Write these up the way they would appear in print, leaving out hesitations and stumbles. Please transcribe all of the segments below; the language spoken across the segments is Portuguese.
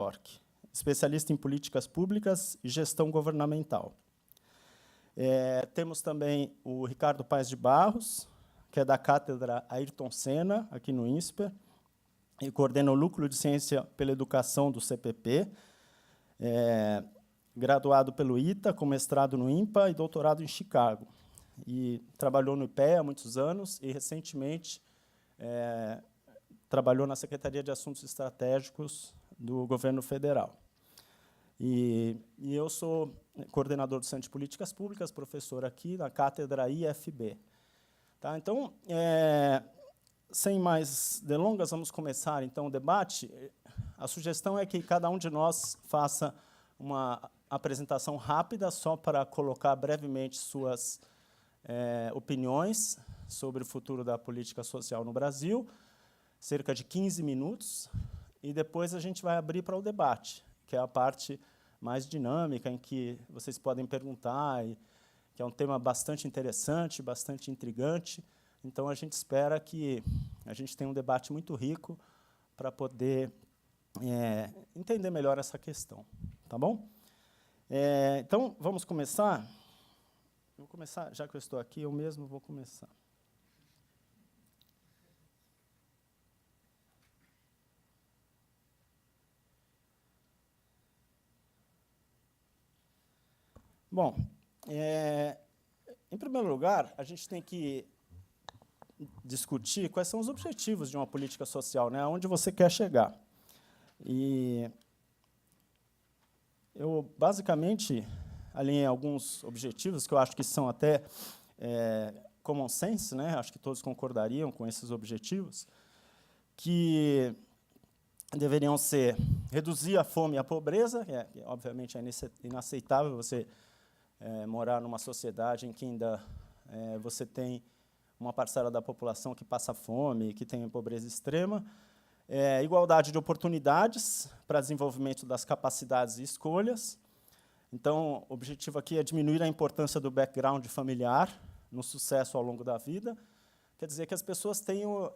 York, especialista em políticas públicas e gestão governamental. Temos também o Ricardo Paes de Barros, que é da Cátedra Ayrton Senna, aqui no INSPER, e coordena o Núcleo de Ciência pela Educação do CPP, graduado pelo ITA, com mestrado no IMPA e doutorado em Chicago. E trabalhou no IPEA há muitos anos e, recentemente, trabalhou na Secretaria de Assuntos Estratégicos do Governo Federal. E eu sou coordenador do Centro de Políticas Públicas, professor aqui na Cátedra IFB. Tá? Então, sem mais delongas, vamos começar, então, o debate. A sugestão é que cada um de nós faça uma apresentação rápida, só para colocar brevemente suas opiniões sobre o futuro da política social no Brasil, cerca de 15 minutos, e depois a gente vai abrir para o debate, que é a parte mais dinâmica, em que vocês podem perguntar, e que é um tema bastante interessante, bastante intrigante. Então, a gente espera que a gente tenha um debate muito rico para poder entender melhor essa questão. Tá bom? Então, vamos começar? Vou começar, já que eu estou aqui, eu mesmo vou começar. Bom, em primeiro lugar, a gente tem que discutir quais são os objetivos de uma política social, né? Aonde você quer chegar. E eu, basicamente, alinhei alguns objetivos que eu acho que são até common sense, né? Acho que todos concordariam com esses objetivos, que deveriam ser reduzir a fome e a pobreza, que obviamente é inaceitável você morar numa sociedade em que ainda você tem uma parcela da população que passa fome, que tem pobreza extrema. Igualdade de oportunidades para desenvolvimento das capacidades e escolhas. Então, o objetivo aqui é diminuir a importância do background familiar no sucesso ao longo da vida. Quer dizer que as pessoas tenham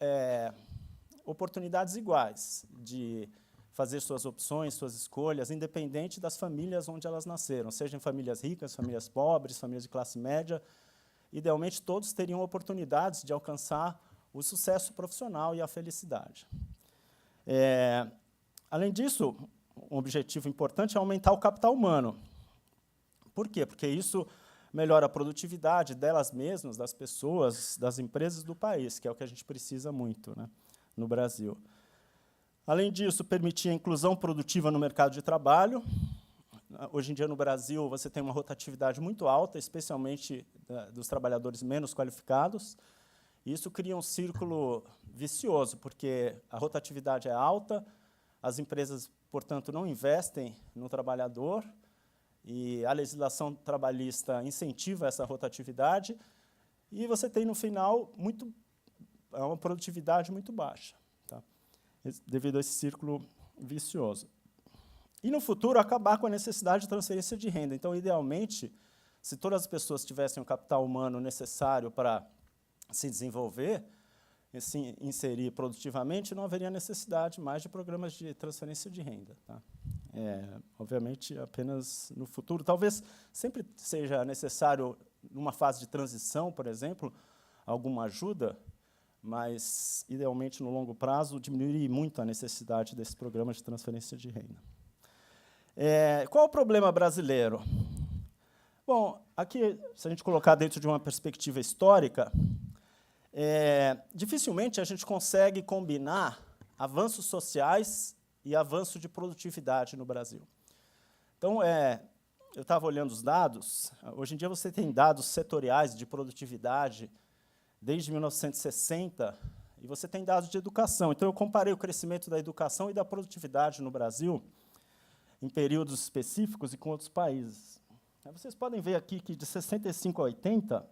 oportunidades iguais de fazer suas opções, suas escolhas, independente das famílias onde elas nasceram, sejam famílias ricas, famílias pobres, famílias de classe média. Idealmente, todos teriam oportunidades de alcançar o sucesso profissional e a felicidade. Além disso, um objetivo importante é aumentar o capital humano. Por quê? Porque isso melhora a produtividade delas mesmas, das pessoas, das empresas do país, que é o que a gente precisa muito, né, no Brasil. Além disso, permitir a inclusão produtiva no mercado de trabalho. Hoje em dia, no Brasil, você tem uma rotatividade muito alta, especialmente dos trabalhadores menos qualificados. Isso cria um círculo vicioso, porque a rotatividade é alta, as empresas, portanto, não investem no trabalhador, e a legislação trabalhista incentiva essa rotatividade, e você tem, no final, uma produtividade muito baixa, tá? Devido a esse círculo vicioso. E, no futuro, acabar com a necessidade de transferência de renda. Então, idealmente, se todas as pessoas tivessem o capital humano necessário para se desenvolver, se inserir produtivamente, não haveria necessidade mais de programas de transferência de renda. Tá? Obviamente, apenas no futuro. Talvez sempre seja necessário, numa fase de transição, por exemplo, alguma ajuda, mas, idealmente, no longo prazo, diminuiria muito a necessidade desse programa de transferência de renda. Qual é o problema brasileiro? Bom, aqui, se a gente colocar dentro de uma perspectiva histórica, dificilmente a gente consegue combinar avanços sociais e avanço de produtividade no Brasil. Então, eu estava olhando os dados. Hoje em dia, você tem dados setoriais de produtividade desde 1960, e você tem dados de educação. Então, eu comparei o crescimento da educação e da produtividade no Brasil em períodos específicos e com outros países. Vocês podem ver aqui que, de 65 a 80,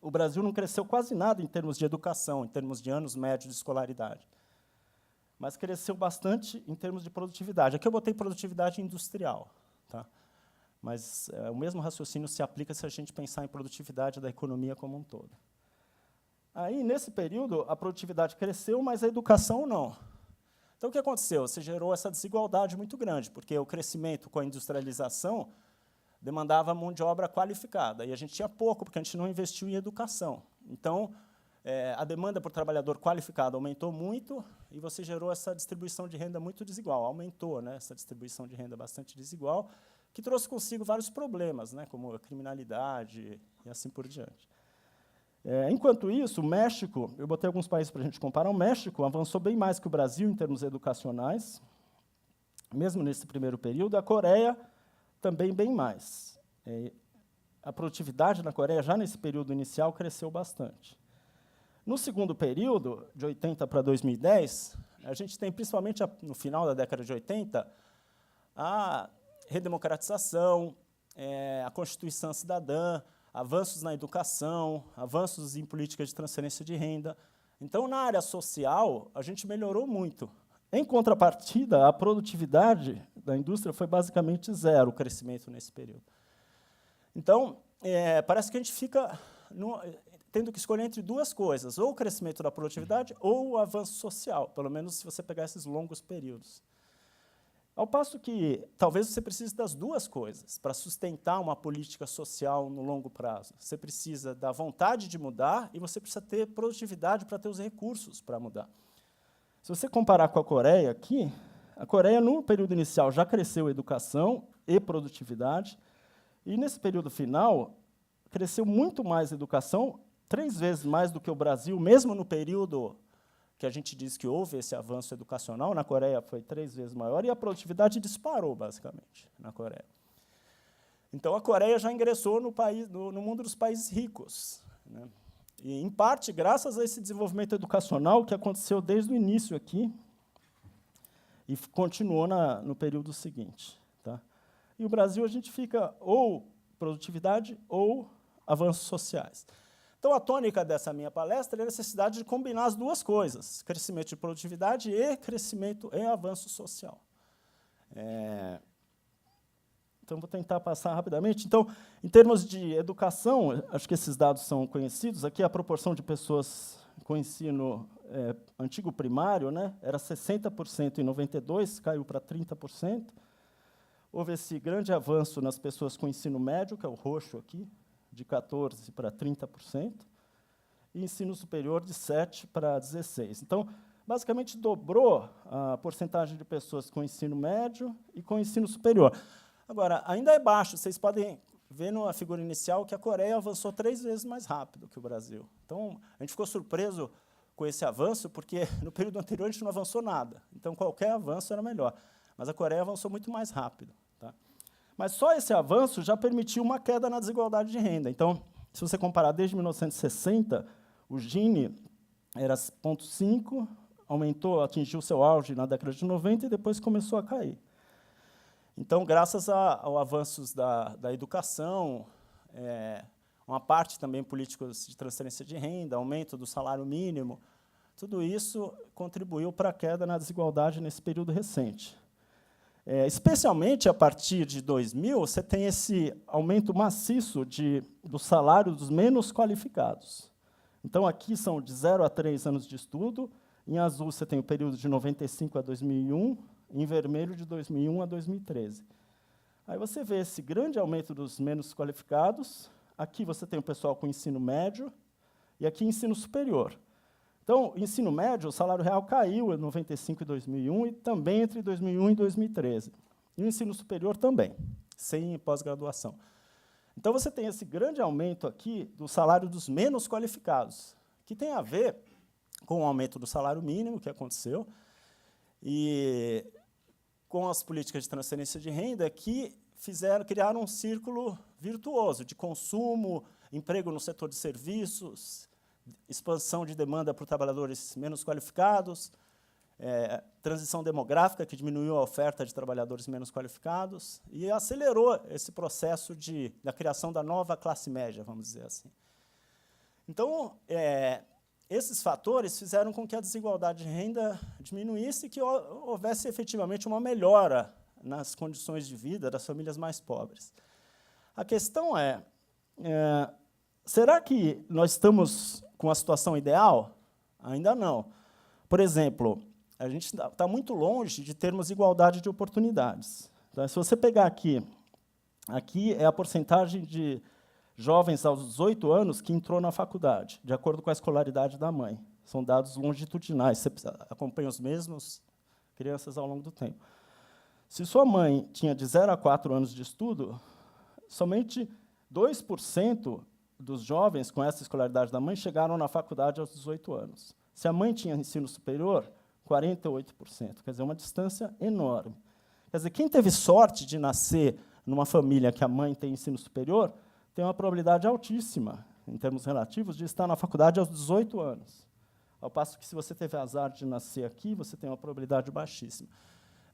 o Brasil não cresceu quase nada em termos de educação, em termos de anos médios de escolaridade, mas cresceu bastante em termos de produtividade. Aqui eu botei produtividade industrial, tá? Mas o mesmo raciocínio se aplica se a gente pensar em produtividade da economia como um todo. Aí, nesse período, a produtividade cresceu, mas a educação não. Então, o que aconteceu? Você gerou essa desigualdade muito grande, porque o crescimento com a industrialização demandava mão de obra qualificada, e a gente tinha pouco, porque a gente não investiu em educação. Então, a demanda por trabalhador qualificado aumentou muito, e você gerou essa distribuição de renda muito desigual. Aumentou, né, essa distribuição de renda bastante desigual, que trouxe consigo vários problemas, né, como a criminalidade e assim por diante. Enquanto isso, o México, eu botei alguns países para a gente comparar, o México avançou bem mais que o Brasil em termos educacionais, mesmo nesse primeiro período. A Coreia também bem mais. A produtividade na Coreia, já nesse período inicial, cresceu bastante. No segundo período, de 80 para 2010, a gente tem, principalmente no final da década de 80, a redemocratização, a Constituição Cidadã, avanços na educação, avanços em políticas de transferência de renda. Então, na área social, a gente melhorou muito. Em contrapartida, a produtividade da indústria foi basicamente zero, o crescimento nesse período. Então, parece que a gente fica tendo que escolher entre duas coisas, ou o crescimento da produtividade ou o avanço social, pelo menos se você pegar esses longos períodos. Ao passo que talvez você precise das duas coisas para sustentar uma política social no longo prazo. Você precisa da vontade de mudar e você precisa ter produtividade para ter os recursos para mudar. Se você comparar com a Coreia aqui, a Coreia, no período inicial, já cresceu educação e produtividade, e, nesse período final, cresceu muito mais a educação, 3 vezes mais do que o Brasil, mesmo no período que a gente diz que houve esse avanço educacional. Na Coreia foi 3 vezes maior, e a produtividade disparou, basicamente, na Coreia. Então, a Coreia já ingressou no mundo dos países ricos, né? E, em parte, graças a esse desenvolvimento educacional que aconteceu desde o início aqui e continuou no período seguinte. Tá? E o Brasil, a gente fica ou produtividade ou avanços sociais. Então, a tônica dessa minha palestra é a necessidade de combinar as duas coisas, crescimento de produtividade e crescimento e avanço social. Então, vou tentar passar rapidamente. Então, em termos de educação, acho que esses dados são conhecidos. Aqui, a proporção de pessoas com ensino antigo primário, né, era 60% em 92, caiu para 30%. Houve esse grande avanço nas pessoas com ensino médio, que é o roxo aqui, de 14% para 30%, e ensino superior de 7% para 16%. Então, basicamente, dobrou a porcentagem de pessoas com ensino médio e com ensino superior. Agora, ainda é baixo. Vocês podem ver na figura inicial que a Coreia avançou 3 vezes mais rápido que o Brasil. Então, a gente ficou surpreso com esse avanço, porque no período anterior a gente não avançou nada. Então, qualquer avanço era melhor. Mas a Coreia avançou muito mais rápido. Tá? Mas só esse avanço já permitiu uma queda na desigualdade de renda. Então, se você comparar desde 1960, o Gini era 0,5, aumentou, atingiu seu auge na década de 90 e depois começou a cair. Então, graças aos avanços da educação, uma parte também políticos de transferência de renda, aumento do salário mínimo, tudo isso contribuiu para a queda na desigualdade nesse período recente. Especialmente a partir de 2000, você tem esse aumento maciço do salário dos menos qualificados. Então, aqui são de 0 a 3 anos de estudo, em azul você tem o período de 95 a 2001, em vermelho de 2001 a 2013. Aí você vê esse grande aumento dos menos qualificados, aqui você tem o pessoal com ensino médio, e aqui ensino superior. Então, ensino médio, o salário real caiu em 95 e 2001, e também entre 2001 e 2013. E o ensino superior também, sem pós-graduação. Então, você tem esse grande aumento aqui do salário dos menos qualificados, que tem a ver com o aumento do salário mínimo que aconteceu, e com as políticas de transferência de renda que criaram um círculo virtuoso de consumo, emprego no setor de serviços, expansão de demanda por trabalhadores menos qualificados, transição demográfica, que diminuiu a oferta de trabalhadores menos qualificados, e acelerou esse processo da criação da nova classe média, vamos dizer assim. Então, esses fatores fizeram com que a desigualdade de renda diminuísse e que houvesse efetivamente uma melhora nas condições de vida das famílias mais pobres. A questão será que nós estamos com a situação ideal? Ainda não. Por exemplo, a gente está muito longe de termos igualdade de oportunidades. Então, se você pegar aqui é a porcentagem de jovens aos 18 anos que entrou na faculdade, de acordo com a escolaridade da mãe. São dados longitudinais, você acompanha os mesmos crianças ao longo do tempo. Se sua mãe tinha de 0 a 4 anos de estudo, somente 2% dos jovens com essa escolaridade da mãe chegaram na faculdade aos 18 anos. Se a mãe tinha ensino superior, 48%. Quer dizer, uma distância enorme. Quer dizer, quem teve sorte de nascer numa família que a mãe tem ensino superior, tem uma probabilidade altíssima, em termos relativos, de estar na faculdade aos 18 anos. Ao passo que, se você teve azar de nascer aqui, você tem uma probabilidade baixíssima.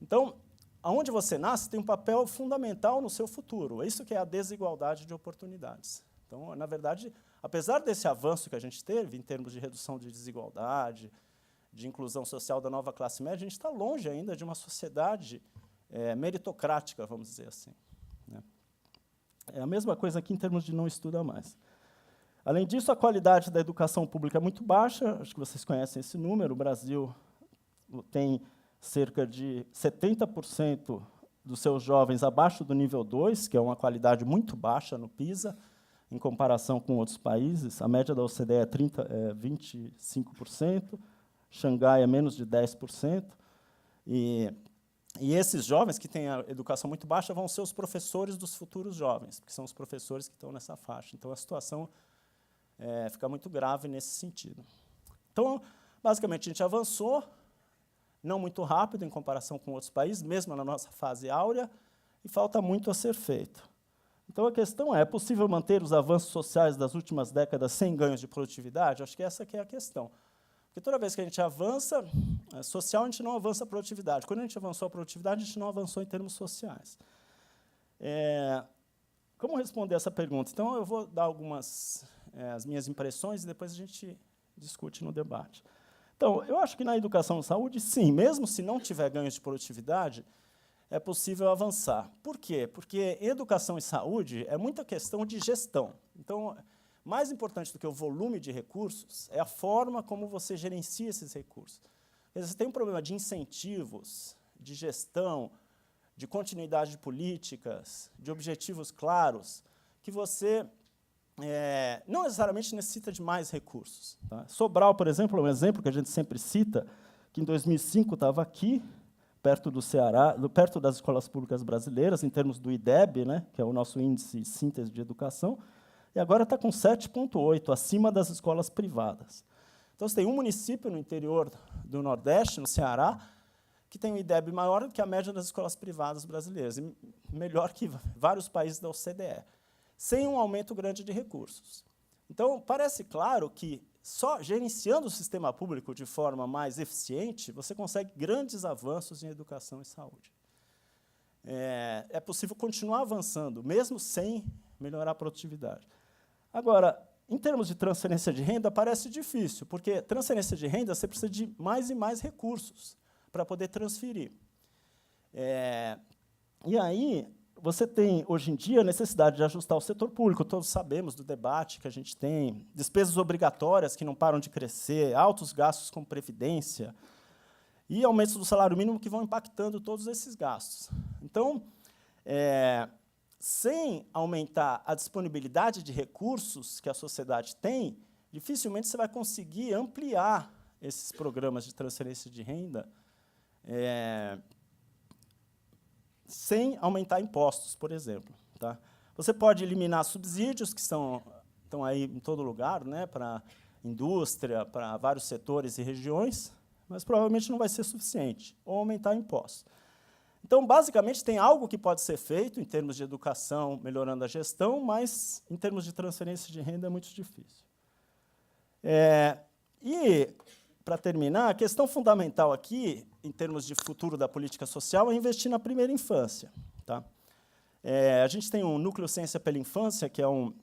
Então, aonde você nasce tem um papel fundamental no seu futuro. Isso que é a desigualdade de oportunidades. Então, na verdade, apesar desse avanço que a gente teve, em termos de redução de desigualdade, de inclusão social da nova classe média, a gente está longe ainda de uma sociedade meritocrática, vamos dizer assim, né? É a mesma coisa aqui em termos de não estuda mais. Além disso, a qualidade da educação pública é muito baixa, acho que vocês conhecem esse número, o Brasil tem cerca de 70% dos seus jovens abaixo do nível 2, que é uma qualidade muito baixa no PISA, em comparação com outros países. A média da OCDE é 25%, Xangai é menos de 10%, e esses jovens que têm a educação muito baixa vão ser os professores dos futuros jovens, porque são os professores que estão nessa faixa. Então, a situação fica muito grave nesse sentido. Então, basicamente, a gente avançou, não muito rápido em comparação com outros países, mesmo na nossa fase áurea, e falta muito a ser feito. Então, a questão é possível manter os avanços sociais das últimas décadas sem ganhos de produtividade? Acho que essa que é a questão. Porque toda vez que a gente avança social, a gente não avança a produtividade. Quando a gente avançou a produtividade, a gente não avançou em termos sociais. Como responder essa pergunta? Então, eu vou dar algumas as minhas impressões e depois a gente discute no debate. Então, eu acho que na educação e saúde, sim, mesmo se não tiver ganhos de produtividade, é possível avançar. Por quê? Porque educação e saúde é muita questão de gestão. Então, mais importante do que o volume de recursos é a forma como você gerencia esses recursos. Quer dizer, você tem um problema de incentivos, de gestão, de continuidade de políticas, de objetivos claros, que você não necessariamente necessita de mais recursos. Tá? Sobral, por exemplo, é um exemplo que a gente sempre cita, que em 2005 estava aqui, perto do Ceará, perto das escolas públicas brasileiras, em termos do IDEB, né, que é o nosso índice de síntese de educação, e agora está com 7,8, acima das escolas privadas. Então, você tem um município no interior do Nordeste, no Ceará, que tem um IDEB maior do que a média das escolas privadas brasileiras, e melhor que vários países da OCDE, sem um aumento grande de recursos. Então, parece claro que só gerenciando o sistema público de forma mais eficiente, você consegue grandes avanços em educação e saúde. É possível continuar avançando, mesmo sem melhorar a produtividade. Agora, em termos de transferência de renda, parece difícil, porque transferência de renda você precisa de mais e mais recursos para poder transferir. E aí, você tem, hoje em dia, a necessidade de ajustar o setor público. Todos sabemos do debate que a gente tem, despesas obrigatórias que não param de crescer, altos gastos com previdência e aumentos do salário mínimo que vão impactando todos esses gastos. Então, sem aumentar a disponibilidade de recursos que a sociedade tem, dificilmente você vai conseguir ampliar esses programas de transferência de renda sem aumentar impostos, por exemplo. Tá? Você pode eliminar subsídios, que estão aí em todo lugar, né, para indústria, para vários setores e regiões, mas provavelmente não vai ser suficiente, ou aumentar impostos. Então, basicamente, tem algo que pode ser feito em termos de educação, melhorando a gestão, mas, em termos de transferência de renda, é muito difícil. E, para terminar, a questão fundamental aqui, em termos de futuro da política social, é investir na primeira infância. Tá? A gente tem um núcleo Ciência pela Infância, que é um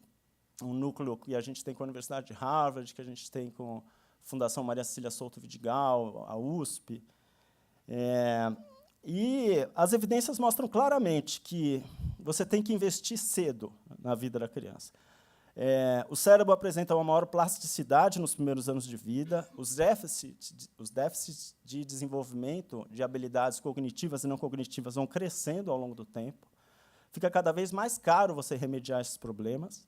núcleo que a gente tem com a Universidade de Harvard, que a gente tem com a Fundação Maria Cecília Souto Vidigal, a USP. E as evidências mostram claramente que você tem que investir cedo na vida da criança. O cérebro apresenta uma maior plasticidade nos primeiros anos de vida, os déficits de desenvolvimento de habilidades cognitivas e não cognitivas vão crescendo ao longo do tempo, fica cada vez mais caro você remediar esses problemas.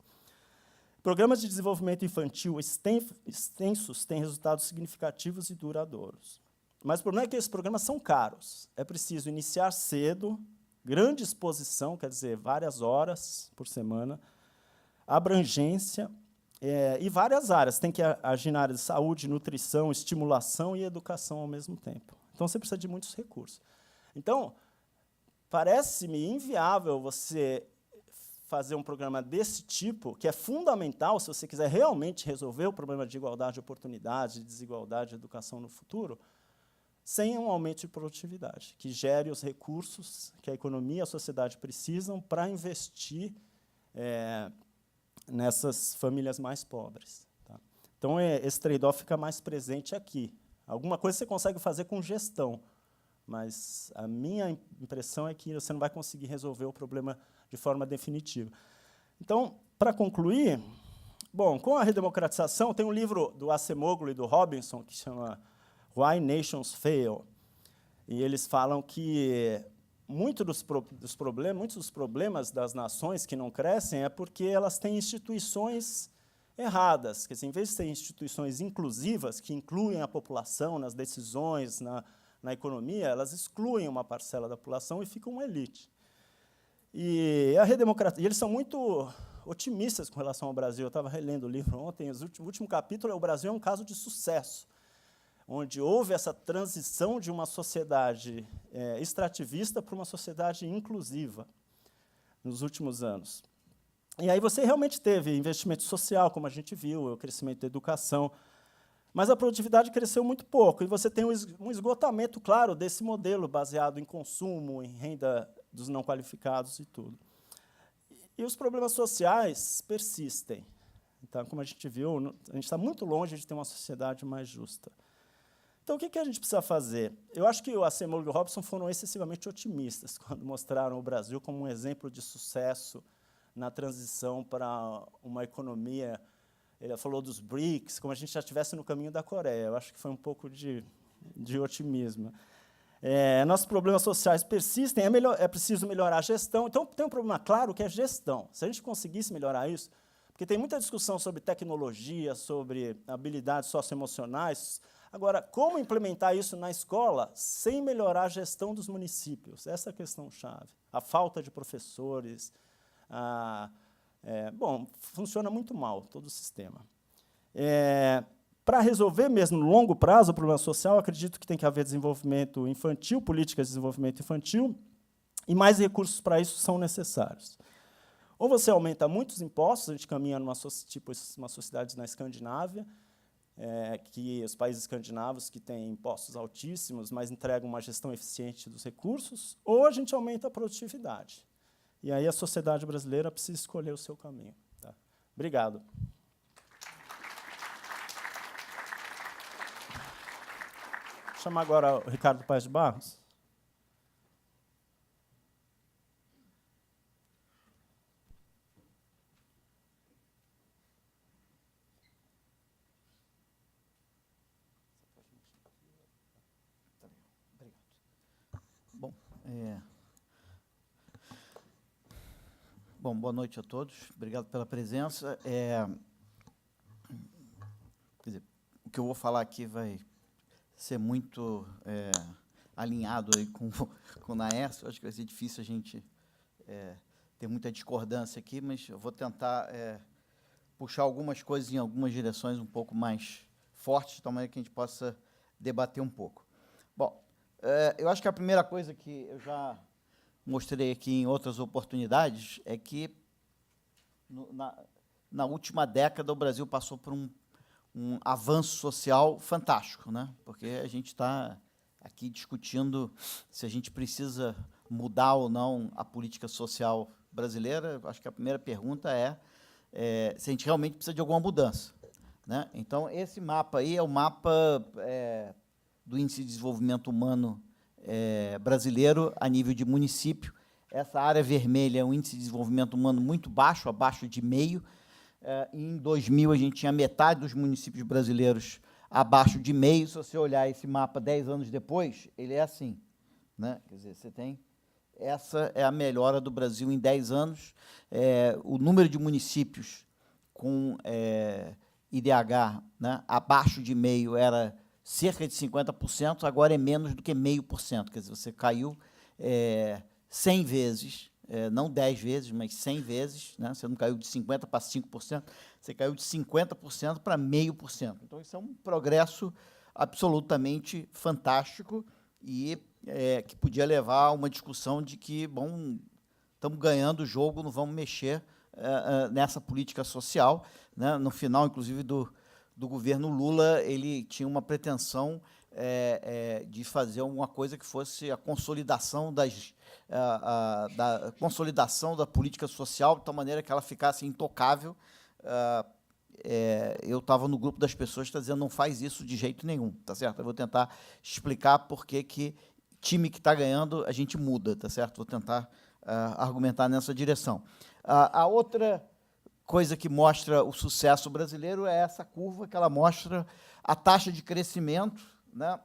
Programas de desenvolvimento infantil extensos têm resultados significativos e duradouros. Mas o problema é que esses programas são caros. É preciso iniciar cedo, grande exposição, quer dizer, várias horas por semana, abrangência e várias áreas. Tem que agir na área de saúde, nutrição, estimulação e educação ao mesmo tempo. Então, você precisa de muitos recursos. Então, parece-me inviável você fazer um programa desse tipo, que é fundamental se você quiser realmente resolver o problema de igualdade de oportunidade, de desigualdade de educação no futuro, sem um aumento de produtividade, que gere os recursos que a economia e a sociedade precisam para investir nessas famílias mais pobres. Tá? Então, esse trade-off fica mais presente aqui. Alguma coisa você consegue fazer com gestão, mas a minha impressão é que você não vai conseguir resolver o problema de forma definitiva. Então, para concluir, bom, com a redemocratização, tem um livro do Acemoglu e do Robinson, que chama Why Nations Fail, e eles falam que muitos dos problemas das nações que não crescem é porque elas têm instituições erradas. Quer dizer, em vez de ter instituições inclusivas, que incluem a população nas decisões, na economia, elas excluem uma parcela da população e ficam uma elite. E eles são muito otimistas com relação ao Brasil. Eu estava relendo o livro ontem, o último capítulo é o Brasil é um caso de sucesso, onde houve essa transição de uma sociedade extrativista para uma sociedade inclusiva nos últimos anos. E aí você realmente teve investimento social, como a gente viu, o crescimento da educação, mas a produtividade cresceu muito pouco, e você tem um esgotamento, claro, desse modelo baseado em consumo, em renda dos não qualificados e tudo. E os problemas sociais persistem. Então, como a gente viu, a gente está muito longe de ter uma sociedade mais justa. Então, o que a gente precisa fazer? Eu acho que o Acemoglu e o Robinson foram excessivamente otimistas quando mostraram o Brasil como um exemplo de sucesso na transição para uma economia. Ele falou dos BRICS, como a gente já estivesse no caminho da Coreia. Eu acho que foi um pouco de otimismo. Nossos problemas sociais persistem, é preciso melhorar a gestão. Então, tem um problema claro, que é gestão. Se a gente conseguisse melhorar isso, porque tem muita discussão sobre tecnologia, sobre habilidades socioemocionais. Agora, como implementar isso na escola sem melhorar a gestão dos municípios? Essa é a questão-chave. A falta de professores. Bom, funciona muito mal todo o sistema. Para resolver mesmo no longo prazo o problema social, acredito que tem que haver desenvolvimento infantil, políticas de desenvolvimento infantil, e mais recursos para isso são necessários. Ou você aumenta muitos impostos, a gente caminha numa sociedade na Escandinávia, que os países escandinavos que têm impostos altíssimos, mas entregam uma gestão eficiente dos recursos, ou a gente aumenta a produtividade. E aí a sociedade brasileira precisa escolher o seu caminho. Tá? Obrigado. Vou chamar agora o Ricardo Paes de Barros. Bom, boa noite a todos. Obrigado pela presença. Quer dizer, o que eu vou falar aqui vai ser muito alinhado aí com o Naércio. Acho que vai ser difícil a gente ter muita discordância aqui, mas eu vou tentar puxar algumas coisas em algumas direções um pouco mais fortes, de tal maneira que a gente possa debater um pouco. Bom, eu acho que a primeira coisa que eu já mostrei aqui em outras oportunidades é que, na última década, o Brasil passou por um avanço social fantástico, né? Porque a gente está aqui discutindo se a gente precisa mudar ou não a política social brasileira. Acho que a primeira pergunta é se a gente realmente precisa de alguma mudança, né? Então, esse mapa aí é o mapa do Índice de Desenvolvimento Humano brasileiro a nível de município. Essa área vermelha é um índice de desenvolvimento humano muito baixo, abaixo de meio, Em 2000, a gente tinha metade dos municípios brasileiros abaixo de meio. Se você olhar esse mapa 10 anos depois, ele é assim, né? Quer dizer, você tem... Essa é a melhora do Brasil em 10 anos. O número de municípios com IDH, né, abaixo de meio era cerca de 50%, agora é menos do que 0,5%. Quer dizer, você caiu 100 vezes, não 10 vezes, mas 100 vezes. Né? Você não caiu de 50% para 5%, você caiu de 50% para 0,5%. Então, isso é um progresso absolutamente fantástico e que podia levar a uma discussão de que, bom, estamos ganhando o jogo, não vamos mexer nessa política social. Né? No final, inclusive, do governo Lula, ele tinha uma pretensão de fazer uma coisa que fosse a consolidação da consolidação da política social, de tal maneira que ela ficasse intocável. Eu estava no grupo das pessoas que está dizendo não faz isso de jeito nenhum, tá certo? Eu vou tentar explicar por que time que está ganhando a gente muda, tá certo? Vou tentar argumentar nessa direção. A outra coisa que mostra o sucesso brasileiro é essa curva que ela mostra a taxa de crescimento, né,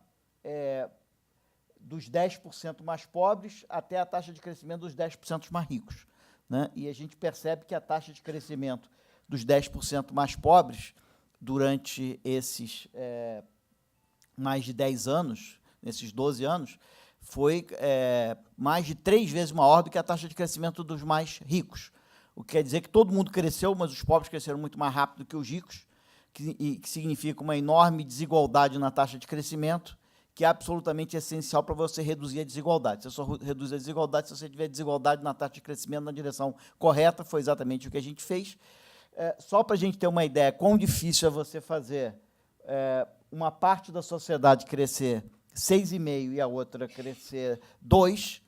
dos 10% mais pobres até a taxa de crescimento dos 10% mais ricos. Né? E a gente percebe que a taxa de crescimento dos 10% mais pobres, durante esses mais de 10 anos, nesses 12 anos, foi mais de 3 vezes maior do que a taxa de crescimento dos mais ricos. O que quer dizer que todo mundo cresceu, mas os pobres cresceram muito mais rápido que os ricos, que significa uma enorme desigualdade na taxa de crescimento, que é absolutamente essencial para você reduzir a desigualdade. Você só reduz a desigualdade se você tiver desigualdade na taxa de crescimento na direção correta. Foi exatamente o que a gente fez. Só para a gente ter uma ideia quão difícil é você fazer uma parte da sociedade crescer 6,5% e a outra crescer 2%,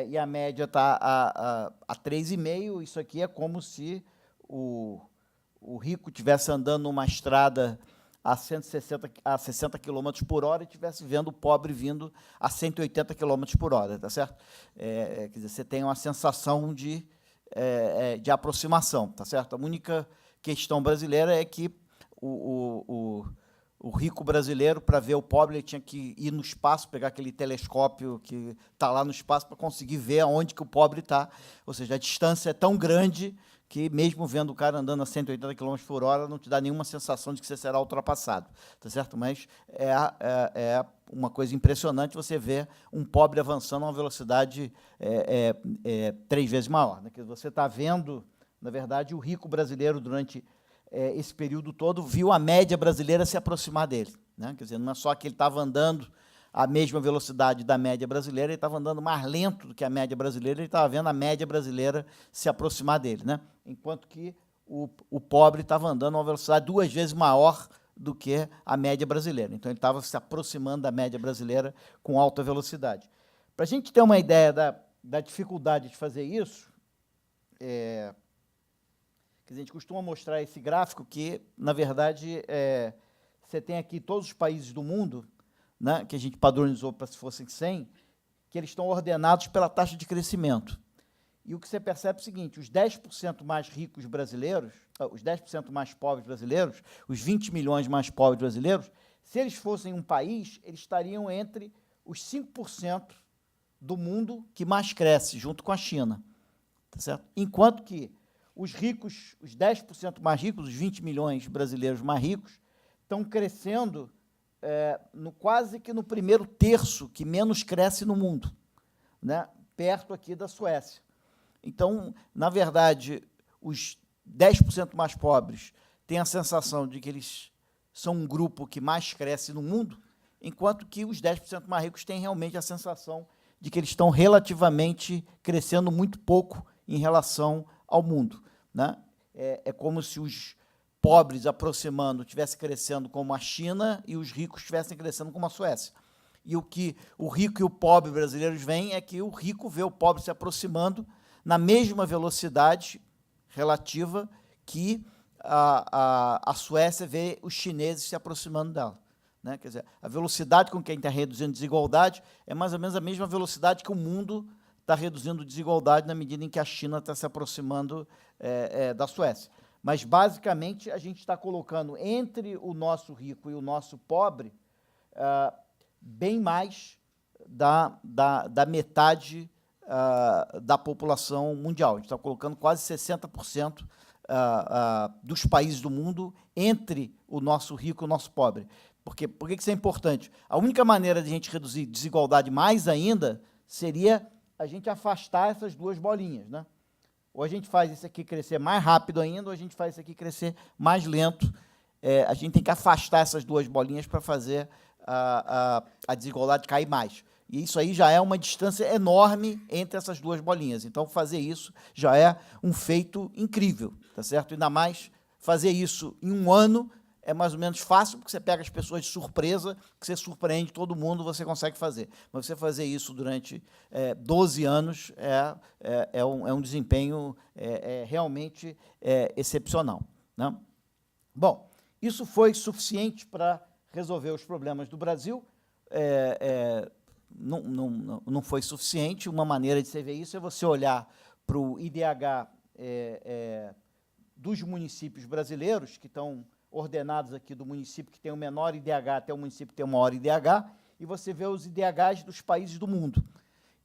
e a média está a 3,5%. Isso aqui é como se o rico estivesse andando numa estrada a 60 km por hora e estivesse vendo o pobre vindo a 180 km por hora, tá certo? Quer dizer, você tem uma sensação de aproximação, tá certo? A única questão brasileira é que o rico brasileiro, para ver o pobre, ele tinha que ir no espaço, pegar aquele telescópio que está lá no espaço para conseguir ver aonde que o pobre está. Ou seja, a distância é tão grande que, mesmo vendo o cara andando a 180 km por hora, não te dá nenhuma sensação de que você será ultrapassado. Tá certo? Mas é uma coisa impressionante você ver um pobre avançando a uma velocidade 3 vezes maior. Né? Você está vendo, na verdade, o rico brasileiro, durante esse período todo, viu a média brasileira se aproximar dele. Né? Quer dizer, não é só que ele estava andando a mesma velocidade da média brasileira, ele estava andando mais lento do que a média brasileira, ele estava vendo a média brasileira se aproximar dele. Né? Enquanto que o pobre estava andando a uma velocidade 2 vezes maior do que a média brasileira. Então, ele estava se aproximando da média brasileira com alta velocidade. Para a gente ter uma ideia da dificuldade de fazer isso, a gente costuma mostrar esse gráfico que, na verdade, você tem aqui todos os países do mundo, né, que a gente padronizou para se fossem 100, que eles estão ordenados pela taxa de crescimento. E o que você percebe é o seguinte: os 10% mais ricos brasileiros, os 10% mais pobres brasileiros, os 20 milhões mais pobres brasileiros, se eles fossem um país, eles estariam entre os 5% do mundo que mais cresce, junto com a China. Tá certo? Enquanto que os ricos, os 10% mais ricos, os 20 milhões brasileiros mais ricos, estão crescendo quase que no primeiro terço que menos cresce no mundo, né? Perto aqui da Suécia. Então, na verdade, os 10% mais pobres têm a sensação de que eles são um grupo que mais cresce no mundo, enquanto que os 10% mais ricos têm realmente a sensação de que eles estão relativamente crescendo muito pouco em relação ao mundo. Né? É como se os pobres aproximando estivessem crescendo como a China e os ricos estivessem crescendo como a Suécia. E o que o rico e o pobre brasileiros veem é que o rico vê o pobre se aproximando na mesma velocidade relativa que a Suécia vê os chineses se aproximando dela. Né? Quer dizer, a velocidade com que a gente está reduzindo desigualdade é mais ou menos a mesma velocidade que o mundo está reduzindo desigualdade na medida em que a China está se aproximando da Suécia. Mas, basicamente, a gente está colocando entre o nosso rico e o nosso pobre bem mais da metade da população mundial. A gente está colocando quase 60% dos países do mundo entre o nosso rico e o nosso pobre. Por que isso é importante? A única maneira de a gente reduzir desigualdade mais ainda seria a gente afastar essas duas bolinhas, né? Ou a gente faz isso aqui crescer mais rápido ainda, ou a gente faz isso aqui crescer mais lento. A gente tem que afastar essas duas bolinhas para fazer a desigualdade cair mais. E isso aí já é uma distância enorme entre essas duas bolinhas. Então, fazer isso já é um feito incrível, tá certo? Ainda mais fazer isso em um ano é mais ou menos fácil, porque você pega as pessoas de surpresa, que você surpreende todo mundo, você consegue fazer. Mas você fazer isso durante 12 anos é um desempenho realmente excepcional, né? Bom, isso foi suficiente para resolver os problemas do Brasil. Não foi suficiente. Uma maneira de você ver isso é você olhar para o IDH dos municípios brasileiros, que estão ordenados aqui do município que tem o menor IDH até o município que tem o maior IDH, e você vê os IDHs dos países do mundo.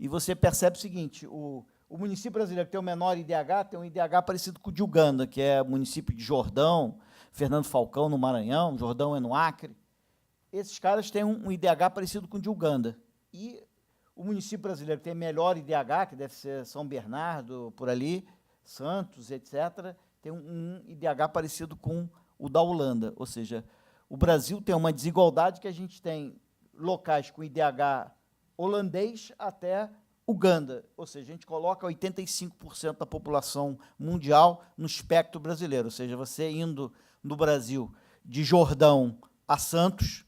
E você percebe o seguinte: o município brasileiro que tem o menor IDH tem um IDH parecido com o de Uganda, que é o município de Jordão, Fernando Falcão, no Maranhão, Jordão é no Acre. Esses caras têm um IDH parecido com o de Uganda. E o município brasileiro que tem melhor IDH, que deve ser São Bernardo, por ali, Santos, etc., tem um IDH parecido com o da Holanda. Ou seja, o Brasil tem uma desigualdade que a gente tem locais com IDH holandês até Uganda. Ou seja, a gente coloca 85% da população mundial no espectro brasileiro. Ou seja, você indo no Brasil de Jordão a Santos,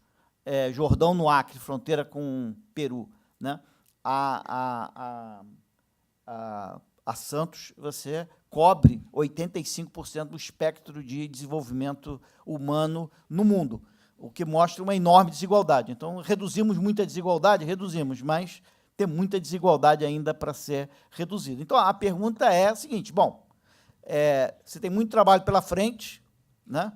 Jordão no Acre, fronteira com Peru, né, a Santos, você cobre 85% do espectro de desenvolvimento humano no mundo, o que mostra uma enorme desigualdade. Então, reduzimos muita desigualdade? Reduzimos, mas tem muita desigualdade ainda para ser reduzida. Então, a pergunta é a seguinte: bom, você tem muito trabalho pela frente, né,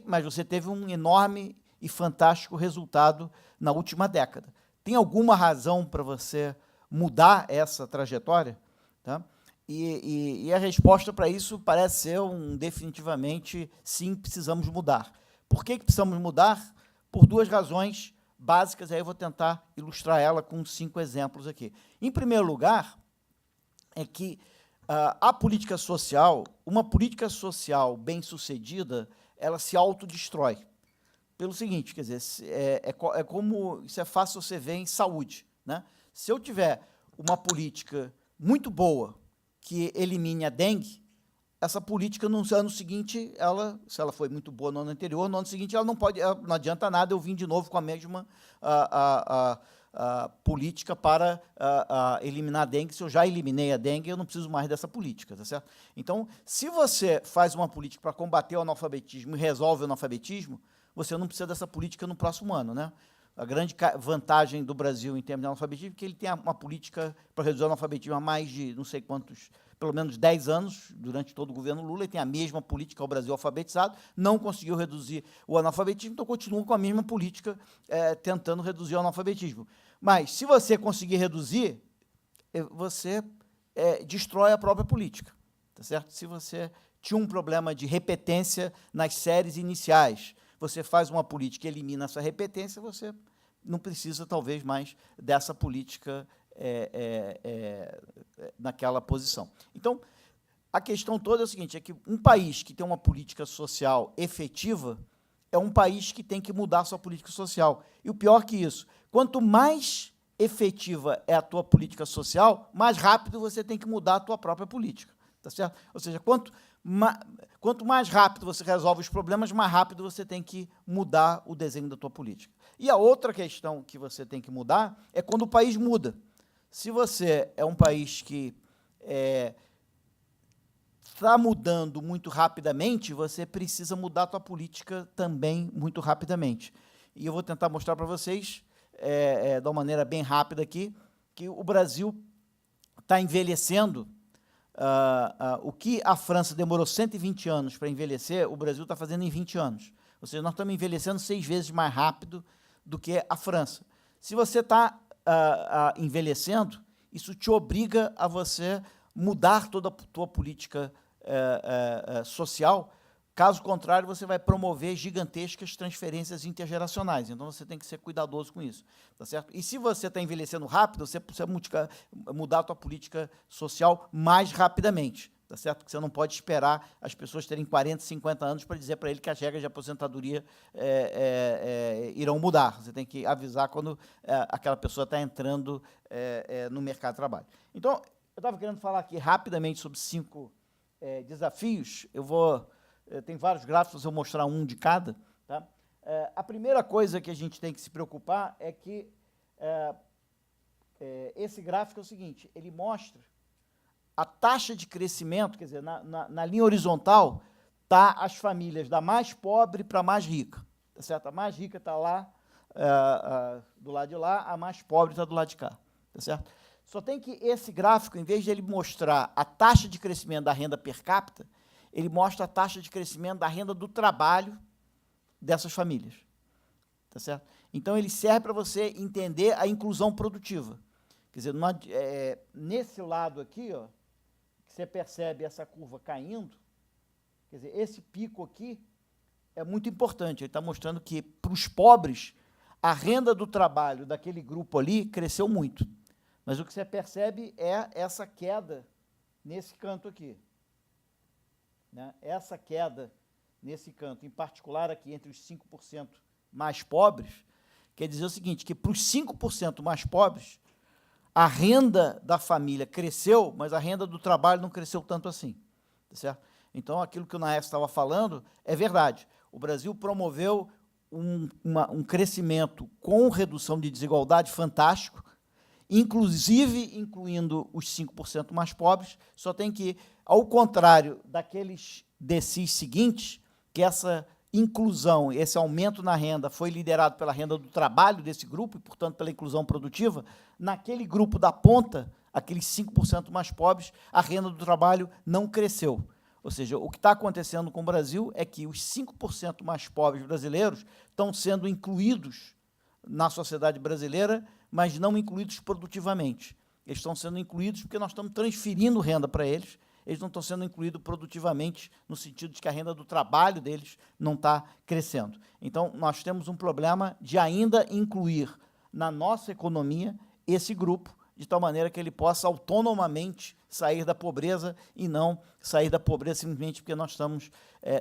mas você teve um enorme e fantástico resultado na última década. Tem alguma razão para você mudar essa trajetória? Tá? E a resposta para isso parece ser definitivamente sim, precisamos mudar. Por que precisamos mudar? Por duas razões básicas, aí eu vou tentar ilustrar ela com 5 exemplos aqui. Em primeiro lugar, é que a política social, uma política social bem-sucedida, ela se autodestrói. Pelo seguinte, quer dizer, como isso é fácil você ver em saúde, né? Se eu tiver uma política muito boa que elimine a dengue, essa política no ano seguinte, se ela foi muito boa no ano anterior, no ano seguinte ela não adianta nada eu vir de novo com a mesma política para eliminar a dengue. Se eu já eliminei a dengue, eu não preciso mais dessa política, tá certo? Então, se você faz uma política para combater o analfabetismo e resolve o analfabetismo, você não precisa dessa política no próximo ano, né? A grande vantagem do Brasil em termos de analfabetismo é que ele tem uma política para reduzir o analfabetismo há mais de, não sei quantos, pelo menos 10 anos, durante todo o governo Lula, ele tem a mesma política ao Brasil alfabetizado, não conseguiu reduzir o analfabetismo, então continua com a mesma política tentando reduzir o analfabetismo. Mas, se você conseguir reduzir, você destrói a própria política, tá certo? Se você tinha um problema de repetência nas séries iniciais, você faz uma política que elimina essa repetência, você não precisa, talvez, mais dessa política naquela posição. Então, a questão toda é o seguinte: é que um país que tem uma política social efetiva é um país que tem que mudar a sua política social. E o pior que isso, quanto mais efetiva é a tua política social, mais rápido você tem que mudar a tua própria política. Tá certo? Ou seja, quanto mais rápido você resolve os problemas, mais rápido você tem que mudar o desenho da tua política. E a outra questão que você tem que mudar é quando o país muda. Se você é um país que está mudando muito rapidamente, você precisa mudar a tua política também muito rapidamente. E eu vou tentar mostrar para vocês, de uma maneira bem rápida aqui, que o Brasil está envelhecendo o que a França demorou 120 anos para envelhecer, o Brasil está fazendo em 20 anos. Ou seja, nós estamos envelhecendo 6 vezes mais rápido do que a França. Se você está envelhecendo, isso te obriga a você mudar toda a tua política social. Caso contrário, você vai promover gigantescas transferências intergeracionais. Então, você tem que ser cuidadoso com isso. Tá certo? E se você está envelhecendo rápido, você precisa mudar a tua política social mais rapidamente. Tá certo? Porque você não pode esperar as pessoas terem 40, 50 anos para dizer para ele que as regras de aposentadoria irão mudar. Você tem que avisar quando aquela pessoa está entrando no mercado de trabalho. Então, eu estava querendo falar aqui rapidamente sobre 5 desafios. Tem vários gráficos, eu vou mostrar um de cada. Tá? A primeira coisa que a gente tem que se preocupar é que esse gráfico é o seguinte, ele mostra a taxa de crescimento, quer dizer, na linha horizontal, está as famílias da mais pobre para a mais rica. Tá certo? A mais rica está lá, do lado de lá, a mais pobre está do lado de cá. Tá certo? Só tem que esse gráfico, em vez de ele mostrar a taxa de crescimento da renda per capita, ele mostra a taxa de crescimento da renda do trabalho dessas famílias. Tá certo? Então, ele serve para você entender a inclusão produtiva. Quer dizer, nesse lado aqui, ó, que você percebe essa curva caindo, quer dizer, esse pico aqui é muito importante. Ele está mostrando que, para os pobres, a renda do trabalho daquele grupo ali cresceu muito. Mas o que você percebe é essa queda nesse canto aqui. Né? Essa queda nesse canto, em particular aqui entre os 5% mais pobres, quer dizer o seguinte, que para os 5% mais pobres, a renda da família cresceu, mas a renda do trabalho não cresceu tanto assim. Tá certo? Então, aquilo que o Naef estava falando é verdade. O Brasil promoveu um crescimento com redução de desigualdade fantástico, inclusive incluindo os 5% mais pobres, só tem que, ao contrário daqueles DCs seguintes, que essa inclusão, esse aumento na renda foi liderado pela renda do trabalho desse grupo, e, portanto, pela inclusão produtiva, naquele grupo da ponta, aqueles 5% mais pobres, a renda do trabalho não cresceu. Ou seja, o que está acontecendo com o Brasil é que os 5% mais pobres brasileiros estão sendo incluídos na sociedade brasileira, mas não incluídos produtivamente. Eles estão sendo incluídos porque nós estamos transferindo renda para eles, eles não estão sendo incluídos produtivamente, no sentido de que a renda do trabalho deles não está crescendo. Então, nós temos um problema de ainda incluir na nossa economia esse grupo, de tal maneira que ele possa autonomamente sair da pobreza e não sair da pobreza simplesmente porque nós estamos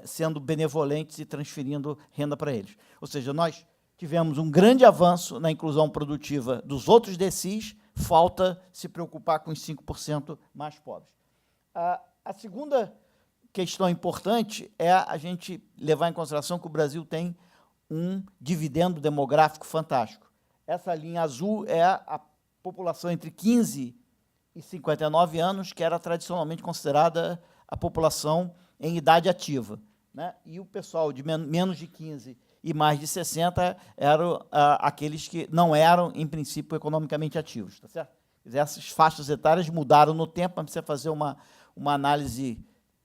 sendo benevolentes e transferindo renda para eles. Ou seja, nós tivemos um grande avanço na inclusão produtiva dos outros DCs, falta se preocupar com os 5% mais pobres. A segunda questão importante é a gente levar em consideração que o Brasil tem um dividendo demográfico fantástico. Essa linha azul é a população entre 15 e 59 anos, que era tradicionalmente considerada a população em idade ativa. Né? E o pessoal de menos de 15 e mais de 60 eram aqueles que não eram, em princípio, economicamente ativos. Tá certo? Essas faixas etárias mudaram no tempo, mas precisa fazer uma análise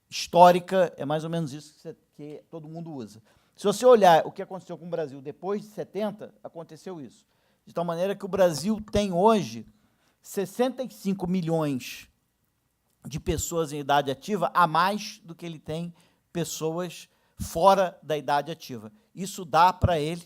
histórica, é mais ou menos isso que todo mundo usa. Se você olhar o que aconteceu com o Brasil depois de 70, aconteceu isso. De tal maneira que o Brasil tem hoje 65 milhões de pessoas em idade ativa, a mais do que ele tem pessoas fora da idade ativa. Isso dá para ele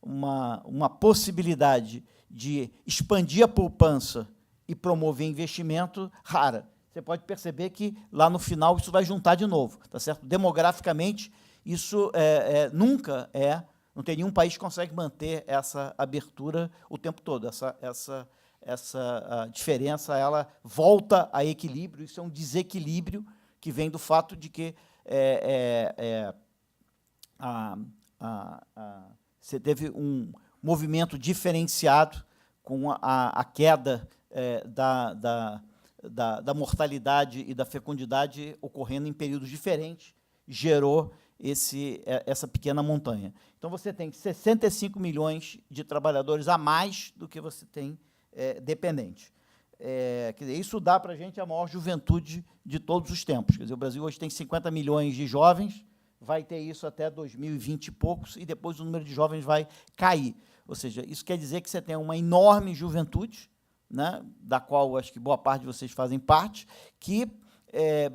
uma possibilidade de expandir a poupança e promover investimento rara. Você pode perceber que, lá no final, isso vai juntar de novo. Tá certo? Demograficamente, isso nunca não tem nenhum país que consegue manter essa abertura o tempo todo. Essa diferença ela volta a equilíbrio, isso é um desequilíbrio que vem do fato de que você teve um movimento diferenciado com a queda da mortalidade e da fecundidade ocorrendo em períodos diferentes, gerou essa pequena montanha. Então, você tem 65 milhões de trabalhadores a mais do que você tem dependentes. quer dizer, isso dá para a gente a maior juventude de todos os tempos. Quer dizer, o Brasil hoje tem 50 milhões de jovens, vai ter isso até 2020 e poucos, e depois o número de jovens vai cair. Ou seja, isso quer dizer que você tem uma enorme juventude, né, da qual acho que boa parte de vocês fazem parte, que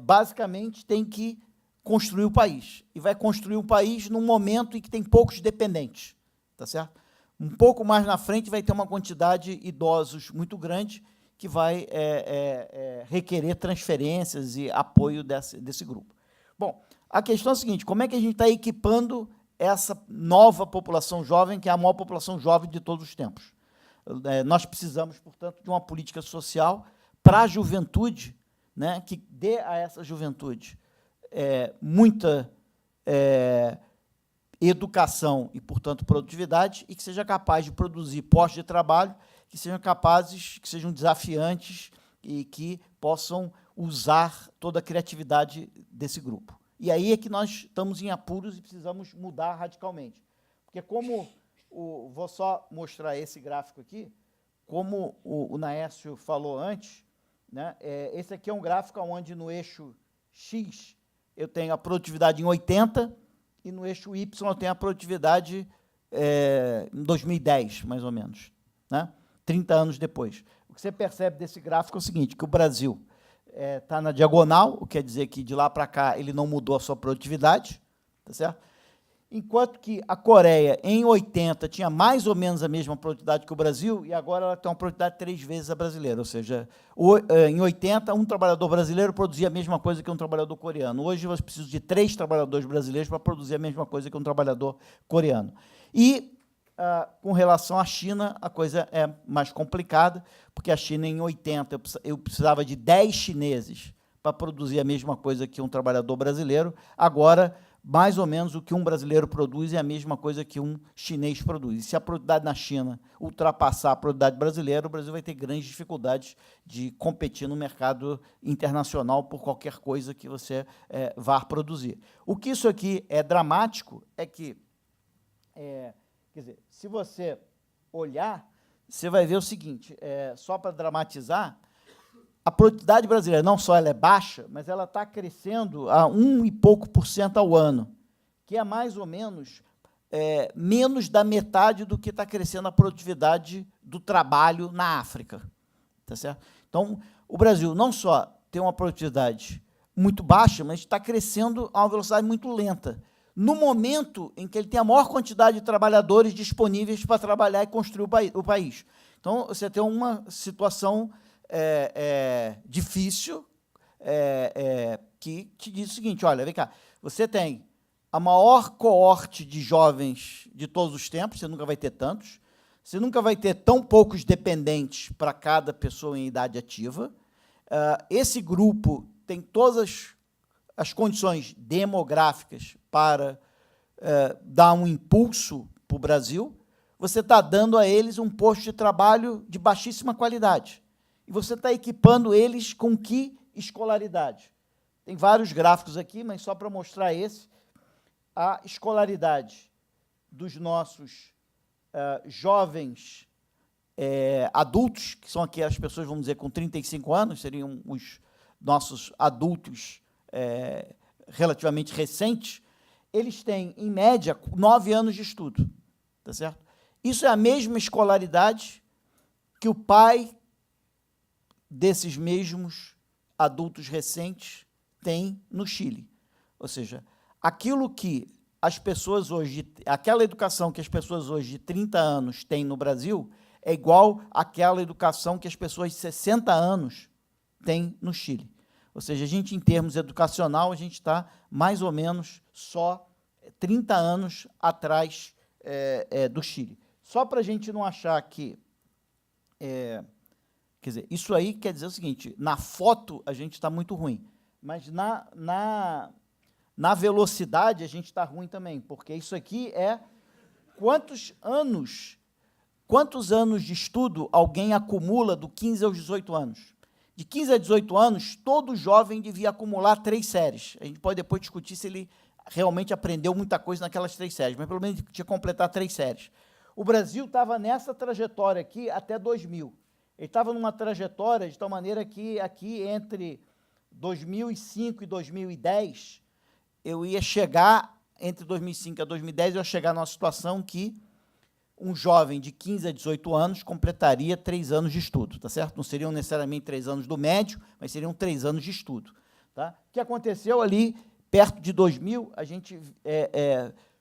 basicamente tem que construir o país. E vai construir o país num momento em que tem poucos dependentes. Tá certo? Um pouco mais na frente vai ter uma quantidade de idosos muito grande que vai requerer transferências e apoio desse grupo. Bom, a questão é a seguinte, como é que a gente está equipando essa nova população jovem, que é a maior população jovem de todos os tempos? Nós precisamos, portanto, de uma política social para a juventude, né, que dê a essa juventude muita educação e, portanto, produtividade, e que seja capaz de produzir postos de trabalho que sejam capazes, que sejam desafiantes e que possam usar toda a criatividade desse grupo. E aí é que nós estamos em apuros e precisamos mudar radicalmente. Porque vou só mostrar esse gráfico aqui, como o Naércio falou antes, né, esse aqui é um gráfico onde no eixo X eu tenho a produtividade em 80 e no eixo Y eu tenho a produtividade em 2010, mais ou menos, né, 30 anos depois. O que você percebe desse gráfico é o seguinte, que o Brasil está na diagonal, o que quer dizer que de lá para cá ele não mudou a sua produtividade, tá certo? Enquanto que a Coreia, em 80, tinha mais ou menos a mesma produtividade que o Brasil, e agora ela tem uma produtividade 3 vezes a brasileira, ou seja, em 80, um trabalhador brasileiro produzia a mesma coisa que um trabalhador coreano. Hoje, você precisa de 3 trabalhadores brasileiros para produzir a mesma coisa que um trabalhador coreano. E, com relação à China, a coisa é mais complicada, porque a China, em 80, eu precisava de 10 chineses para produzir a mesma coisa que um trabalhador brasileiro, agora mais ou menos o que um brasileiro produz é a mesma coisa que um chinês produz. E se a produtividade na China ultrapassar a produtividade brasileira, o Brasil vai ter grandes dificuldades de competir no mercado internacional por qualquer coisa que você vá produzir. O que isso aqui é dramático é que, quer dizer, se você olhar, você vai ver o seguinte, só para dramatizar, a produtividade brasileira, não só ela é baixa, mas ela está crescendo a 1 e pouco % ao ano, que é mais ou menos menos da metade do que está crescendo a produtividade do trabalho na África. Tá certo? Então, o Brasil não só tem uma produtividade muito baixa, mas está crescendo a uma velocidade muito lenta, no momento em que ele tem a maior quantidade de trabalhadores disponíveis para trabalhar e construir o país. Então, você tem uma situação difícil, que te diz o seguinte, olha, vem cá, você tem a maior coorte de jovens de todos os tempos, você nunca vai ter tantos, você nunca vai ter tão poucos dependentes para cada pessoa em idade ativa, esse grupo tem todas as condições demográficas para dar um impulso para o Brasil, você está dando a eles um posto de trabalho de baixíssima qualidade. E você está equipando eles com que escolaridade? Tem vários gráficos aqui, mas só para mostrar esse, a escolaridade dos nossos jovens adultos, que são aqui as pessoas, vamos dizer, com 35 anos, seriam os nossos adultos relativamente recentes, eles têm, em média, 9 anos de estudo. Tá certo? Isso é a mesma escolaridade que o pai desses mesmos adultos recentes tem no Chile. Ou seja, aquilo que as pessoas hoje, aquela educação que as pessoas hoje de 30 anos têm no Brasil, é igual àquela educação que as pessoas de 60 anos têm no Chile. Ou seja, a gente, em termos educacional, a gente está mais ou menos só 30 anos atrás do Chile. Só para a gente não achar que... quer dizer, isso aí quer dizer o seguinte, na foto a gente está muito ruim, mas na velocidade a gente está ruim também, porque isso aqui é quantos anos de estudo alguém acumula do 15 aos 18 anos. De 15 a 18 anos, todo jovem devia acumular 3 séries. A gente pode depois discutir se ele realmente aprendeu muita coisa naquelas 3 séries, mas pelo menos tinha que completar 3 séries. O Brasil estava nessa trajetória aqui até 2000. Ele estava numa trajetória de tal maneira que aqui entre 2005 e 2010, eu ia chegar, entre 2005 e 2010, eu ia chegar numa situação que um jovem de 15 a 18 anos completaria 3 anos de estudo, tá certo? Não seriam necessariamente 3 anos do médio, mas seriam 3 anos de estudo. Tá? O que aconteceu ali, perto de 2000, a gente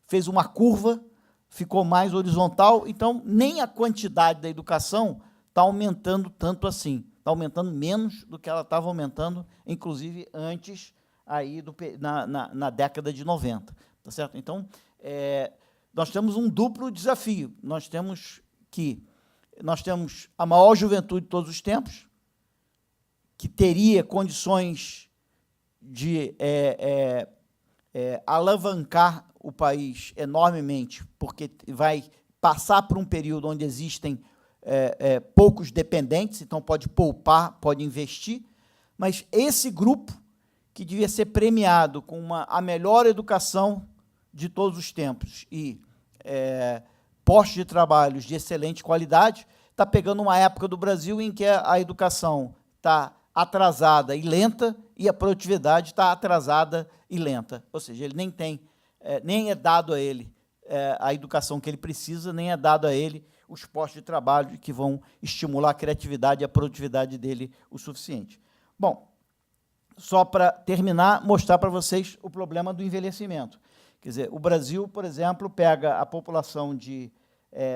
fez uma curva, ficou mais horizontal, então nem a quantidade da educação está aumentando tanto assim, está aumentando menos do que ela estava aumentando, inclusive antes, aí na década de 90. Tá certo? Então, nós temos um duplo desafio. Nós temos a maior juventude de todos os tempos, que teria condições de alavancar o país enormemente, porque vai passar por um período onde existem poucos dependentes, então pode poupar, pode investir, mas esse grupo, que devia ser premiado com a melhor educação de todos os tempos e postos de trabalhos de excelente qualidade, está pegando uma época do Brasil em que a educação está atrasada e lenta e a produtividade está atrasada e lenta. Ou seja, ele nem é dado a ele a educação que ele precisa, nem é dado a ele os postos de trabalho que vão estimular a criatividade e a produtividade dele o suficiente. Bom, só para terminar, mostrar para vocês o problema do envelhecimento. Quer dizer, o Brasil, por exemplo, pega a população de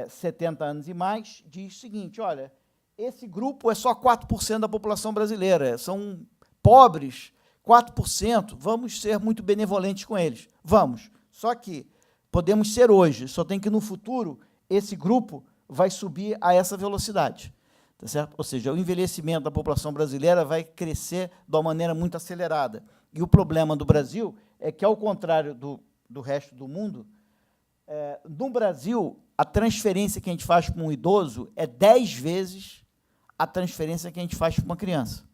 70 anos e mais, diz o seguinte, olha, esse grupo é só 4% da população brasileira, são pobres, 4%, vamos ser muito benevolentes com eles. Vamos, só que podemos ser hoje, só tem que, no futuro, esse grupo vai subir a essa velocidade. Tá certo? Ou seja, o envelhecimento da população brasileira vai crescer de uma maneira muito acelerada. E o problema do Brasil é que, ao contrário do resto do mundo, no Brasil, a transferência que a gente faz para um idoso é 10 vezes a transferência que a gente faz para uma criança.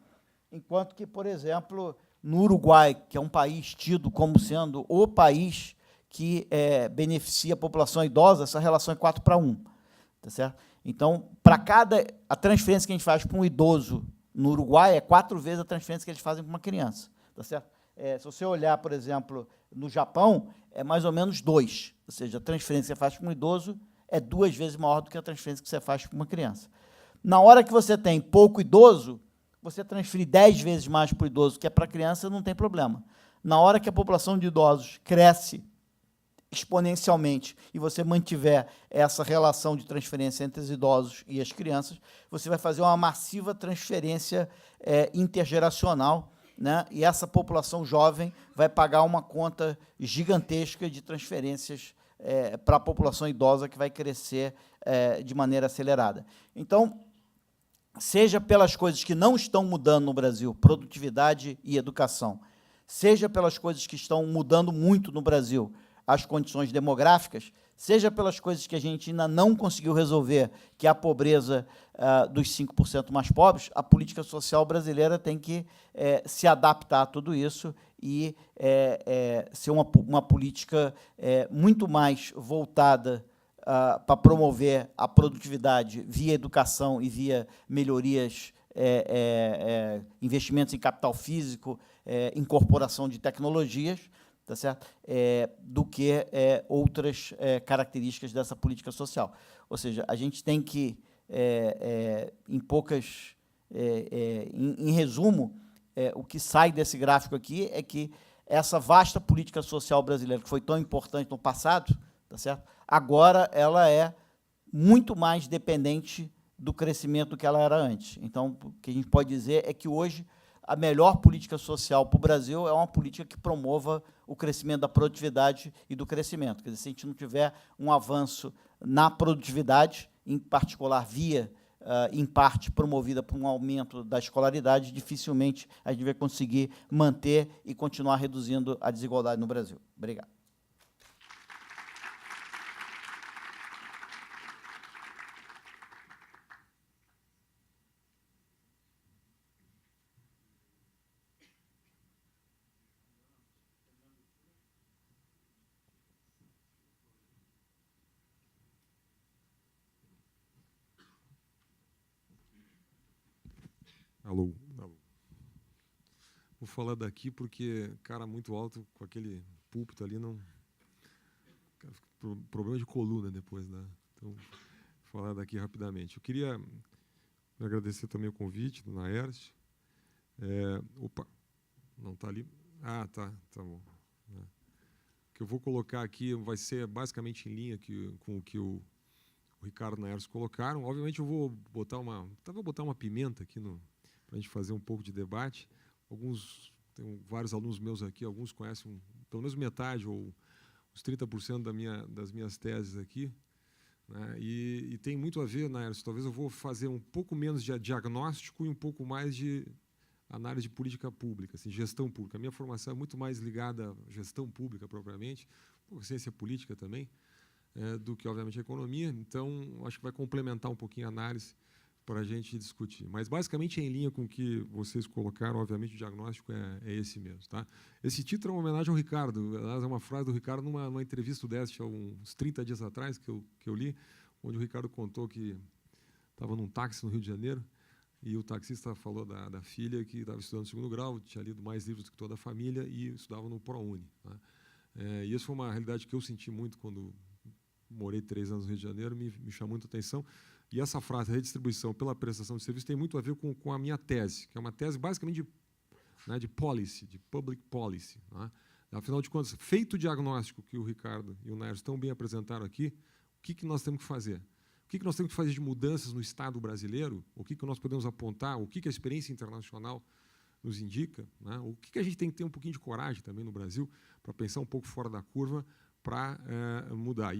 Enquanto que, por exemplo, no Uruguai, que é um país tido como sendo o país que beneficia a população idosa, essa relação é 4:1. Tá certo? Então, a transferência que a gente faz para um idoso no Uruguai é 4 vezes a transferência que eles fazem para uma criança. Tá certo? Se você olhar, por exemplo, no Japão, é mais ou menos 2. Ou seja, a transferência que você faz para um idoso é 2 vezes maior do que a transferência que você faz para uma criança. Na hora que você tem pouco idoso, você transferir 10 vezes mais para o idoso que é para a criança, não tem problema. Na hora que a população de idosos cresce exponencialmente e você mantiver essa relação de transferência entre os idosos e as crianças, você vai fazer uma massiva transferência intergeracional, né? E essa população jovem vai pagar uma conta gigantesca de transferências para a população idosa, que vai crescer de maneira acelerada. Então, seja pelas coisas que não estão mudando no Brasil, produtividade e educação, seja pelas coisas que estão mudando muito no Brasil, as condições demográficas, seja pelas coisas que a gente ainda não conseguiu resolver, que é a pobreza dos 5% mais pobres, a política social brasileira tem que se adaptar a tudo isso e ser uma política muito mais voltada para promover a produtividade via educação e via melhorias, investimentos em capital físico, incorporação de tecnologias, tá certo? Do que outras características dessa política social. Ou seja, a gente tem que, em resumo, o que sai desse gráfico aqui é que essa vasta política social brasileira, que foi tão importante no passado, tá certo? Agora ela é muito mais dependente do crescimento do que ela era antes. Então, o que a gente pode dizer é que hoje a melhor política social para o Brasil é uma política que promova o crescimento da produtividade e do crescimento. Quer dizer, se a gente não tiver um avanço na produtividade, em particular via, em parte, promovida por um aumento da escolaridade, dificilmente a gente vai conseguir manter e continuar reduzindo a desigualdade no Brasil. Obrigado. Alô. Alô. Vou falar daqui porque cara muito alto com aquele púlpito ali não... Problema de coluna depois, né? Então, vou falar daqui rapidamente. Eu queria agradecer também o convite do Naércio. Opa, não está ali? Ah, tá bom. O que eu vou colocar aqui vai ser basicamente em linha com o que o Ricardo e o Naércio colocaram. Obviamente eu vou botar uma pimenta aqui para a gente fazer um pouco de debate. Tem vários alunos meus aqui, alguns conhecem pelo menos metade ou os 30% das minhas teses aqui, né? E tem muito a ver, Naércio, talvez eu vou fazer um pouco menos de diagnóstico e um pouco mais de análise de política pública, assim, gestão pública. A minha formação é muito mais ligada à gestão pública propriamente, ciência política também, do que, obviamente, a economia. Então, acho que vai complementar um pouquinho a análise para a gente discutir. Mas, basicamente, em linha com o que vocês colocaram, obviamente, o diagnóstico é esse mesmo. Tá? Esse título é uma homenagem ao Ricardo. É uma frase do Ricardo numa entrevista desta, há uns 30 dias atrás, que eu li, onde o Ricardo contou que estava num táxi no Rio de Janeiro e o taxista falou da filha que estava estudando no 2º grau, tinha lido mais livros do que toda a família e estudava no ProUni. Tá? E isso foi uma realidade que eu senti muito quando morei 3 anos no Rio de Janeiro, me chamou muita atenção. E essa frase, redistribuição pela prestação de serviço, tem muito a ver com a minha tese, que é uma tese basicamente de policy, de public policy. Né? Afinal de contas, feito o diagnóstico que o Ricardo e o Naércio tão bem apresentaram aqui, o que nós temos que fazer? O que nós temos que fazer de mudanças no Estado brasileiro? O que nós podemos apontar? O que a experiência internacional nos indica? Né? O que a gente tem que ter um pouquinho de coragem também no Brasil para pensar um pouco fora da curva para mudar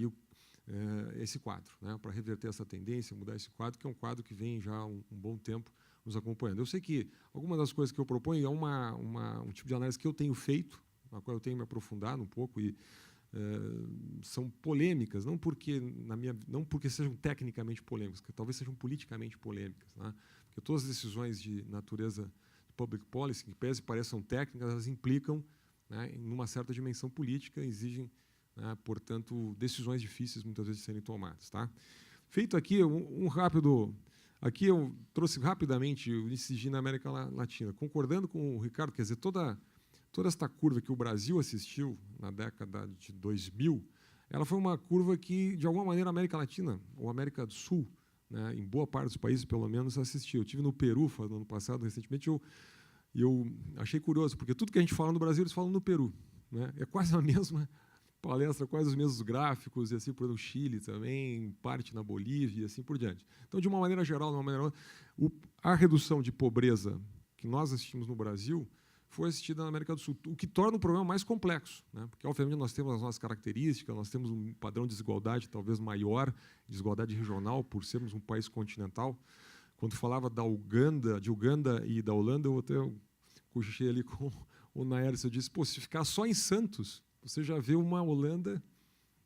esse quadro, né? Para reverter essa tendência, mudar esse quadro, que é um quadro que vem já há um bom tempo nos acompanhando. Eu sei que algumas das coisas que eu proponho é um tipo de análise que eu tenho feito, na qual eu tenho me aprofundado um pouco, e são polêmicas, não porque sejam tecnicamente polêmicas, que talvez sejam politicamente polêmicas. Né? Porque todas as decisões de natureza de public policy, que pese pareçam técnicas, elas implicam, né, em uma certa dimensão política, exigem, né, portanto, decisões difíceis muitas vezes de serem tomadas. Tá? Feito aqui um rápido... Aqui eu trouxe rapidamente o ICG na América Latina, concordando com o Ricardo, quer dizer, toda esta curva que o Brasil assistiu na década de 2000, ela foi uma curva que, de alguma maneira, a América Latina, ou América do Sul, né, em boa parte dos países, pelo menos, assistiu. Eu estive no Peru no ano passado, recentemente, e eu achei curioso, porque tudo que a gente fala no Brasil, eles falam no Peru. Né? É quase a mesma palestra, quase os mesmos gráficos, e assim por no Chile também, parte na Bolívia, e assim por diante. Então, de uma maneira geral, a redução de pobreza que nós assistimos no Brasil foi assistida na América do Sul, o que torna o problema mais complexo, né? Porque, obviamente, nós temos as nossas características, nós temos um padrão de desigualdade talvez maior, desigualdade regional, por sermos um país continental. Quando falava de Uganda e da Holanda, eu até cochichei ali com o Naércio, eu disse, se ficar só em Santos, você já vê uma Holanda,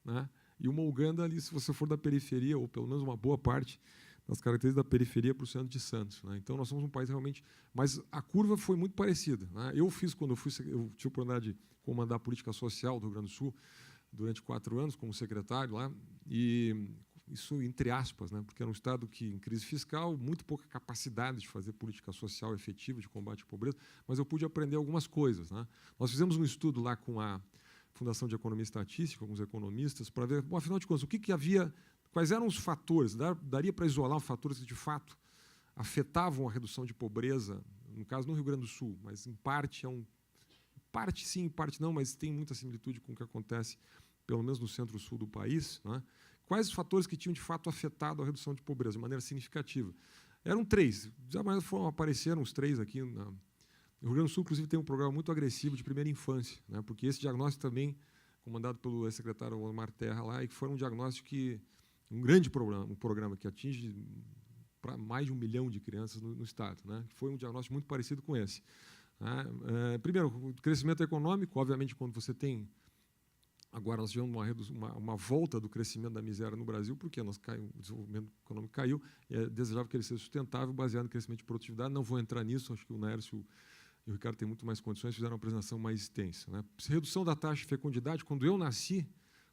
né, e uma Uganda ali, se você for da periferia, ou pelo menos uma boa parte das características da periferia para o centro de Santos. Né? Então, nós somos um país realmente... Mas a curva foi muito parecida. Né? Eu tive a oportunidade de comandar a política social do Rio Grande do Sul durante 4 anos, como secretário lá, e isso entre aspas, né? Porque era um estado que, em crise fiscal, muito pouca capacidade de fazer política social efetiva de combate à pobreza, mas eu pude aprender algumas coisas. Né? Nós fizemos um estudo lá com a Fundação de Economia e Estatística, alguns economistas, para ver, afinal de contas, o que havia, quais eram os fatores, daria para isolar os fatores que, de fato, afetavam a redução de pobreza, no caso, no Rio Grande do Sul, mas, em parte, parte sim, em parte não, mas tem muita similitude com o que acontece, pelo menos no centro-sul do país. Né? Quais os fatores que tinham, de fato, afetado a redução de pobreza de maneira significativa? Eram 3, já apareceram os 3 aqui na... O Rio Grande do Sul, inclusive, tem um programa muito agressivo de primeira infância, né? Porque esse diagnóstico também, comandado pelo ex-secretário Omar Terra lá, e que foi um diagnóstico um grande programa, um programa que atinge para mais de 1 milhão de crianças no estado, né? Foi um diagnóstico muito parecido com esse. Né? Primeiro, o crescimento econômico, obviamente, quando você tem... Agora nós tivemos uma volta do crescimento da miséria no Brasil, porque o desenvolvimento econômico caiu, e é desejável que ele seja sustentável, baseado no crescimento de produtividade. Não vou entrar nisso, acho que o Naércio e o Ricardo têm muito mais condições, fizeram uma apresentação mais extensa. Né? Redução da taxa de fecundidade. Quando eu nasci,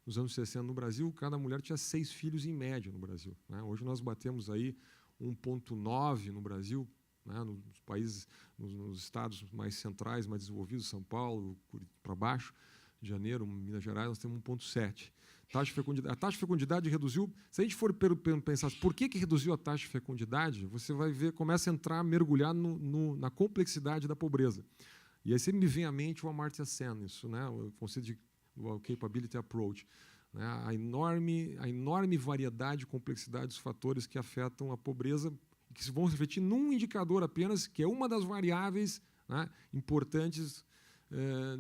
nos anos 60, no Brasil, cada mulher tinha 6 filhos em média no Brasil. Né? Hoje nós batemos aí 1,9 no Brasil, né, nos países, nos estados mais centrais, mais desenvolvidos, São Paulo, para baixo, Janeiro, Minas Gerais, nós temos 1,7. A taxa de fecundidade reduziu. Se a gente for pensar por que reduziu a taxa de fecundidade, você vai ver, começa a entrar, mergulhar na complexidade da pobreza. E aí sempre me vem à mente o Amartya Sen, isso, né, o conceito de capability approach, né, a enorme variedade e complexidade dos fatores que afetam a pobreza, que vão se refletir num indicador apenas, que é uma das variáveis, né, importantes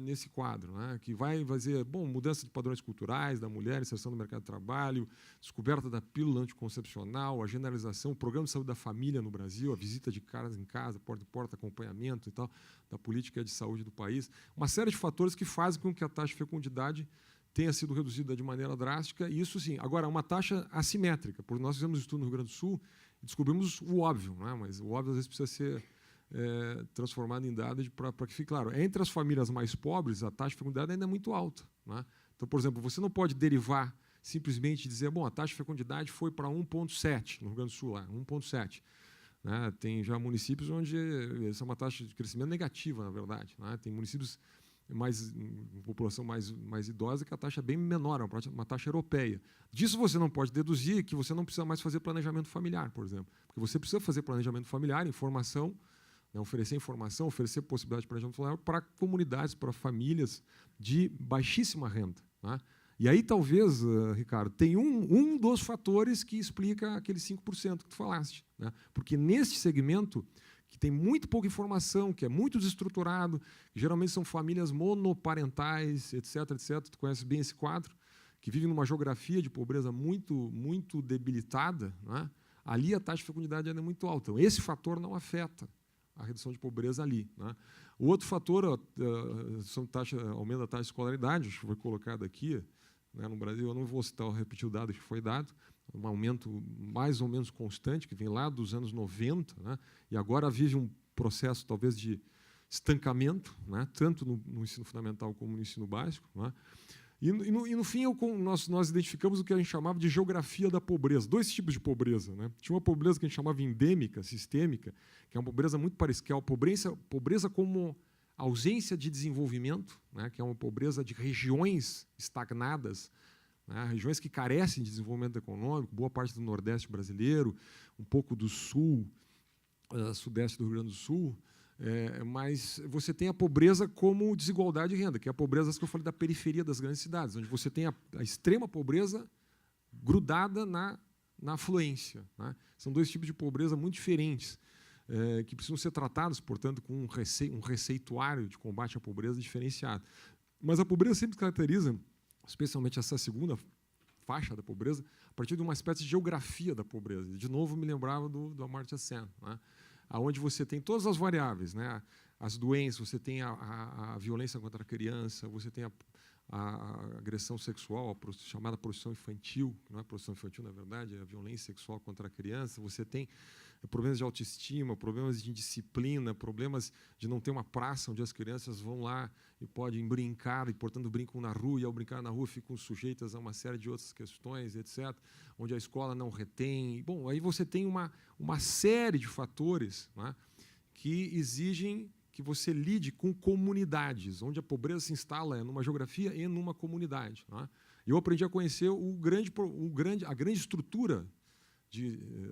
nesse quadro, né, que vai fazer mudança de padrões culturais da mulher, inserção no mercado de trabalho, descoberta da pílula anticoncepcional, a generalização, o programa de saúde da família no Brasil, a visita de casa em casa, porta em porta, acompanhamento e tal, da política de saúde do país, uma série de fatores que fazem com que a taxa de fecundidade tenha sido reduzida de maneira drástica, e isso sim. Agora, uma taxa assimétrica, porque nós fizemos um estudo no Rio Grande do Sul e descobrimos o óbvio, né, mas o óbvio às vezes precisa ser transformado em dados para que fique claro. Entre as famílias mais pobres, a taxa de fecundidade ainda é muito alta, né? Então, por exemplo, você não pode derivar simplesmente dizer, a taxa de fecundidade foi para 1,7 no Rio Grande do Sul, 1,7. Né? Tem já municípios onde essa é uma taxa de crescimento negativa, na verdade. Né? Tem municípios com população mais idosa que a taxa é bem menor, é uma taxa europeia. Disso você não pode deduzir que você não precisa mais fazer planejamento familiar, por exemplo. Porque você precisa fazer planejamento familiar, informação, né, oferecer informação, oferecer possibilidade de planejamento familiar para comunidades, para famílias de baixíssima renda. Né? E aí, talvez, Ricardo, tem um dos fatores que explica aqueles 5% que tu falaste. Né? Porque nesse segmento, que tem muito pouca informação, que é muito desestruturado, que geralmente são famílias monoparentais, etc., etc., tu conhece bem esse quadro, que vive numa geografia de pobreza muito debilitada, né? Ali a taxa de fecundidade ainda é muito alta. Então, esse fator não afeta a redução de pobreza ali. Né? O outro fator, aumento da taxa de escolaridade, acho que foi colocado aqui, né, no Brasil, eu não vou repetir o dado que foi dado, um aumento mais ou menos constante, que vem lá dos anos 90, né, e agora vive um processo, talvez, de estancamento, né, tanto no ensino fundamental como no ensino básico. Né, e no fim, nós identificamos o que a gente chamava de geografia da pobreza, dois tipos de pobreza. Né. Tinha uma pobreza que a gente chamava endêmica, sistêmica, que é uma pobreza muito parecida, que é a pobreza como ausência de desenvolvimento, né, que é uma pobreza de regiões estagnadas, né, regiões que carecem de desenvolvimento econômico, boa parte do Nordeste brasileiro, um pouco do Sul, Sudeste do Rio Grande do Sul, mas você tem a pobreza como desigualdade de renda, que é a pobreza que eu falei da periferia das grandes cidades, onde você tem a extrema pobreza grudada na afluência. Né? São dois tipos de pobreza muito diferentes, que precisam ser tratados, portanto, com um receituário de combate à pobreza diferenciado. Mas a pobreza sempre se caracteriza, especialmente essa segunda faixa da pobreza, a partir de uma espécie de geografia da pobreza. De novo, me lembrava do Amartya Sen, né? Onde você tem todas as variáveis, né? As doenças, você tem a violência contra a criança, você tem a agressão sexual, a chamada prostituição infantil, que não é prostituição infantil, na verdade, é a violência sexual contra a criança, você tem problemas de autoestima, problemas de indisciplina, problemas de não ter uma praça onde as crianças vão lá e podem brincar, e, portanto, brincam na rua, e, ao brincar na rua, ficam sujeitas a uma série de outras questões, etc., onde a escola não retém. Bom, aí você tem uma série de fatores, né, que exigem que você lide com comunidades, onde a pobreza se instala numa geografia e numa comunidade. Né? Eu aprendi a conhecer a grande estrutura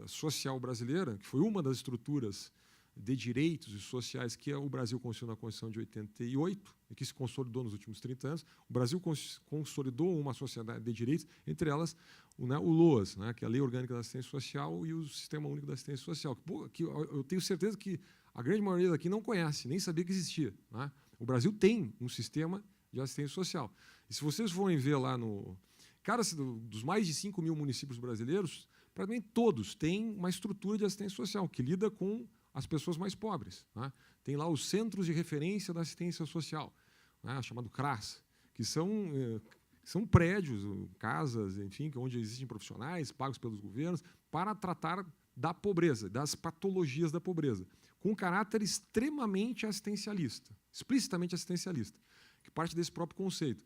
social brasileira, que foi uma das estruturas de direitos e sociais que o Brasil constituiu na Constituição de 88 e que se consolidou nos últimos 30 anos. O Brasil consolidou uma sociedade de direitos, entre elas o LOAS, né, que é a Lei Orgânica da Assistência Social, e o Sistema Único da Assistência Social, que eu tenho certeza que a grande maioria daqui não conhece, nem sabia que existia. Né? O Brasil tem um sistema de assistência social. E se vocês forem ver lá no... Cara, dos mais de 5 mil municípios brasileiros, praticamente todos têm uma estrutura de assistência social que lida com as pessoas mais pobres. Né? Tem lá os Centros de Referência da Assistência Social, né, chamado CRAS, que são prédios, casas, enfim, onde existem profissionais pagos pelos governos para tratar da pobreza, das patologias da pobreza, com um caráter extremamente assistencialista, explicitamente assistencialista, que parte desse próprio conceito.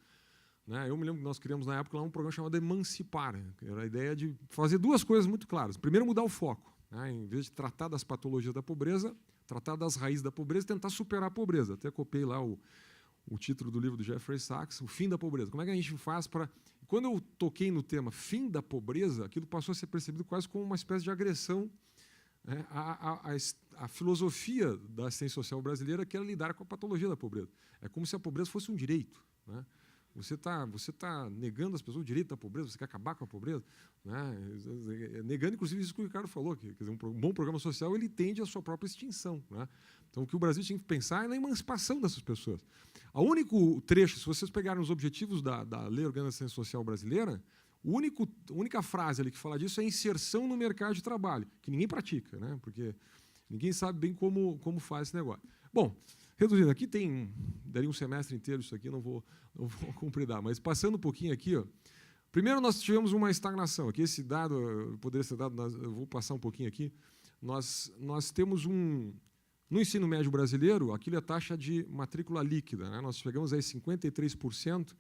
Né? Eu me lembro que nós criamos, na época, lá um programa chamado Emancipar, que era a ideia de fazer duas coisas muito claras. Primeiro, mudar o foco. Né? Em vez de tratar das patologias da pobreza, tratar das raízes da pobreza e tentar superar a pobreza. Até copiei lá o título do livro do Jeffrey Sachs, O Fim da Pobreza. Como é que a gente faz para... Quando eu toquei no tema fim da pobreza, aquilo passou a ser percebido quase como uma espécie de agressão, né, a filosofia da assistência social brasileira, que era lidar com a patologia da pobreza. É como se a pobreza fosse um direito, né? Você tá negando às pessoas o direito da pobreza, você quer acabar com a pobreza, né? Negando, inclusive, isso que o Ricardo falou, que quer dizer, um bom programa social ele tende à sua própria extinção, né? Então, o que o Brasil tinha que pensar é na emancipação dessas pessoas. O único trecho, se vocês pegarem os objetivos da Lei Orgânica da Assistência Social Brasileira, a única frase ali que fala disso é inserção no mercado de trabalho, que ninguém pratica, né? Porque ninguém sabe bem como faz esse negócio. Bom, reduzindo, aqui daria um semestre inteiro isso aqui, não vou compridar, mas passando um pouquinho aqui, ó, primeiro nós tivemos uma estagnação. Aqui esse dado, poderia ser dado, eu vou passar um pouquinho aqui. Nós temos no ensino médio brasileiro, aquilo é a taxa de matrícula líquida, né? Nós chegamos a 53%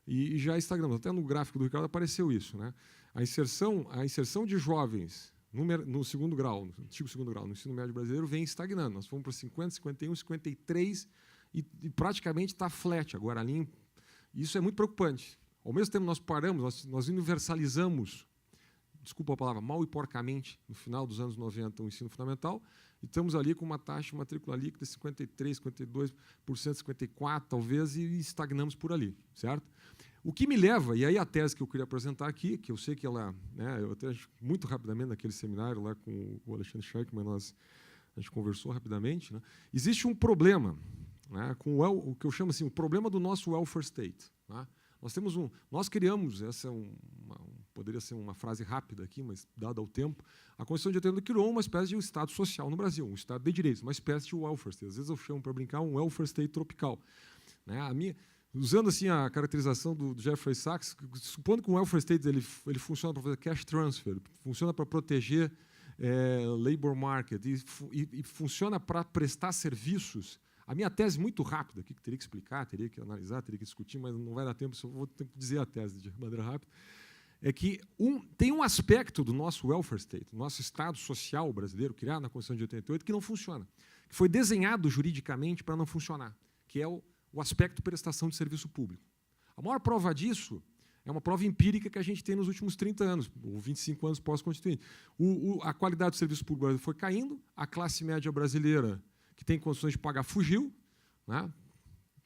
e já estagnamos. Até no gráfico do Ricardo apareceu isso, né? A inserção de jovens no segundo grau, no antigo segundo grau, no ensino médio brasileiro, vem estagnando. Nós fomos para 50, 51, 53 e praticamente está flat agora ali. Isso é muito preocupante. Ao mesmo tempo, nós paramos, nós universalizamos, desculpa a palavra, mal e porcamente, no final dos anos 90, o ensino fundamental, e estamos ali com uma taxa de matrícula líquida de 53%, 52%, 54%, talvez, e estagnamos por ali, certo? O que me leva, e aí a tese que eu queria apresentar aqui, que eu sei que ela, né, eu até muito rapidamente naquele seminário lá com o Alexandre Scheikman, a gente conversou rapidamente, né, existe um problema, né, com o que eu chamo assim, o problema do nosso welfare state, né? Nós criamos, poderia ser uma frase rápida aqui, mas dado ao tempo, a Constituição de 88 criou uma espécie de um Estado social no Brasil, um Estado de direitos, uma espécie de welfare state. Às vezes eu chamo para brincar um welfare state tropical, né? Usando assim a caracterização do Jeffrey Sachs, supondo que o welfare state ele funciona para fazer cash transfer, funciona para proteger labor market e funciona para prestar serviços. A minha tese muito rápida, aqui, que teria que explicar, teria que analisar, teria que discutir, mas não vai dar tempo, só vou ter que dizer a tese de maneira rápida, é que tem um aspecto do nosso welfare state, do nosso Estado social brasileiro, criado na Constituição de 88, que não funciona, que foi desenhado juridicamente para não funcionar, que é o aspecto de prestação de serviço público. A maior prova disso é uma prova empírica que a gente tem nos últimos 30 anos, ou 25 anos pós-constituinte. A qualidade do serviço público foi caindo, a classe média brasileira, que tem condições de pagar, fugiu, né?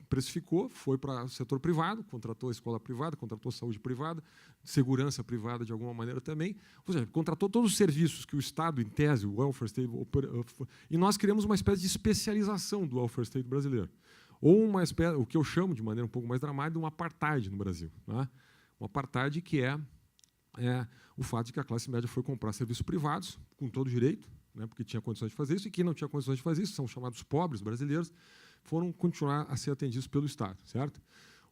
Precificou, foi para o setor privado, contratou a escola privada, contratou saúde privada, segurança privada de alguma maneira também, ou seja, contratou todos os serviços que o Estado, em tese, o welfare state, e nós criamos uma espécie de especialização do welfare state brasileiro. Ou uma espécie, o que eu chamo de maneira um pouco mais dramática, de um apartheid no Brasil, né? Um apartheid que é o fato de que a classe média foi comprar serviços privados, com todo direito, né, porque tinha condições de fazer isso, e quem não tinha condições de fazer isso, são chamados pobres brasileiros, foram continuar a ser atendidos pelo Estado, certo?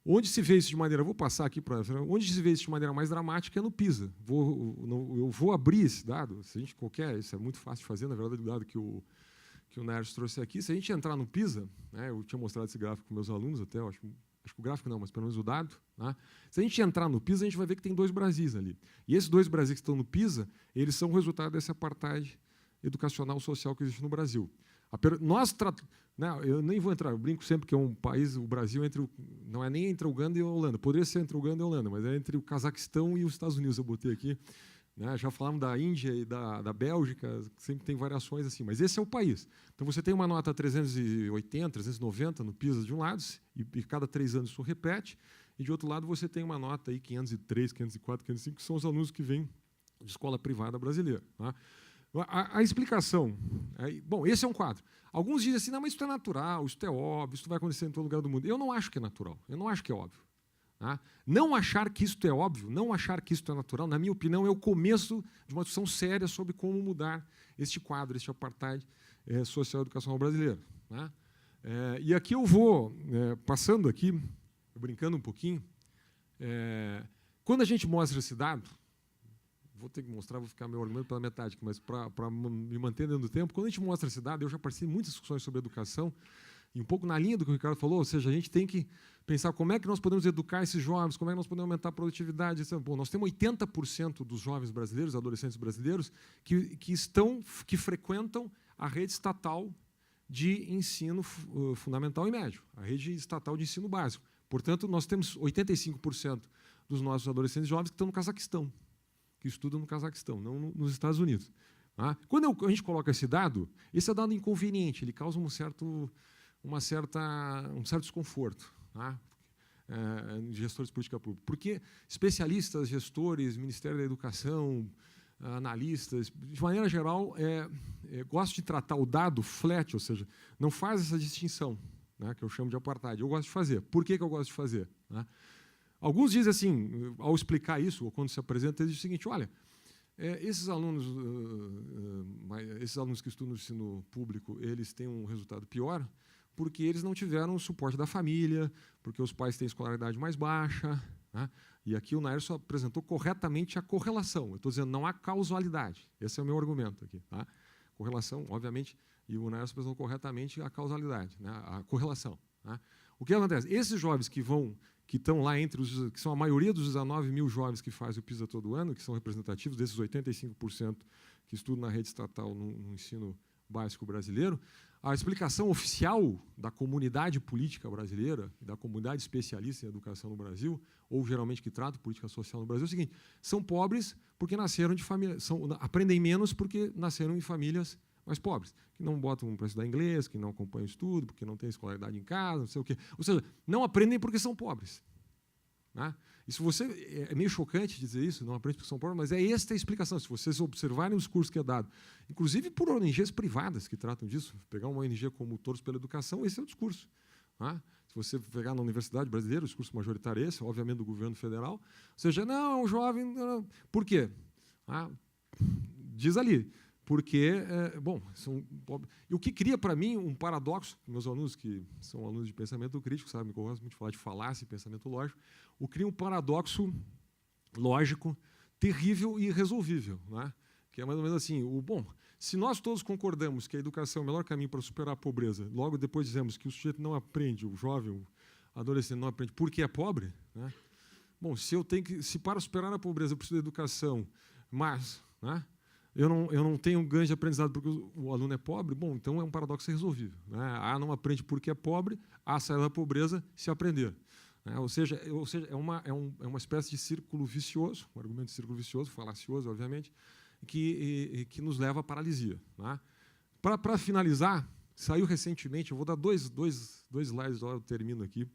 Onde se vê isso de maneira, vou passar aqui para, onde se vê isso de maneira mais dramática é no PISA. Eu vou abrir esse dado, se a gente isso é muito fácil de fazer, na verdade, o dado que o Naers trouxe aqui, se a gente entrar no PISA, né, eu tinha mostrado esse gráfico com meus alunos até, acho que o gráfico não, mas pelo menos o dado, né? Se a gente entrar no PISA, a gente vai ver que tem 2 Brasis ali. E esses 2 Brasis que estão no PISA, eles são o resultado desse apartheid educacional social que existe no Brasil. Eu nem vou entrar, eu brinco sempre que é um país, o Brasil, não é nem entre Uganda e Holanda, poderia ser entre Uganda e Holanda, mas é entre o Cazaquistão e os Estados Unidos, eu botei aqui. Né? Já falamos da Índia e da Bélgica, sempre tem variações assim, mas esse é o país. Então, você tem uma nota 380, 390 no PISA de um lado, e cada 3 anos isso repete, e de outro lado você tem uma nota aí 503, 504, 505, que são os alunos que vêm de escola privada brasileira. Tá? A explicação, bom, esse é um quadro. Alguns dizem assim, não, mas isso é natural, isso é óbvio, isso vai acontecer em todo lugar do mundo. Eu não acho que é natural, eu não acho que é óbvio. Tá? Não achar que isso é óbvio, não achar que isso é natural, na minha opinião, é o começo de uma discussão séria sobre como mudar este quadro, este apartheid social e educacional brasileiro. Tá? E aqui eu vou, passando aqui, brincando um pouquinho, quando a gente mostra esse dado, vou ter que mostrar, vou ficar meu argumento pela metade, mas para me manter dentro do tempo, quando a gente mostra essa dado, eu já participei de muitas discussões sobre educação, e um pouco na linha do que o Ricardo falou, ou seja, a gente tem que pensar como é que nós podemos educar esses jovens, como é que nós podemos aumentar a produtividade. Bom, nós temos 80% dos jovens brasileiros, adolescentes brasileiros, que frequentam a rede estatal de ensino fundamental e médio, a rede estatal de ensino básico. Portanto, nós temos 85% dos nossos adolescentes jovens que estão no Cazaquistão, que estudam no Cazaquistão, não nos Estados Unidos. Tá? Quando a gente coloca esse é dado inconveniente, ele causa um certo desconforto, tá? Gestores de política pública. Porque especialistas, gestores, Ministério da Educação, analistas, de maneira geral, gostam de tratar o dado flat, ou seja, não faz essa distinção, né, que eu chamo de apartheid. Eu gosto de fazer. Por que eu gosto de fazer? Né? Alguns dizem assim, ao explicar isso, ou quando se apresenta, eles dizem o seguinte, olha, esses alunos que estudam no ensino público, eles têm um resultado pior porque eles não tiveram o suporte da família, porque os pais têm escolaridade mais baixa, né? E aqui o Naércio apresentou corretamente a correlação. Eu estou dizendo, não há causalidade. Esse é o meu argumento aqui. Tá? Correlação, obviamente, e o Naércio apresentou corretamente a causalidade, né? A correlação. Tá? O que acontece? Esses jovens que estão lá que são a maioria dos 19 mil jovens que fazem o PISA todo ano, que são representativos desses 85% que estudam na rede estatal no ensino básico brasileiro, a explicação oficial da comunidade política brasileira, da comunidade especialista em educação no Brasil, ou geralmente que trata política social no Brasil, é o seguinte, são pobres porque nasceram de família, aprendem menos porque nasceram em famílias mais pobres, que não botam para estudar inglês, que não acompanham o estudo, porque não têm escolaridade em casa, não sei o quê. Ou seja, não aprendem porque são pobres. Né? Isso é meio chocante dizer isso, não aprende porque são pobres, mas esta a explicação. Se vocês observarem os cursos que é dado, inclusive por ONGs privadas que tratam disso, pegar uma ONG como Todos pela Educação, esse é o discurso. Né? Se você pegar na universidade brasileira, o discurso majoritário é esse, obviamente do governo federal, ou seja, não, o jovem... Não. Por quê? Diz ali, porque, são pobres. E o que cria para mim um paradoxo, meus alunos que são alunos de pensamento crítico, sabem que eu gosto muito de falar de falácia e pensamento lógico, cria um paradoxo lógico terrível e irresolvível, né? Que é mais ou menos assim, se nós todos concordamos que a educação é o melhor caminho para superar a pobreza, logo depois dizemos que o sujeito não aprende, o jovem, o adolescente não aprende porque é pobre, né? Se para superar a pobreza eu preciso de educação, mas, né, eu não tenho ganho de aprendizado porque o aluno é pobre, então é um paradoxo irresolvível, né? Não aprende porque é pobre, sai da pobreza se aprender. Ou seja, é uma espécie de círculo vicioso, um argumento de círculo vicioso, falacioso, obviamente, que nos leva à paralisia. Né? Para finalizar, saiu recentemente, eu vou dar dois slides, eu termino aqui,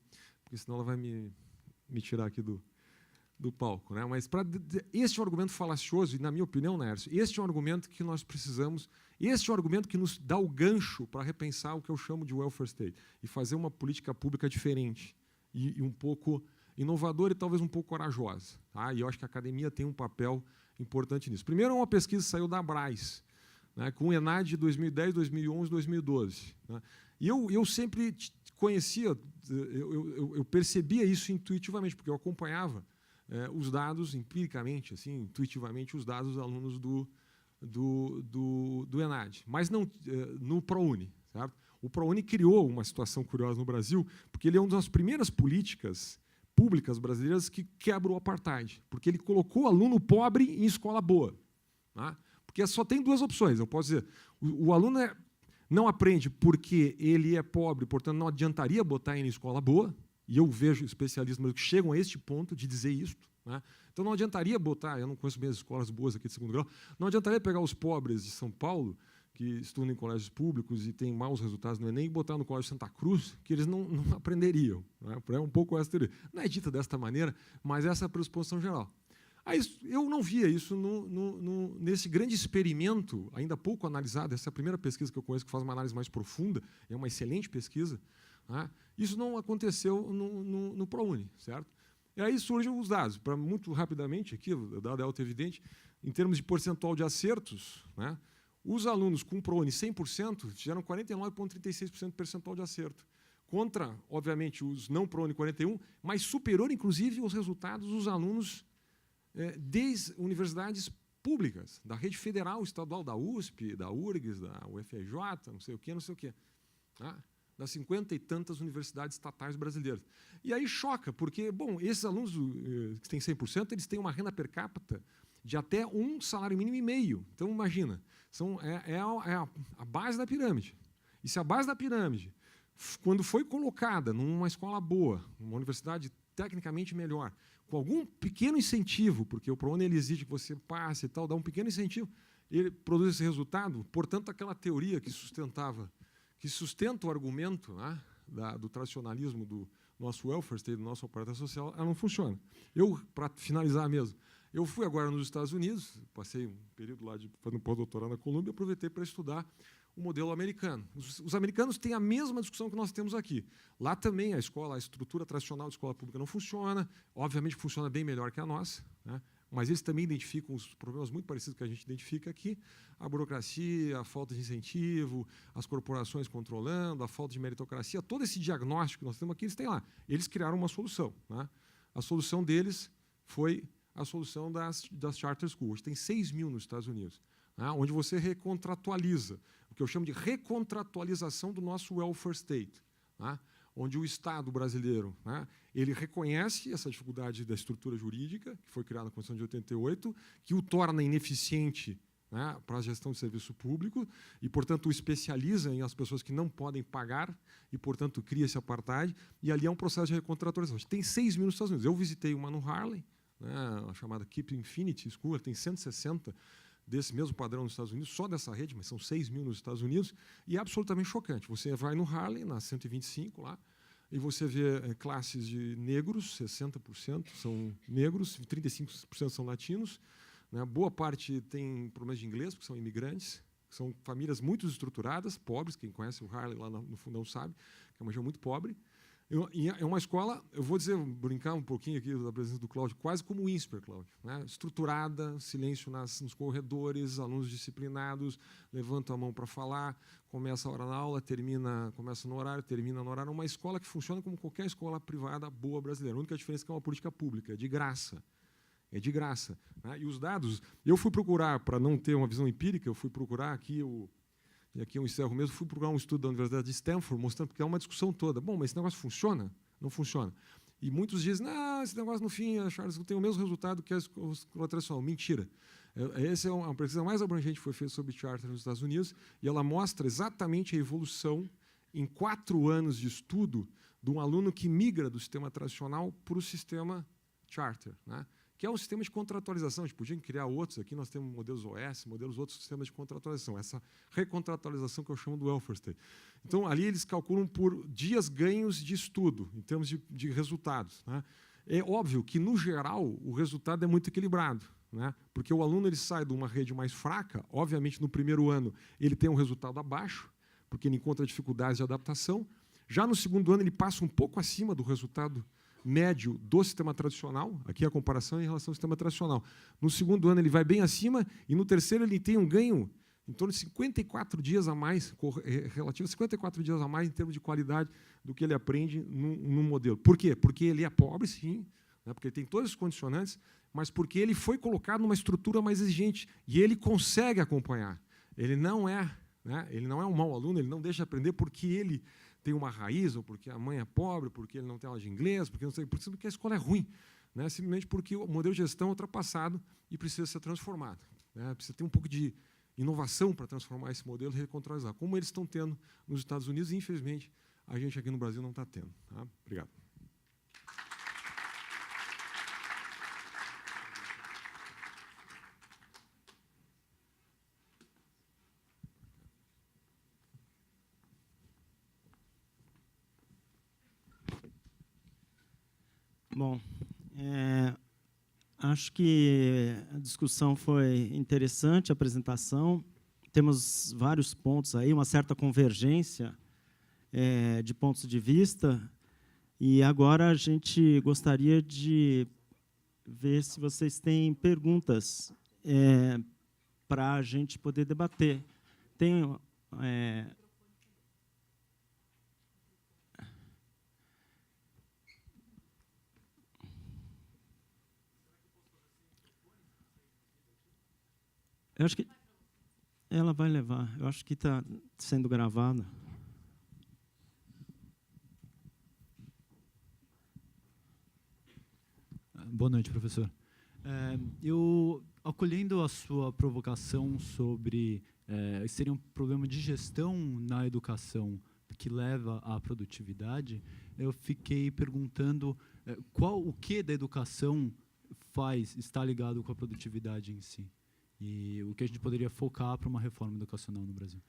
porque senão ela vai me tirar aqui do palco. Né? Mas este é um argumento falacioso, e, na minha opinião, Naércio, este é um argumento que nós precisamos, este é um argumento que nos dá o gancho para repensar o que eu chamo de welfare state, e fazer uma política pública diferente, e um pouco inovadora e talvez um pouco corajosa. Tá? E eu acho que a academia tem um papel importante nisso. Primeiro, uma pesquisa que saiu da Abras, né, com o ENAD de 2010, 2011, 2012. Né? E eu sempre conhecia, eu percebia isso intuitivamente, porque eu acompanhava os dados empiricamente, assim, intuitivamente, os dados dos alunos do ENAD, mas não no ProUni, certo? O ProUni criou uma situação curiosa no Brasil, porque ele é uma das primeiras políticas públicas brasileiras que quebra o apartheid, porque ele colocou o aluno pobre em escola boa. Né? Porque só tem duas opções. Eu posso dizer, o aluno não aprende porque ele é pobre, portanto, não adiantaria botar ele em escola boa, e eu vejo especialistas que chegam a este ponto de dizer isso. Né? Então, não adiantaria botar, eu não conheço bem as escolas boas aqui de segundo grau, não adiantaria pegar os pobres de São Paulo, que estudam em colégios públicos e têm maus resultados no Enem, e botar no Colégio Santa Cruz, que eles não aprenderiam. Né? É um pouco essa teoria. Não é dita desta maneira, mas essa é a pressuposição geral. Aí, eu não via isso nesse grande experimento, ainda pouco analisado, essa é a primeira pesquisa que eu conheço que faz uma análise mais profunda, é uma excelente pesquisa. Né? Isso não aconteceu no ProUni, certo? E aí surgem os dados. Muito rapidamente, aqui, o dado é auto-evidente, em termos de percentual de acertos, né? Os alunos com ProUni 100% tiveram 49,36% de percentual de acerto. Contra, obviamente, os não ProUni 41%, mas superior, inclusive, os resultados dos alunos das universidades públicas, da rede federal estadual, da USP, da URGS, da UFRJ, não sei o quê. Tá? Das 50 e tantas universidades estatais brasileiras. E aí choca, porque, esses alunos que têm 100%, eles têm uma renda per capita de até um salário mínimo e meio. Então, imagina, é a base da pirâmide. E se a base da pirâmide, quando foi colocada numa escola boa, numa universidade tecnicamente melhor, com algum pequeno incentivo, porque o ProUni ele exige que você passe e tal, dá um pequeno incentivo, ele produz esse resultado. Portanto, aquela teoria que sustenta o argumento, né, do tradicionalismo do nosso welfare state, do nosso aparato social, ela não funciona. Para finalizar mesmo, eu fui agora nos Estados Unidos, passei um período lá fazendo pós-doutorado na Colômbia, aproveitei para estudar o modelo americano. Os americanos têm a mesma discussão que nós temos aqui. Lá também a estrutura tradicional de escola pública não funciona, obviamente funciona bem melhor que a nossa, né? Mas eles também identificam os problemas muito parecidos que a gente identifica aqui: a burocracia, a falta de incentivo, as corporações controlando, a falta de meritocracia, todo esse diagnóstico que nós temos aqui, eles têm lá. Eles criaram uma solução, né? A solução deles foi a solução das charter schools. Tem 6.000 nos Estados Unidos, né, onde você recontratualiza, o que eu chamo de recontratualização do nosso welfare state, né, onde o Estado brasileiro, né, ele reconhece essa dificuldade da estrutura jurídica, que foi criada na Constituição de 88, que o torna ineficiente, né, para a gestão de serviço público e, portanto, o especializa em as pessoas que não podem pagar e, portanto, cria esse apartheid, e ali é um processo de recontratualização. Tem 6.000 nos Estados Unidos. Eu visitei uma no Harlem, né, a chamada Keep Infinity School, tem 160 desse mesmo padrão nos Estados Unidos, só dessa rede, mas são 6.000 nos Estados Unidos, e é absolutamente chocante. Você vai no Harlem, na 125, lá, e você vê classes de negros, 60% são negros, 35% são latinos, né, boa parte tem problemas de inglês, porque são imigrantes, são famílias muito estruturadas, pobres, quem conhece o Harlem lá no fundão sabe, que é uma região muito pobre. É uma escola, eu vou brincar um pouquinho aqui da presença do Cláudio, quase como o INSPER, Cláudio, né? Estruturada, silêncio nos corredores, alunos disciplinados, levantam a mão para falar, começa a hora na aula, começa no horário, termina no horário. Uma escola que funciona como qualquer escola privada boa brasileira. A única diferença é que é uma política pública, é de graça. É de graça, né? E os dados, eu fui procurar, para não ter uma visão empírica, eu fui procurar aqui e aqui eu encerro mesmo, fui procurar um estudo da Universidade de Stanford, mostrando, porque é uma discussão toda. Bom, mas esse negócio funciona? Não funciona. E muitos dizem, não, esse negócio, no fim, a Charles tem o mesmo resultado que a escola tradicional. Mentira. Essa é uma pesquisa mais abrangente que foi feita sobre charter nos Estados Unidos, e ela mostra exatamente a evolução, em 4 anos de estudo, de um aluno que migra do sistema tradicional para o sistema charter, né? Que é um sistema de contratualização. A gente podia criar outros aqui, nós temos modelos OS, modelos outros sistemas de contratualização, essa recontratualização que eu chamo do welfare state. Então, ali eles calculam por dias ganhos de estudo, em termos de resultados, né? É óbvio que, no geral, o resultado é muito equilibrado, né? Porque o aluno ele sai de uma rede mais fraca, obviamente, no primeiro ano ele tem um resultado abaixo, porque ele encontra dificuldades de adaptação. Já no segundo ano ele passa um pouco acima do resultado médio do sistema tradicional, aqui a comparação em relação ao sistema tradicional. No segundo ano ele vai bem acima, e no terceiro ele tem um ganho em torno de 54 dias a mais, relativo a 54 dias a mais em termos de qualidade do que ele aprende no modelo. Por quê? Porque ele é pobre, sim, né, porque ele tem todos os condicionantes, mas porque ele foi colocado numa estrutura mais exigente, e ele consegue acompanhar. Ele não é um mau aluno, ele não deixa de aprender porque ele tem uma raiz, ou porque a mãe é pobre, porque ele não tem aula de inglês, porque a escola é ruim, né? Simplesmente porque o modelo de gestão é ultrapassado e precisa ser transformado, né? Precisa ter um pouco de inovação para transformar esse modelo e recontratualizar, como eles estão tendo nos Estados Unidos, e, infelizmente, a gente aqui no Brasil não está tendo. Tá? Obrigado. Bom, acho que a discussão foi interessante, a apresentação. Temos vários pontos aí, uma certa convergência de pontos de vista. E agora a gente gostaria de ver se vocês têm perguntas para a gente poder debater. Tem... Eu acho que ela vai levar. Eu acho que está sendo gravado. Boa noite, professor. Eu, acolhendo a sua provocação sobre seria um problema de gestão na educação que leva à produtividade, eu fiquei perguntando o que da educação está ligado com a produtividade em si, e o que a gente poderia focar para uma reforma educacional no Brasil.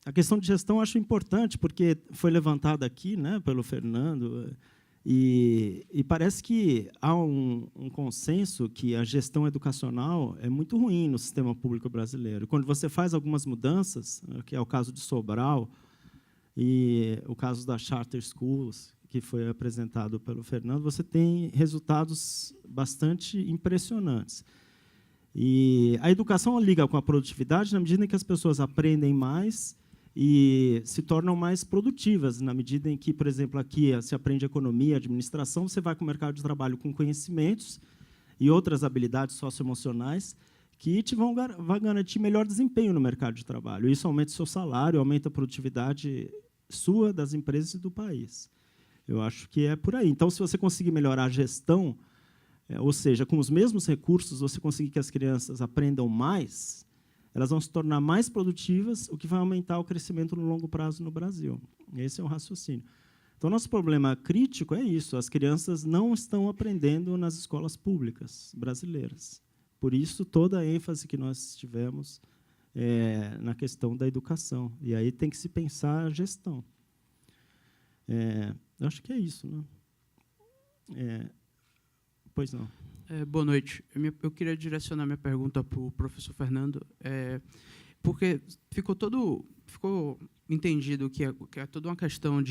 A questão de gestão eu acho importante, porque foi levantada aqui, né, pelo Fernando, e parece que há um consenso que a gestão educacional é muito ruim no sistema público brasileiro. Quando você faz algumas mudanças, que é o caso de Sobral e o caso das charter schools, que foi apresentado pelo Fernando, você tem resultados bastante impressionantes. E a educação liga com a produtividade na medida em que as pessoas aprendem mais e se tornam mais produtivas, na medida em que, por exemplo, aqui se aprende economia, administração, você vai para o mercado de trabalho com conhecimentos e outras habilidades socioemocionais que vai garantir melhor desempenho no mercado de trabalho. Isso aumenta o seu salário, aumenta a produtividade sua, das empresas e do país. Eu acho que é por aí. Então, se você conseguir melhorar a gestão, ou seja, com os mesmos recursos, você conseguir que as crianças aprendam mais, elas vão se tornar mais produtivas, o que vai aumentar o crescimento no longo prazo no Brasil. Esse é o raciocínio. Então, nosso problema crítico é isso: as crianças não estão aprendendo nas escolas públicas brasileiras. Por isso, toda a ênfase que nós tivemos na questão da educação. E aí tem que se pensar a gestão. Eu acho que é isso, né? Pois não. Boa noite. Eu queria direcionar minha pergunta para o professor Fernando, porque ficou entendido que é toda uma questão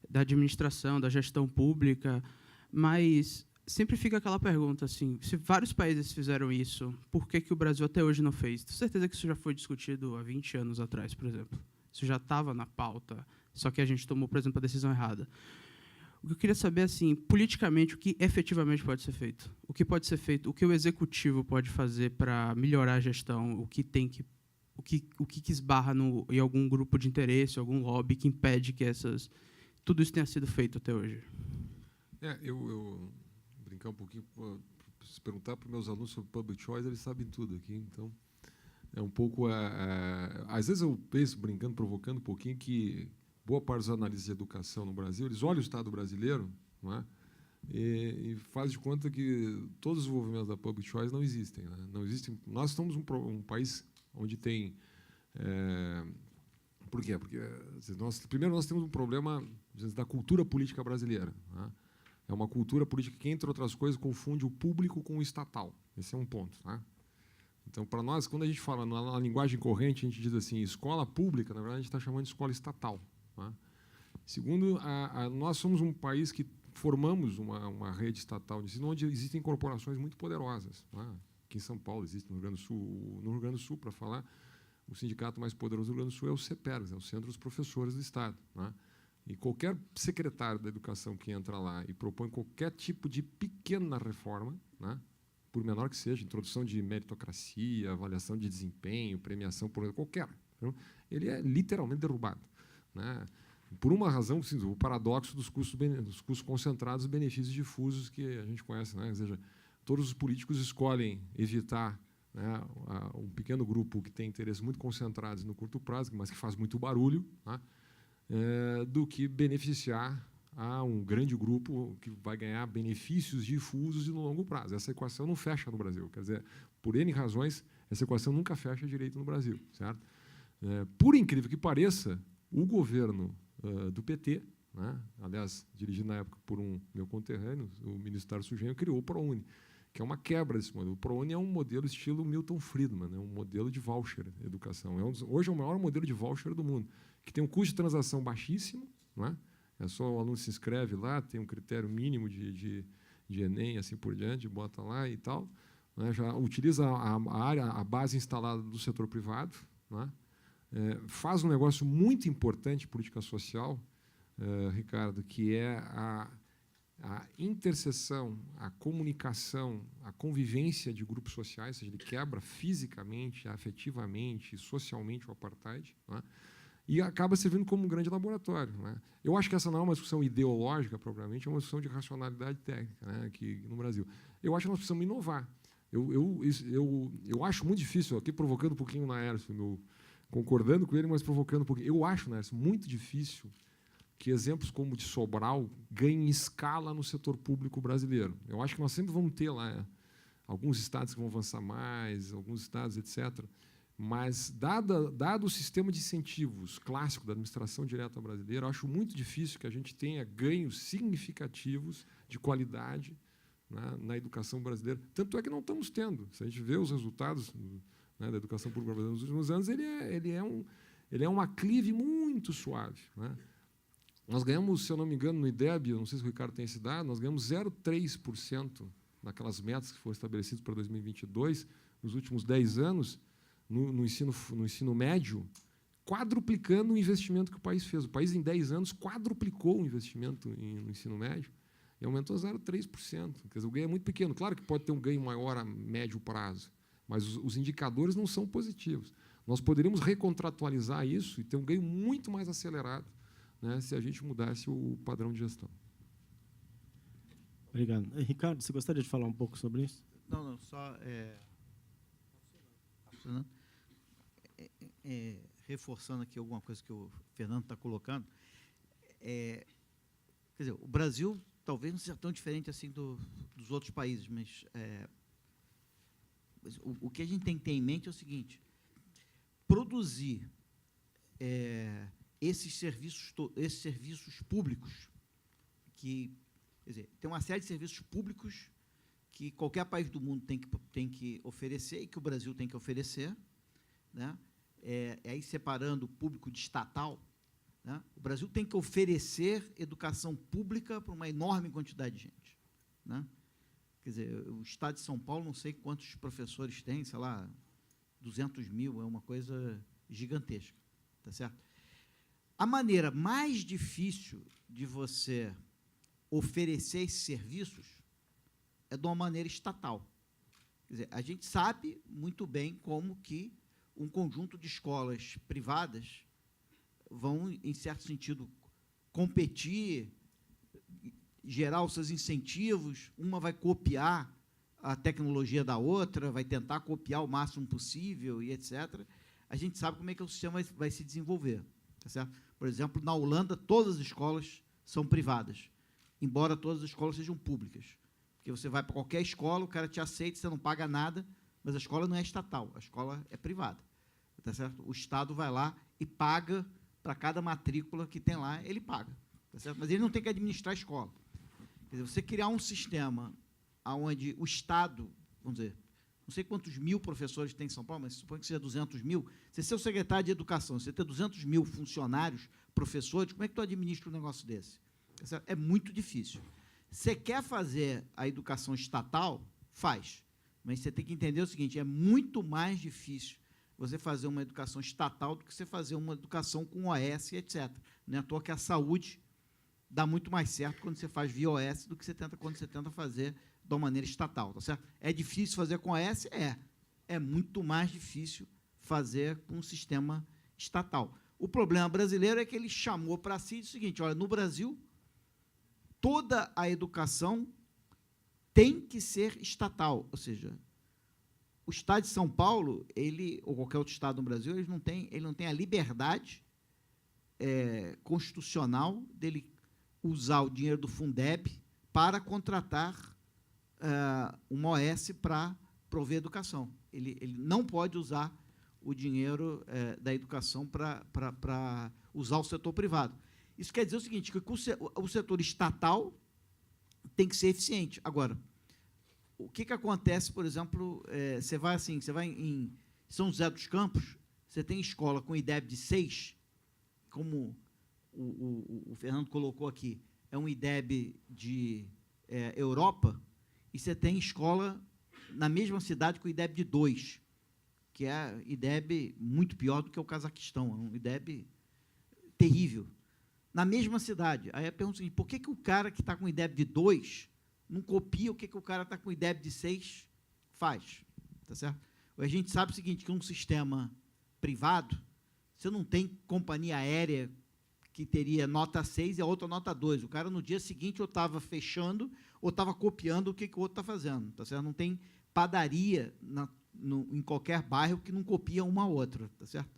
da administração, da gestão pública, mas sempre fica aquela pergunta, assim, se vários países fizeram isso, por que o Brasil até hoje não fez? Tenho certeza que isso já foi discutido há 20 anos atrás, por exemplo. Isso já estava na pauta, só que a gente tomou, por exemplo, a decisão errada. O que eu queria saber, assim, politicamente, o que efetivamente pode ser feito? O que pode ser feito? O que o executivo pode fazer para melhorar a gestão? O que esbarra em algum grupo de interesse, algum lobby que impede que tudo isso tenha sido feito até hoje? Eu brincar um pouquinho, se perguntar para os meus alunos sobre public choice, eles sabem tudo aqui. Então, é um pouco... às vezes eu penso, brincando, provocando um pouquinho, que boa parte dos analistas de educação no Brasil, eles olham o Estado brasileiro, não é? E faz de conta que todos os desenvolvimentos da public choice não existem, né? Não existem. Nós somos um país onde tem... por quê? Porque primeiro nós temos um problema da cultura política brasileira, né? É uma cultura política que, entre outras coisas, confunde o público com o estatal. Esse é um ponto, né? Então, para nós, quando a gente fala na linguagem corrente, a gente diz assim, escola pública, na verdade, a gente está chamando de escola estatal, né? Segundo, nós somos um país que formamos uma rede estatal de ensino onde existem corporações muito poderosas, né? Aqui em São Paulo existe, no Rio Grande do Sul, para falar, o sindicato mais poderoso do Rio Grande do Sul é o CEPERS, é o Centro dos Professores do Estado, né? E qualquer secretário da educação que entra lá e propõe qualquer tipo de pequena reforma, né, por menor que seja, introdução de meritocracia, avaliação de desempenho, premiação por qualquer, ele é literalmente derrubado, né? Por uma razão, o paradoxo dos custos concentrados e benefícios difusos que a gente conhece, né? Ou seja, todos os políticos escolhem evitar, né, um pequeno grupo que tem interesses muito concentrados no curto prazo, mas que faz muito barulho, né, do que beneficiar a um grande grupo que vai ganhar benefícios difusos e no longo prazo. Essa equação não fecha no Brasil. Quer dizer, por N razões, essa equação nunca fecha direito no Brasil, certo? Por incrível que pareça, o governo do PT, né, aliás, dirigido na época por um meu conterrâneo, o ministro Tarso Genro, criou o ProUni, que é uma quebra desse modelo. O ProUni é um modelo estilo Milton Friedman, é um modelo de voucher de educação. Hoje é o maior modelo de voucher do mundo, que tem um custo de transação baixíssimo, não é? É só o aluno se inscreve lá, tem um critério mínimo de Enem, assim por diante, bota lá e tal, né? Já utiliza a base instalada do setor privado, não é? Faz um negócio muito importante de política social, Ricardo, que é a interseção, a comunicação, a convivência de grupos sociais, ou seja, ele quebra fisicamente, afetivamente, socialmente o apartheid, não é? E acaba servindo como um grande laboratório, né? Eu acho que essa não é uma discussão ideológica, propriamente, é uma discussão de racionalidade técnica, né, aqui no Brasil. Eu acho que nós precisamos inovar. Eu acho muito difícil, aqui provocando um pouquinho o Naércio, concordando com ele, mas provocando um pouquinho. Eu acho, Naércio, muito difícil que exemplos como o de Sobral ganhem escala no setor público brasileiro. Eu acho que nós sempre vamos ter lá alguns estados que vão avançar mais, alguns estados, etc. Mas, dado o sistema de incentivos clássico da administração direta brasileira, eu acho muito difícil que a gente tenha ganhos significativos de qualidade na educação brasileira. Tanto é que não estamos tendo. Se a gente vê os resultados, né, da educação pública brasileira nos últimos anos, ele é um aclive muito suave, né? Nós ganhamos, se eu não me engano, no IDEB, eu não sei se o Ricardo tem esse dado, nós ganhamos 0,3% naquelas metas que foram estabelecidas para 2022, nos últimos 10 anos, no ensino médio, quadruplicando o investimento que o país fez. O país, em 10 anos, quadruplicou o investimento no ensino médio e aumentou 0,3%. Quer dizer, o ganho é muito pequeno. Claro que pode ter um ganho maior a médio prazo, mas os indicadores não são positivos. Nós poderíamos recontratualizar isso e ter um ganho muito mais acelerado, né, se a gente mudasse o padrão de gestão. Obrigado. Ricardo, você gostaria de falar um pouco sobre isso? Não, só reforçando aqui alguma coisa que o Fernando está colocando. Quer dizer, o Brasil talvez não seja tão diferente assim dos outros países, mas o que a gente tem que ter em mente é o seguinte: produzir esses serviços públicos, que, quer dizer, tem uma série de serviços públicos que qualquer país do mundo tem que oferecer e que o Brasil tem que oferecer, né? Aí separando o público de estatal, né? O Brasil tem que oferecer educação pública para uma enorme quantidade de gente, né? Quer dizer, o Estado de São Paulo, não sei quantos professores tem, sei lá, 200 mil, é uma coisa gigantesca, tá certo? A maneira mais difícil de você oferecer esses serviços é de uma maneira estatal. Quer dizer, a gente sabe muito bem como que um conjunto de escolas privadas vão, em certo sentido, competir, gerar os seus incentivos, uma vai copiar a tecnologia da outra, vai tentar copiar o máximo possível, e etc. A gente sabe como é que o sistema vai se desenvolver. Tá certo? Por exemplo, na Holanda, todas as escolas são privadas, embora todas as escolas sejam públicas. Porque você vai para qualquer escola, o cara te aceita, você não paga nada, mas a escola não é estatal, a escola é privada. Tá certo? O Estado vai lá e paga para cada matrícula que tem lá, ele paga. Tá certo? Mas ele não tem que administrar a escola. Quer dizer, você criar um sistema onde o Estado, vamos dizer, não sei quantos mil professores tem em São Paulo, mas suponho que seja 200 mil. Se você é o secretário de Educação, você ter 200 mil funcionários, professores, como é que tu administra um negócio desse? É muito difícil. Você quer fazer a educação estatal? Faz. Mas você tem que entender o seguinte: é muito mais difícil você fazer uma educação estatal do que você fazer uma educação com OS, etc. Não é à toa que a saúde dá muito mais certo quando você faz via OS do que quando você tenta fazer de uma maneira estatal, tá certo? É difícil fazer com OS? É muito mais difícil fazer com um sistema estatal. O problema brasileiro é que ele chamou para si o seguinte: olha, no Brasil, toda a educação tem que ser estatal, ou seja, o Estado de São Paulo, ou qualquer outro estado no Brasil, ele não tem a liberdade constitucional dele usar o dinheiro do Fundeb para contratar uma OS para prover educação. Ele não pode usar o dinheiro da educação para usar o setor privado. Isso quer dizer o seguinte, que o setor estatal tem que ser eficiente. Agora, o que acontece, por exemplo, você vai em São José dos Campos, você tem escola com IDEB de 6, como o Fernando colocou aqui, é um IDEB de Europa, e você tem escola na mesma cidade com IDEB de 2, que é IDEB muito pior do que o Cazaquistão, é um IDEB terrível. Na mesma cidade. Aí a pergunta é a seguinte: por que o cara que está com IDEB de 2 não copia o que o cara está com IDEB de 6 faz? Tá certo? A gente sabe o seguinte, que um sistema privado, você não tem companhia aérea que teria nota 6 e a outra nota 2. O cara, no dia seguinte, ou estava fechando ou estava copiando o que o outro está fazendo. Tá certo? Não tem padaria em qualquer bairro que não copia uma a outra, tá certo?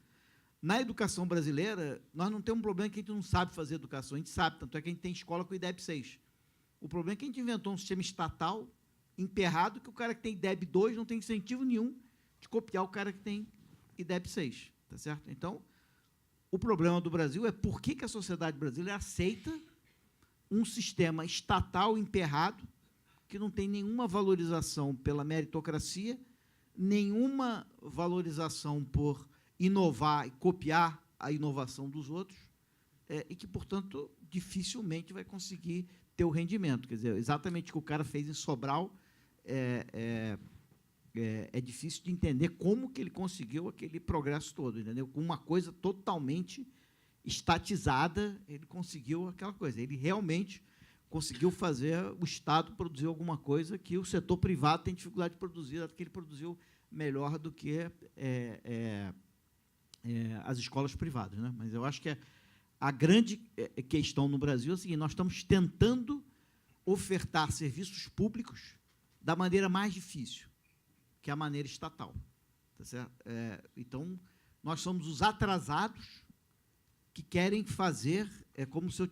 Na educação brasileira, nós não temos um problema que a gente não sabe fazer educação, a gente sabe, tanto é que a gente tem escola com IDEB 6. O problema é que a gente inventou um sistema estatal emperrado que o cara que tem IDEB 2 não tem incentivo nenhum de copiar o cara que tem IDEB 6, tá certo? Então, o problema do Brasil é por que a sociedade brasileira aceita um sistema estatal emperrado que não tem nenhuma valorização pela meritocracia, nenhuma valorização por inovar e copiar a inovação dos outros, e que, portanto, dificilmente vai conseguir ter o rendimento. Quer dizer, exatamente o que o cara fez em Sobral é difícil de entender como que ele conseguiu aquele progresso todo, entendeu? Com uma coisa totalmente estatizada, ele conseguiu aquela coisa. Ele realmente conseguiu fazer o Estado produzir alguma coisa que o setor privado tem dificuldade de produzir, até que ele produziu melhor do que as escolas privadas, né? Mas eu acho que a grande questão no Brasil é a seguinte: nós estamos tentando ofertar serviços públicos da maneira mais difícil, que é a maneira estatal. Tá certo? Então, nós somos os atrasados que querem fazer, como se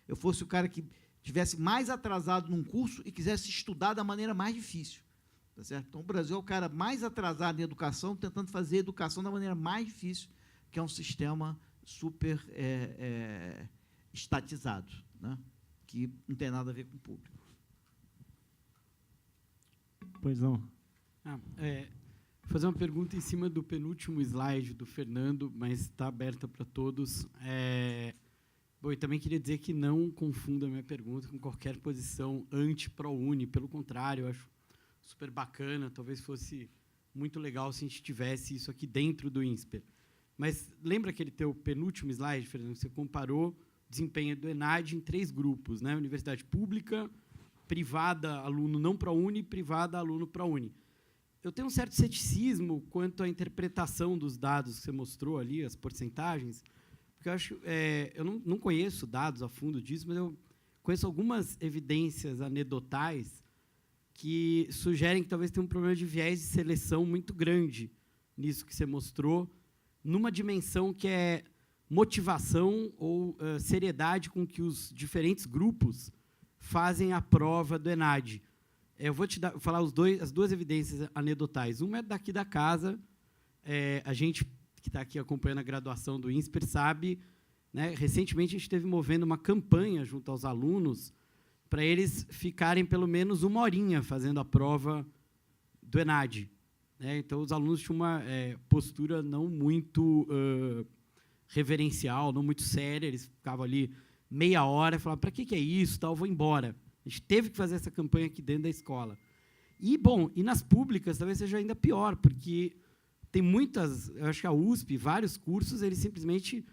eu fosse o cara que tivesse mais atrasado num curso e quisesse estudar da maneira mais difícil. Tá certo? Então, o Brasil é o cara mais atrasado em educação, tentando fazer a educação da maneira mais difícil, que é um sistema super estatizado, né? Que não tem nada a ver com o público. Pois não. Vou fazer uma pergunta em cima do penúltimo slide do Fernando, mas está aberta para todos. Bom, e também queria dizer que não confunda a minha pergunta com qualquer posição anti-ProUni. Pelo contrário, eu acho super bacana, talvez fosse muito legal se a gente tivesse isso aqui dentro do INSPER. Mas lembra aquele teu penúltimo slide, Fernando? Você comparou o desempenho do ENAD em 3 grupos, né? Universidade pública, privada, aluno não ProUni, privada, aluno ProUni. Eu tenho um certo ceticismo quanto à interpretação dos dados que você mostrou ali, as porcentagens, porque eu acho, eu não conheço dados a fundo disso, mas eu conheço algumas evidências anedotais que sugerem que talvez tenha um problema de viés de seleção muito grande nisso que você mostrou, numa dimensão que é motivação ou seriedade com que os diferentes grupos fazem a prova do ENAD. Eu vou falar as duas evidências anedotais. Uma é daqui da casa. A gente que está aqui acompanhando a graduação do INSPER sabe, né, recentemente a gente esteve movendo uma campanha junto aos alunos para eles ficarem pelo menos 1 horinha fazendo a prova do ENAD. Né? Então, os alunos tinham uma postura não muito reverencial, não muito séria. Eles ficavam ali meia hora e falavam: para que é isso? Tal, vou embora. A gente teve que fazer essa campanha aqui dentro da escola. E, bom, e nas públicas talvez seja ainda pior, porque tem muitas, eu acho que a USP, vários cursos, eles simplesmente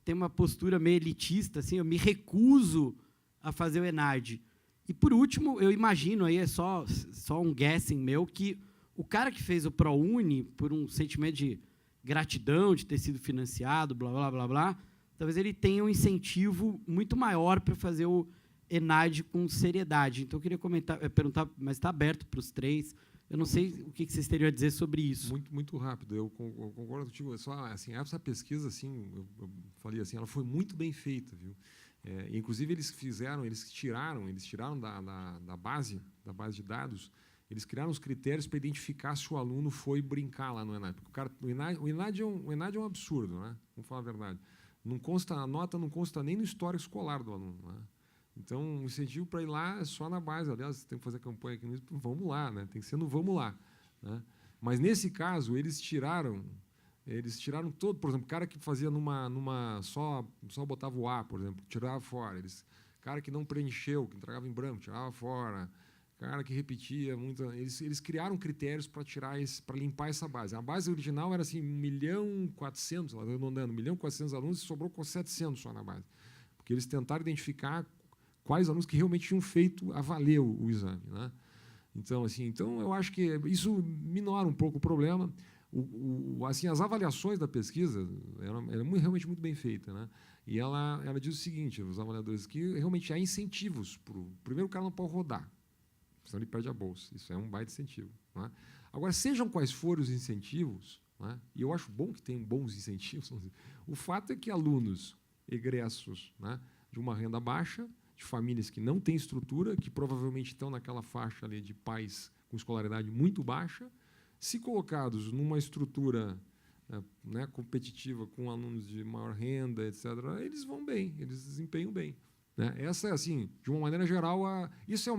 têm uma postura meio elitista, assim, eu me recuso a fazer o ENAD. E, por último, eu imagino, aí é só um guessing meu, que o cara que fez o ProUni, por um sentimento de gratidão, de ter sido financiado, blá, blá, blá, blá, talvez ele tenha um incentivo muito maior para fazer o ENAD com seriedade. Então, eu queria perguntar, mas está aberto para os 3. Eu não sei o que vocês teriam a dizer sobre isso. Muito rápido. Eu concordo contigo. Só, assim, essa pesquisa, assim, eu falei assim, ela foi muito bem feita, viu? Inclusive, eles tiraram da base de dados, eles criaram os critérios para identificar se o aluno foi brincar lá no ENAD. Porque o ENAD é um absurdo, né? Vamos falar a verdade. A nota não consta nem no histórico escolar do aluno, né? Então, o incentivo para ir lá é só na base. Aliás, você tem que fazer campanha aqui no INSPER, vamos lá, né? Tem que ser no vamos lá, né? Mas, nesse caso, eles tiraram todo, por exemplo, o cara que fazia só botava o A, por exemplo, tirava fora. Cara que não preencheu, que entregava em branco, tirava fora. Cara que repetia muito. Eles criaram critérios para limpar essa base. A base original era assim, 1.400.000, arredondando, 1.400.000 alunos, e sobrou com 700 só na base. Porque eles tentaram identificar quais alunos que realmente tinham feito a valer o exame, né? Então, eu acho que isso minora um pouco o problema. Assim, as avaliações da pesquisa eram realmente muito bem feita, né? E ela diz o seguinte, os avaliadores, que realmente há incentivos. Primeiro, o cara não pode rodar. senão ele perde a bolsa. Isso é um baita incentivo. Não é? Agora, sejam quais forem os incentivos, não é? E eu acho bom que tem bons incentivos, o fato é que alunos egressos, né, de uma renda baixa, de famílias que não têm estrutura, que provavelmente estão naquela faixa ali de pais com escolaridade muito baixa, se colocados numa estrutura né, competitiva com alunos de maior renda, etc., eles vão bem, eles desempenham bem. Né? Essa é, assim, de uma maneira geral, isso é a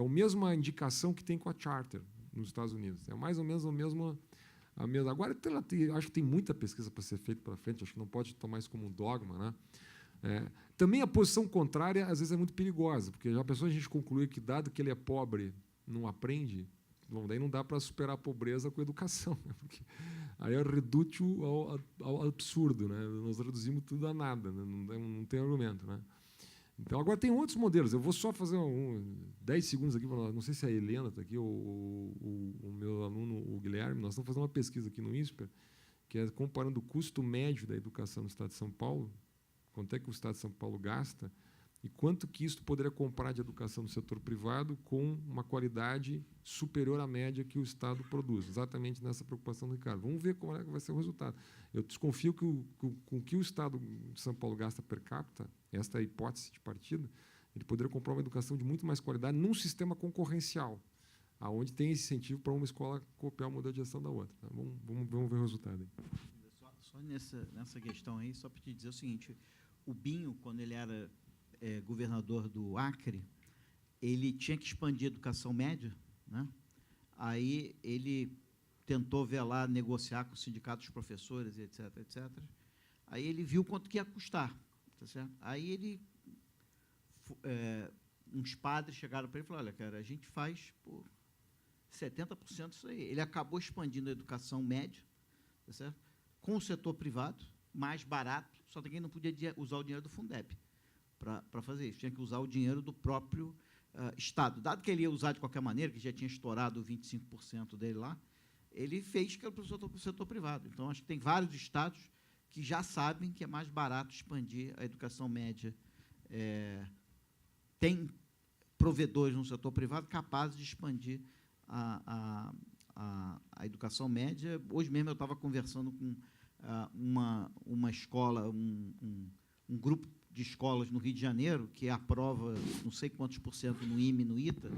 mesma indicação que tem com a Charter nos Estados Unidos. É mais ou menos a mesma. Agora, acho que tem muita pesquisa para ser feita para frente, acho que não pode tomar isso como um dogma. Né? Também a posição contrária, às vezes, é muito perigosa, porque já pensou a gente concluir que, dado que ele é pobre, não aprende, bom, daí não dá para superar a pobreza com a educação, né? Porque aí é redútil ao absurdo. Né? Nós reduzimos tudo a nada, né? Não tem argumento. Né? Então, agora tem outros modelos. Eu vou só fazer 10 segundos aqui, não sei se a Helena está aqui, ou o meu aluno, o Guilherme. Nós estamos fazendo uma pesquisa aqui no INSPER, que é comparando o custo médio da educação no Estado de São Paulo, quanto é que o Estado de São Paulo gasta, e quanto que isso poderia comprar de educação no setor privado com uma qualidade superior à média que o Estado produz. Exatamente nessa preocupação do Ricardo. Vamos ver como é que vai ser o resultado. Eu desconfio que com o que o Estado de São Paulo gasta per capita, esta é a hipótese de partida, ele poderia comprar uma educação de muito mais qualidade num sistema concorrencial, aonde tem esse incentivo para uma escola copiar o modelo de gestão da outra. Tá? Vamos ver o resultado aí. Só nessa questão aí, só para te dizer o seguinte, o Binho, quando ele era governador do Acre, ele tinha que expandir a educação média, né? Aí ele tentou velar, negociar com o sindicato dos professores, etc., etc. Aí ele viu quanto que ia custar, tá certo? Aí uns padres chegaram para ele e falaram: olha, cara, a gente faz por 70% isso aí. Ele acabou expandindo a educação média, tá certo? Com o setor privado, mais barato, só que ele não podia usar o dinheiro do Fundeb para fazer isso. Tinha que usar o dinheiro do próprio Estado. Dado que ele ia usar de qualquer maneira, que já tinha estourado 25% dele lá, ele fez que era para o setor privado. Então, acho que tem vários estados que já sabem que é mais barato expandir a educação média. Tem provedores no setor privado capazes de expandir a educação média. Hoje mesmo eu estava conversando com uma escola, um grupo de escolas no Rio de Janeiro, que aprova não sei quantos % no IME e no ITA,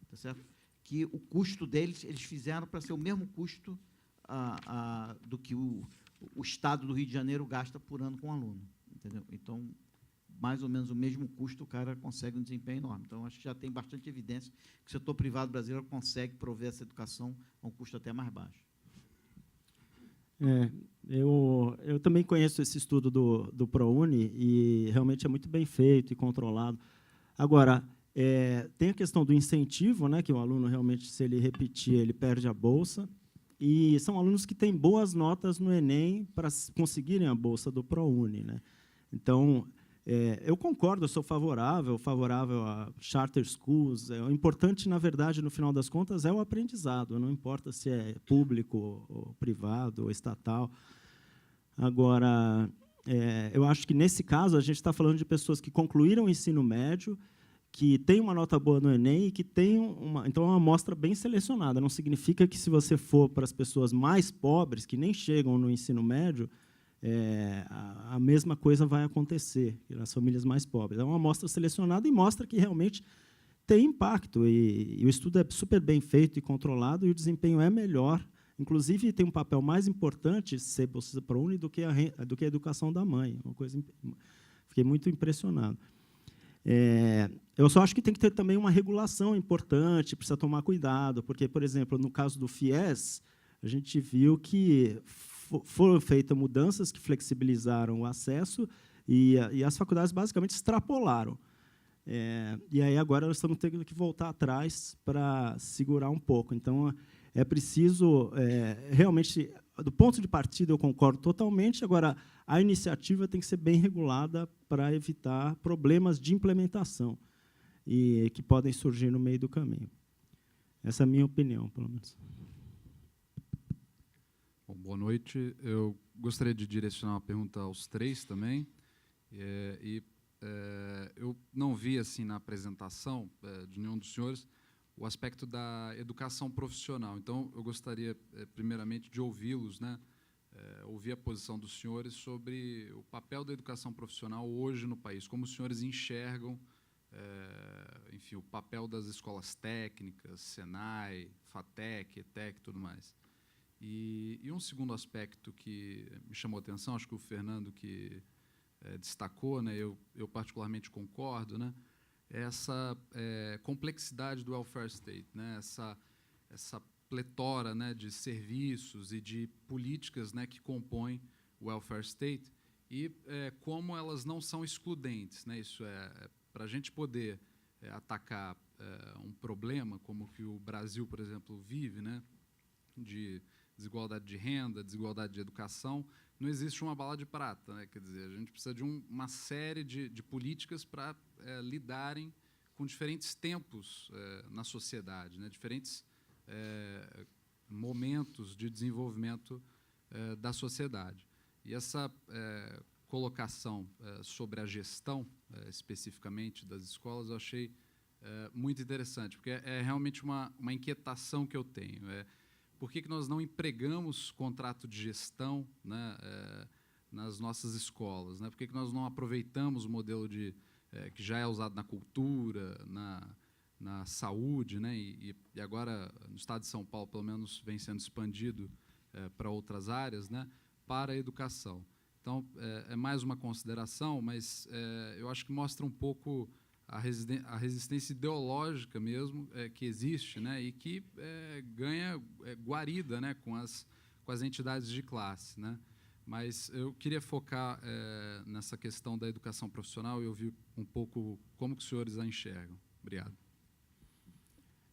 tá certo? Que o custo deles, eles fizeram para ser o mesmo custo do que o Estado do Rio de Janeiro gasta por ano com aluno. Entendeu? Então, mais ou menos o mesmo custo, o cara consegue um desempenho enorme. Então, acho que já tem bastante evidência que o setor privado brasileiro consegue prover essa educação a um custo até mais baixo. Eu também conheço esse estudo do ProUni e realmente é muito bem feito e controlado. Agora, tem a questão do incentivo, né, que o aluno realmente, se ele repetir, ele perde a bolsa. E são alunos que têm boas notas no Enem para conseguirem a bolsa do ProUni, né? Então, eu concordo, eu sou favorável a charter schools. O importante, na verdade, no final das contas, é o aprendizado, não importa se é público, ou privado, ou estatal. Agora, eu acho que, nesse caso, a gente está falando de pessoas que concluíram o ensino médio, que têm uma nota boa no Enem e que têm então, é uma amostra bem selecionada. Não significa que, se você for para as pessoas mais pobres, que nem chegam no ensino médio, a mesma coisa vai acontecer nas famílias mais pobres. É uma amostra selecionada e mostra que realmente tem impacto. E o estudo é super bem feito e controlado, e o desempenho é melhor. Inclusive, tem um papel mais importante ser bolsa ProUni do que a educação da mãe. Uma coisa, fiquei muito impressionado. Eu só acho que tem que ter também uma regulação importante, precisa tomar cuidado, porque, por exemplo, no caso do FIES, a gente viu que foram feitas mudanças que flexibilizaram o acesso e as faculdades basicamente extrapolaram. E aí agora nós estamos tendo que voltar atrás para segurar um pouco. Então, é preciso, realmente, do ponto de partida, eu concordo totalmente. Agora, a iniciativa tem que ser bem regulada para evitar problemas de implementação e que podem surgir no meio do caminho. Essa é a minha opinião, pelo menos. Bom, boa noite. Eu gostaria de direcionar uma pergunta aos três também. Eu não vi assim na apresentação de nenhum dos senhores o aspecto da educação profissional. Então, eu gostaria, primeiramente, de ouvi-los, né, ouvir a posição dos senhores sobre o papel da educação profissional hoje no país, como os senhores enxergam, enfim, o papel das escolas técnicas, Senai, FATEC, ETEC e tudo mais. E um segundo aspecto que me chamou a atenção, acho que o Fernando que destacou, né, eu particularmente concordo, né, é essa complexidade do welfare state, né, essa pletora, né, de serviços e de políticas, né, que compõem o welfare state e como elas não são excludentes, né, isso para a gente poder atacar um problema como que o Brasil, por exemplo, vive, né, de desigualdade de renda, desigualdade de educação, não existe uma bala de prata, né? Quer dizer, a gente precisa de uma série de políticas para lidarem com diferentes tempos na sociedade, né? Diferentes momentos de desenvolvimento da sociedade. E essa colocação sobre a gestão, especificamente, das escolas, eu achei muito interessante, porque é realmente uma inquietação que eu tenho. Por que nós não empregamos contrato de gestão, né, nas nossas escolas? Né? Por que nós não aproveitamos o modelo que já é usado na cultura, na saúde, né, e agora, no estado de São Paulo, pelo menos, vem sendo expandido para outras áreas, né, para a educação? Então, é mais uma consideração, mas eu acho que mostra um pouco a resistência ideológica mesmo que existe, né, e que ganha guarida, né, com as entidades de classe, né. Mas eu queria focar nessa questão da educação profissional e ouvir um pouco como que os senhores a enxergam. Obrigado.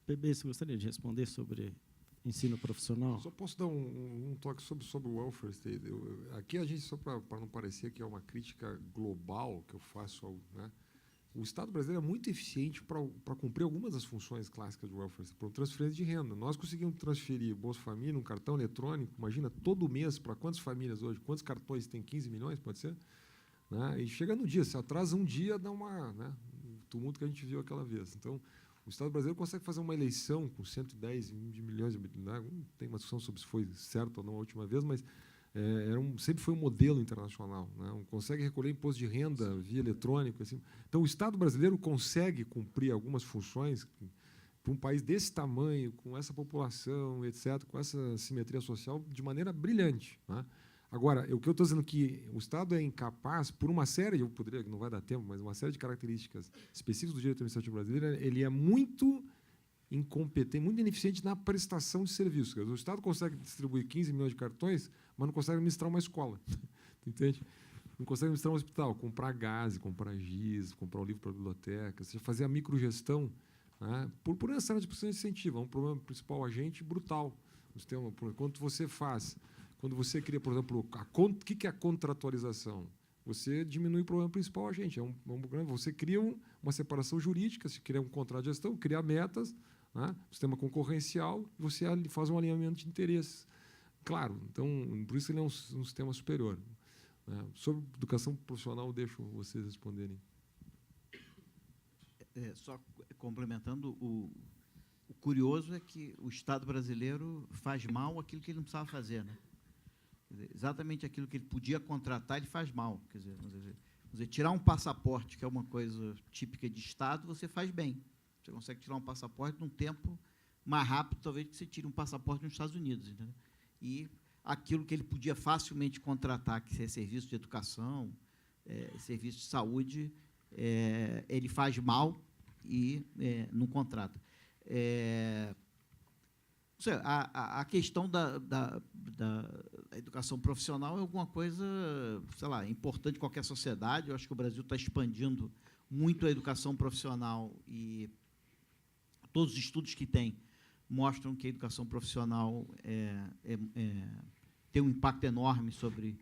PB, você gostaria de responder sobre ensino profissional? Só posso dar um toque sobre o welfare state. Aqui a gente, só para não parecer que é uma crítica global que eu faço ao, né, o Estado brasileiro é muito eficiente para cumprir algumas das funções clássicas do welfare, por transferência de renda. Nós conseguimos transferir Bolsa Família, um cartão eletrônico, imagina, todo mês, para quantas famílias hoje? Quantos cartões tem? 15 milhões, pode ser? Né? E chega no dia, se atrasa um dia, dá um tumulto que a gente viu aquela vez. Então, o Estado brasileiro consegue fazer uma eleição com 110 milhões, né? Não tem uma discussão sobre se foi certo ou não a última vez, mas sempre foi um modelo internacional, né? Consegue recolher imposto de renda via eletrônico. Assim. Então, o Estado brasileiro consegue cumprir algumas funções para um país desse tamanho, com essa população, etc., com essa simetria social, de maneira brilhante. Né? Agora, o que eu estou dizendo é que o Estado é incapaz, por uma série, não vai dar tempo, mas uma série de características específicas do direito administrativo brasileiro, ele é muito incompetente, muito ineficiente na prestação de serviços. O Estado consegue distribuir 15 milhões de cartões, mas não consegue administrar uma escola. Entende? Não consegue administrar um hospital, comprar gás, comprar giz, comprar um livro para a biblioteca, seja, fazer a microgestão, né, por uma série de posições de incentivo. É um problema principal agente brutal. Quando você cria, por exemplo, o que é a contratualização? Você diminui o problema principal agente. Você cria uma separação jurídica, se cria um contrato de gestão, cria metas, né, sistema concorrencial, você faz um alinhamento de interesses. Claro, então, por isso ele é um sistema superior. Né. Sobre educação profissional, eu deixo vocês responderem. Só complementando, o curioso é que o Estado brasileiro faz mal aquilo que ele não precisava fazer, né? Quer dizer, exatamente aquilo que ele podia contratar, ele faz mal. Quer dizer, tirar um passaporte, que é uma coisa típica de Estado, você faz bem. Você consegue tirar um passaporte num tempo mais rápido, talvez, que você tire um passaporte nos Estados Unidos. Entendeu? E aquilo que ele podia facilmente contratar, que é serviço de educação, serviço de saúde, ele faz mal e não contrata. A questão da educação profissional é alguma coisa, sei lá, importante em qualquer sociedade. Eu acho que o Brasil está expandindo muito a educação profissional e todos os estudos que tem mostram que a educação profissional tem um impacto enorme sobre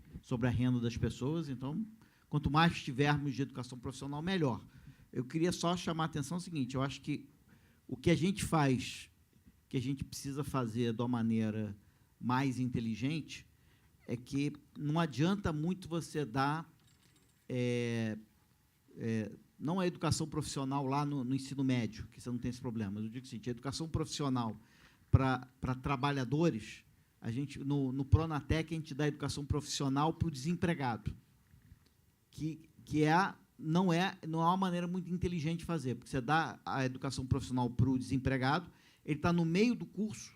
a renda das pessoas. Então, quanto mais tivermos de educação profissional, melhor. Eu queria só chamar a atenção o seguinte, eu acho que o que a gente faz, que a gente precisa fazer de uma maneira mais inteligente, é que não adianta muito você dar não a educação profissional lá no ensino médio, que você não tem esse problema, mas eu digo o seguinte, a educação profissional para trabalhadores, a gente, no Pronatec, a gente dá educação profissional para o desempregado, não é uma maneira muito inteligente de fazer, porque você dá a educação profissional para o desempregado, ele está no meio do curso,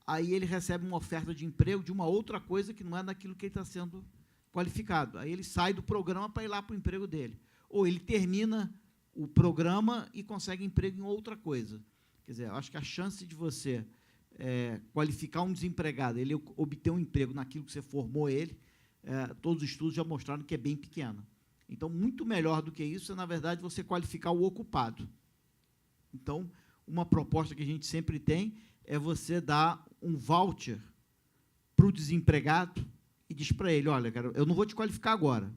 aí ele recebe uma oferta de emprego de uma outra coisa que não é daquilo que ele está sendo qualificado. Aí ele sai do programa para ir lá para o emprego dele. Ou ele termina o programa e consegue emprego em outra coisa. Quer dizer, eu acho que a chance de você qualificar um desempregado, ele obter um emprego naquilo que você formou ele, todos os estudos já mostraram que é bem pequena. Então, muito melhor do que isso é, na verdade, você qualificar o ocupado. Então, uma proposta que a gente sempre tem é você dar um voucher para o desempregado e diz para ele, olha, cara, eu não vou te qualificar agora.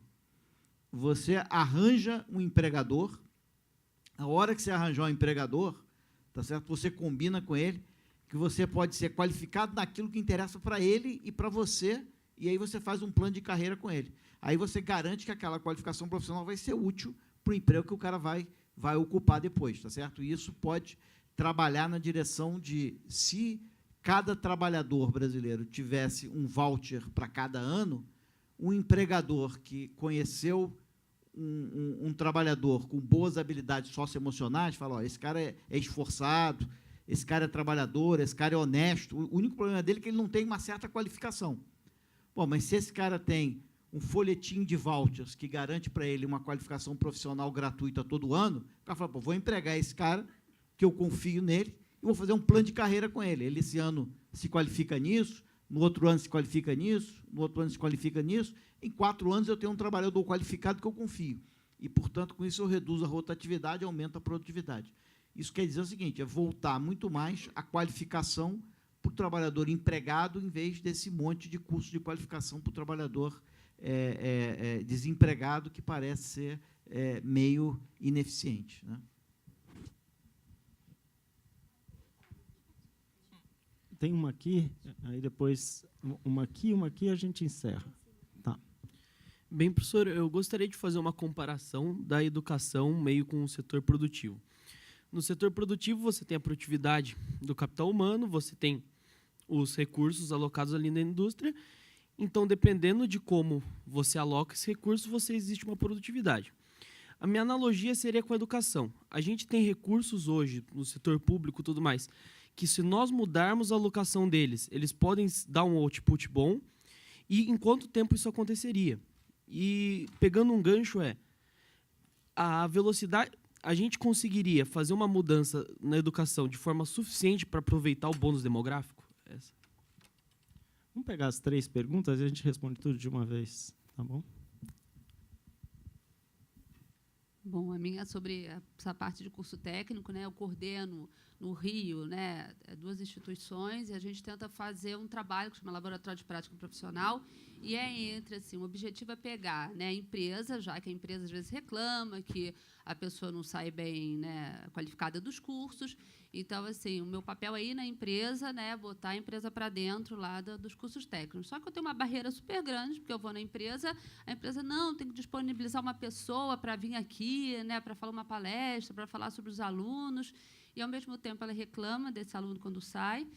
Você arranja um empregador, a hora que você arranjar um empregador, tá certo? Você combina com ele que você pode ser qualificado naquilo que interessa para ele e para você, e aí você faz um plano de carreira com ele. Aí você garante que aquela qualificação profissional vai ser útil para o emprego que o cara vai ocupar depois, tá certo? E isso pode trabalhar na direção de, se cada trabalhador brasileiro tivesse um voucher para cada ano, um empregador que conheceu um trabalhador com boas habilidades socioemocionais, fala, ó, esse cara é esforçado, esse cara é trabalhador, esse cara é honesto, o único problema dele é que ele não tem uma certa qualificação. Bom, mas se esse cara tem um folhetim de vouchers que garante para ele uma qualificação profissional gratuita todo ano, o cara fala, pô, vou empregar esse cara, que eu confio nele, e vou fazer um plano de carreira com ele. Ele, esse ano, se qualifica nisso, no outro ano se qualifica nisso, no outro ano se qualifica nisso, em 4 anos eu tenho um trabalhador qualificado que eu confio. E, portanto, com isso eu reduzo a rotatividade e aumento a produtividade. Isso quer dizer o seguinte, é voltar muito mais a qualificação para o trabalhador empregado, em vez desse monte de curso de qualificação para o trabalhador desempregado, que parece ser meio ineficiente, né? Tem uma aqui, aí depois uma aqui a gente encerra. Tá. Bem, professor, eu gostaria de fazer uma comparação da educação meio com o setor produtivo. No setor produtivo, você tem a produtividade do capital humano, você tem os recursos alocados ali na indústria, então, dependendo de como você aloca esse recurso, existe uma produtividade. A minha analogia seria com a educação. A gente tem recursos hoje, no setor público e tudo mais, que se nós mudarmos a alocação deles, eles podem dar um output bom, e em quanto tempo isso aconteceria? E, pegando um gancho, a velocidade... A gente conseguiria fazer uma mudança na educação de forma suficiente para aproveitar o bônus demográfico? Vamos pegar as 3 perguntas e a gente responde tudo de uma vez, tá bom? Bom, a minha é sobre essa parte de curso técnico, né? Eu coordeno no Rio, né, 2 instituições, e a gente tenta fazer um trabalho que chama Laboratório de Prática Profissional, e assim, o objetivo é pegar, né, a empresa, já que a empresa às vezes reclama que a pessoa não sai bem, né, qualificada dos cursos. Então, assim, o meu papel é ir na empresa, né, botar a empresa para dentro lá dos cursos técnicos. Só que eu tenho uma barreira super grande, porque eu vou na empresa, a empresa não tem que disponibilizar uma pessoa para vir aqui, né, para falar uma palestra, para falar sobre os alunos, e, ao mesmo tempo, ela reclama desse aluno quando sai.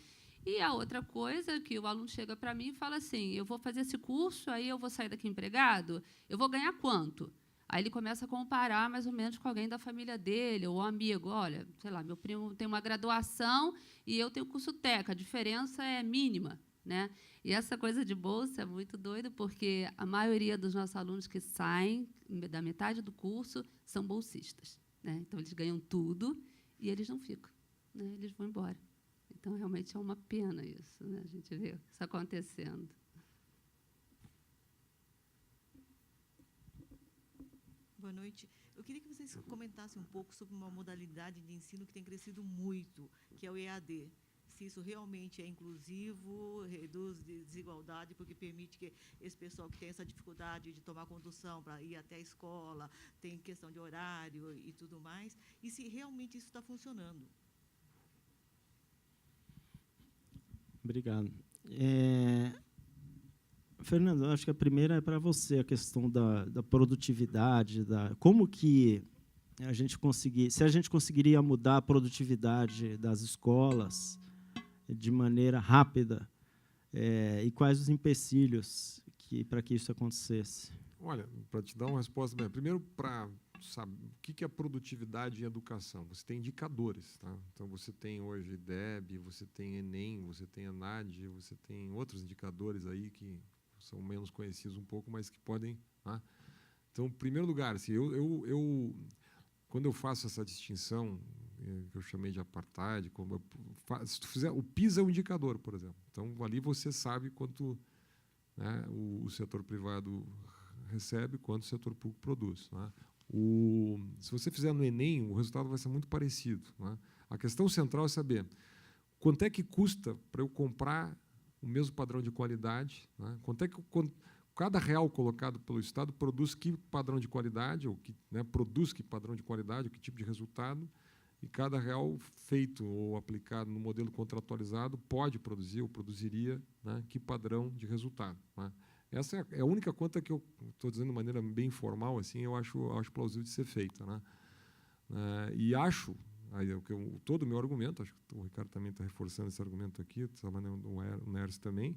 E a outra coisa que o aluno chega para mim e fala assim, eu vou fazer esse curso, aí eu vou sair daqui empregado, eu vou ganhar quanto? Aí ele começa a comparar mais ou menos com alguém da família dele, ou um amigo. Olha, sei lá, meu primo tem uma graduação e eu tenho curso técnico, a diferença é mínima, né? E essa coisa de bolsa é muito doido, porque a maioria dos nossos alunos que saem da metade do curso são bolsistas, né? Então, eles ganham tudo e eles não ficam, né? Eles vão embora. Então, realmente, é uma pena isso, né? A gente vê isso acontecendo. Boa noite. Eu queria que vocês comentassem um pouco sobre uma modalidade de ensino que tem crescido muito, que é o EAD. Se isso realmente é inclusivo, reduz desigualdade, porque permite que esse pessoal que tem essa dificuldade de tomar condução para ir até a escola, tem questão de horário e tudo mais, e se realmente isso está funcionando. Obrigado. Fernando, acho que a primeira é para você, a questão da produtividade, como que se a gente conseguiria mudar a produtividade das escolas de maneira rápida, e quais os empecilhos para que isso acontecesse? Olha, para te dar uma resposta, bem, primeiro, para saber o que é produtividade em educação, você tem indicadores, tá? Então, você tem hoje IDEB, você tem Enem, você tem ENAD, você tem outros indicadores aí que são menos conhecidos um pouco, mas que podem... Tá? Então, em primeiro lugar, assim, quando eu faço essa distinção, que eu chamei de apartheid, se tu fizer, o PISA é um indicador, por exemplo. Então, ali você sabe quanto, né, o setor privado recebe, quanto o setor público produz. Né? Se você fizer no Enem, o resultado vai ser muito parecido. Né? A questão central é saber quanto é que custa para eu comprar o mesmo padrão de qualidade, né? Quanto é que cada real colocado pelo Estado produz que padrão de qualidade, ou que, né, produz que padrão de qualidade, que tipo de resultado, e cada real feito ou aplicado no modelo contratualizado pode produzir ou produziria, né, que padrão de resultado. Né? Essa é a única conta que eu estou dizendo de maneira bem informal, assim, eu acho plausível de ser feita. Né? E acho, todo o meu argumento, acho que o Ricardo também está reforçando esse argumento aqui, o NERS também,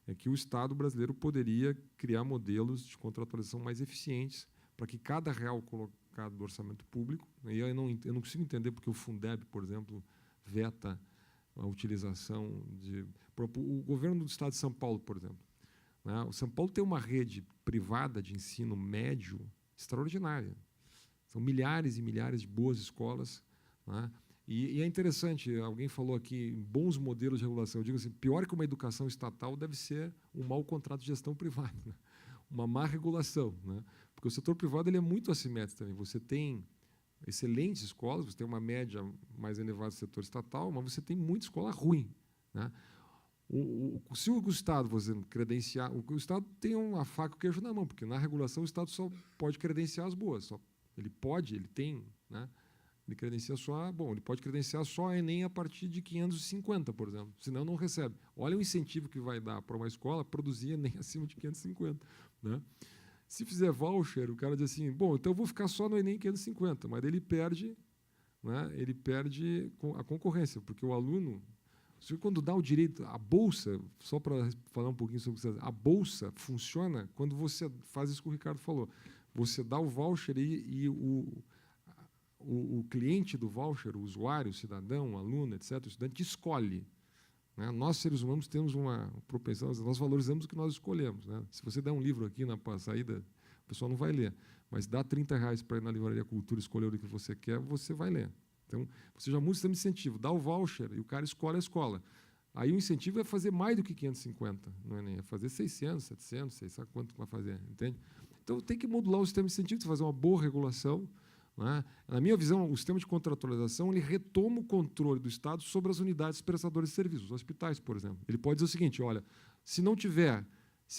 é que o Estado brasileiro poderia criar modelos de contratualização mais eficientes para que cada real colocado do orçamento público, e eu não consigo entender porque o Fundeb, por exemplo, veta a utilização de... O governo do Estado de São Paulo, por exemplo, né? O São Paulo tem uma rede privada de ensino médio extraordinária. São milhares e milhares de boas escolas, né? E é interessante, alguém falou aqui, bons modelos de regulação. Eu digo assim, pior que uma educação estatal deve ser um mau contrato de gestão privada, né? Uma má regulação. Né? Porque o setor privado ele é muito assimétrico também. Você tem excelentes escolas, você tem uma média mais elevada do setor estatal, mas você tem muita escola ruim. Né? Se o Estado, você credenciar... O Estado tem uma faca e o queijo na mão, porque na regulação o Estado só pode credenciar as boas. Ele tem... Né? Ele credencia só, ele pode credenciar só a Enem a partir de 550, por exemplo, senão não recebe. Olha o incentivo que vai dar para uma escola produzir Enem acima de 550. Né? Se fizer voucher, o cara diz assim, então eu vou ficar só no Enem 550, mas ele perde, né, a concorrência, porque o aluno, quando dá o direito, a bolsa, só para falar um pouquinho sobre isso, a bolsa funciona quando você faz isso que o Ricardo falou, você dá o voucher e o cliente do voucher, o usuário, o cidadão, o aluno, etc., o estudante, escolhe. Né? Nós, seres humanos, temos uma propensão, nós valorizamos o que nós escolhemos. Né? Se você der um livro aqui na saída, o pessoal não vai ler. Mas dá R$30 para ir na Livraria Cultura escolher o que você quer, você vai ler. Então, você já muda o sistema de incentivo, dá o voucher e o cara escolhe a escola. Aí o incentivo é fazer mais do que 550, não é nem, é fazer 600, 700, sei sabe quanto vai fazer, entende? Então, tem que modular o sistema de incentivo, fazer uma boa regulação. Né? Na minha visão, o sistema de contratualização ele retoma o controle do Estado sobre as unidades prestadoras de serviços, os hospitais, por exemplo. Ele pode dizer o seguinte, olha, se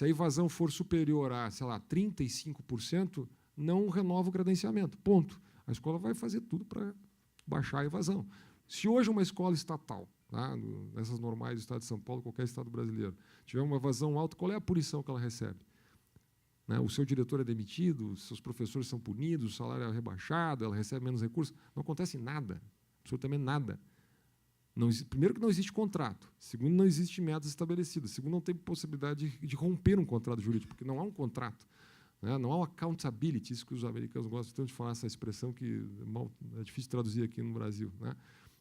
a evasão for superior a, sei lá, 35%, não renova o credenciamento, ponto. A escola vai fazer tudo para baixar a evasão. Se hoje uma escola estatal, tá, nessas normais do Estado de São Paulo, qualquer Estado brasileiro, tiver uma evasão alta, qual é a punição que ela recebe? Né? O seu diretor é demitido, os seus professores são punidos, o salário é rebaixado, ela recebe menos recursos. Não acontece nada, absolutamente nada. Primeiro, que não existe contrato. Segundo, não existe metas estabelecidas. Segundo, não tem possibilidade de romper um contrato jurídico, porque não há um contrato. Né? Não há uma accountability, isso que os americanos gostam tanto de falar, essa expressão que é difícil de traduzir aqui no Brasil. Né?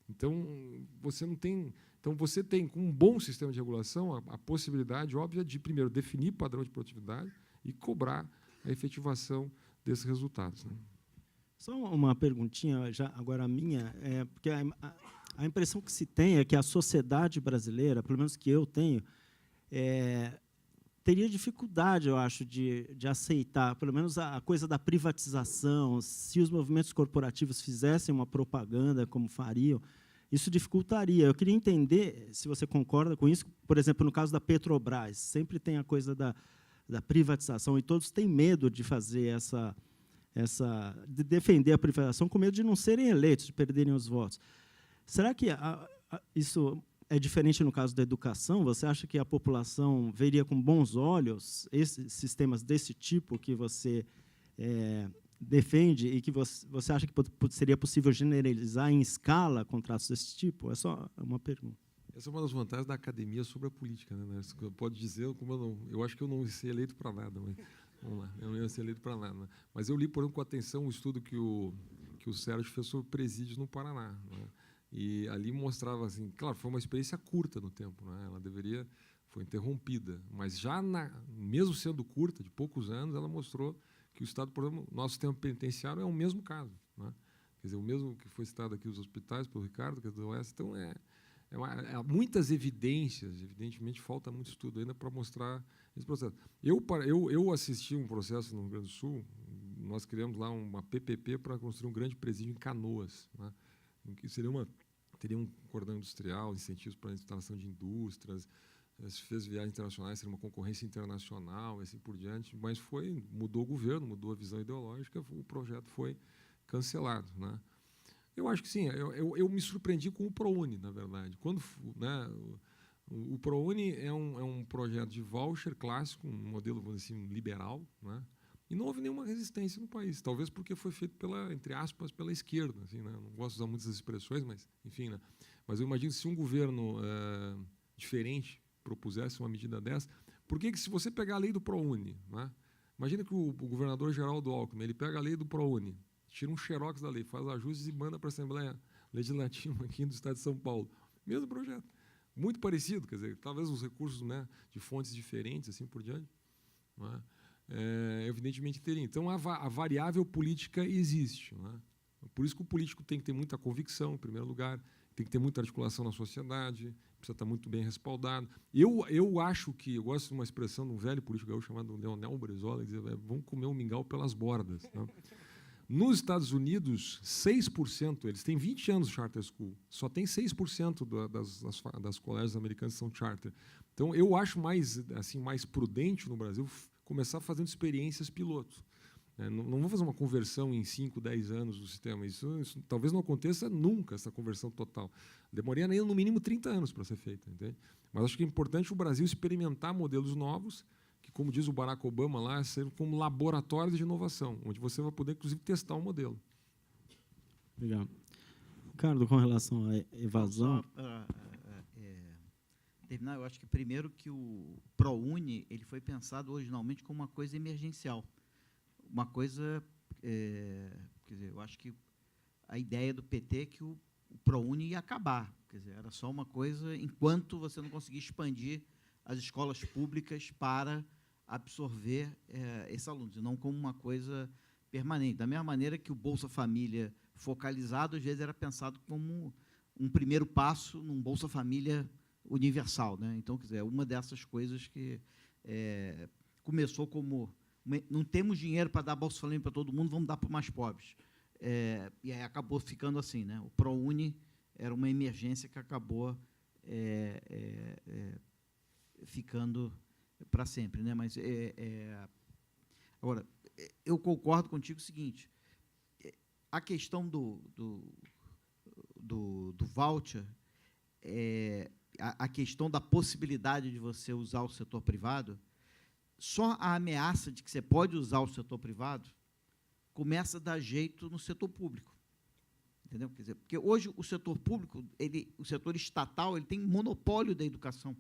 Então, você não tem... Então, você tem, com um bom sistema de regulação, a possibilidade óbvia de, primeiro, definir padrão de produtividade e cobrar a efetivação desses resultados. Né? Só uma perguntinha, já agora a minha, porque a impressão que se tem é que a sociedade brasileira, pelo menos que eu tenho, teria dificuldade, eu acho, de aceitar, pelo menos a coisa da privatização, se os movimentos corporativos fizessem uma propaganda como fariam, isso dificultaria. Eu queria entender se você concorda com isso. Por exemplo, no caso da Petrobras, sempre tem a coisa da privatização, e todos têm medo de fazer de defender a privatização com medo de não serem eleitos, de perderem os votos. Será que isso é diferente no caso da educação? Você acha que a população veria com bons olhos esses sistemas desse tipo que você defende e que você acha que seria possível generalizar em escala contratos desse tipo? É só uma pergunta. Essa é uma das vantagens da academia sobre a política, né? Pode dizer, como eu acho que eu não ia ser eleito para nada, mas vamos lá, eu não ia ser eleito para nada. Mas eu li, por exemplo, com atenção o estudo que o Sérgio fez sobre presídios no Paraná, né? E ali mostrava assim, claro, foi uma experiência curta no tempo, né? Ela foi interrompida, mas já mesmo sendo curta, de poucos anos, ela mostrou que o Estado, por exemplo, nosso sistema penitenciário é o mesmo caso, né? Quer dizer, o mesmo que foi citado aqui os hospitais pelo Ricardo, que é do Oeste, então há muitas evidências, evidentemente falta muito estudo ainda para mostrar esse processo. Eu assisti um processo no Rio Grande do Sul, nós criamos lá uma PPP para construir um grande presídio em Canoas, né? Em que teria um cordão industrial, incentivos para a instalação de indústrias, se fez viagens internacionais, seria uma concorrência internacional, e assim por diante, mas mudou o governo, mudou a visão ideológica, o projeto foi cancelado, né? Eu acho que sim, eu me surpreendi com o ProUni, na verdade. Né, o ProUni é um projeto de voucher clássico, um modelo, vamos dizer assim, liberal, né? E não houve nenhuma resistência no país, talvez porque foi feito entre aspas, pela esquerda. Assim, né? Não gosto de usar muitas expressões, mas, enfim. Né? Mas eu imagino que se um governo diferente propusesse uma medida dessa, por que se você pegar a lei do ProUni, né? Imagina que o governador Geraldo Alckmin, ele pega a lei do ProUni, tira um xerox da lei, faz ajustes e manda para a Assembleia Legislativa aqui do Estado de São Paulo. Mesmo projeto. Muito parecido, quer dizer, talvez os recursos, né, de fontes diferentes, assim por diante, não é? Evidentemente teria. Então, a variável política existe, não é? Por isso que o político tem que ter muita convicção, em primeiro lugar, tem que ter muita articulação na sociedade, precisa estar muito bem respaldado. Eu acho que, eu gosto de uma expressão de um velho político gaúcho chamado Leonel Brizola, que dizia, vamos comer um mingau pelas bordas. Né? Nos Estados Unidos, 6%, eles têm 20 anos de charter school, só tem 6% das colégios americanas que são charter. Então, eu acho mais prudente no Brasil começar fazendo experiências piloto. Não vou fazer uma conversão em 5, 10 anos do sistema. Isso talvez não aconteça nunca, essa conversão total. Demoraria no mínimo 30 anos para ser feita. Entende? Mas acho que é importante o Brasil experimentar modelos novos, que, como diz o Barack Obama lá, servem como laboratórios de inovação, onde você vai poder, inclusive, testar um modelo. Obrigado. Ricardo, com relação à evasão... Terminar, eu acho que, primeiro, que o ProUni ele foi pensado originalmente como uma coisa emergencial. Uma coisa, quer dizer, eu acho que a ideia do PT é que o ProUni ia acabar, quer dizer, era só uma coisa enquanto você não conseguia expandir as escolas públicas para absorver esses alunos, e não como uma coisa permanente. Da mesma maneira que o Bolsa Família focalizado, às vezes, era pensado como um primeiro passo num Bolsa Família universal, né? Então, quer dizer, uma dessas coisas que começou como... Não temos dinheiro para dar Bolsa Família para todo mundo, vamos dar para os mais pobres. E aí acabou ficando assim, né? O ProUni era uma emergência que acabou ficando para sempre, né? Mas agora, eu concordo contigo o seguinte: a questão do voucher, a questão da possibilidade de você usar o setor privado, só a ameaça de que você pode usar o setor privado começa a dar jeito no setor público. Entendeu? Quer dizer, porque hoje o setor público, o setor estatal, ele tem monopólio da educação.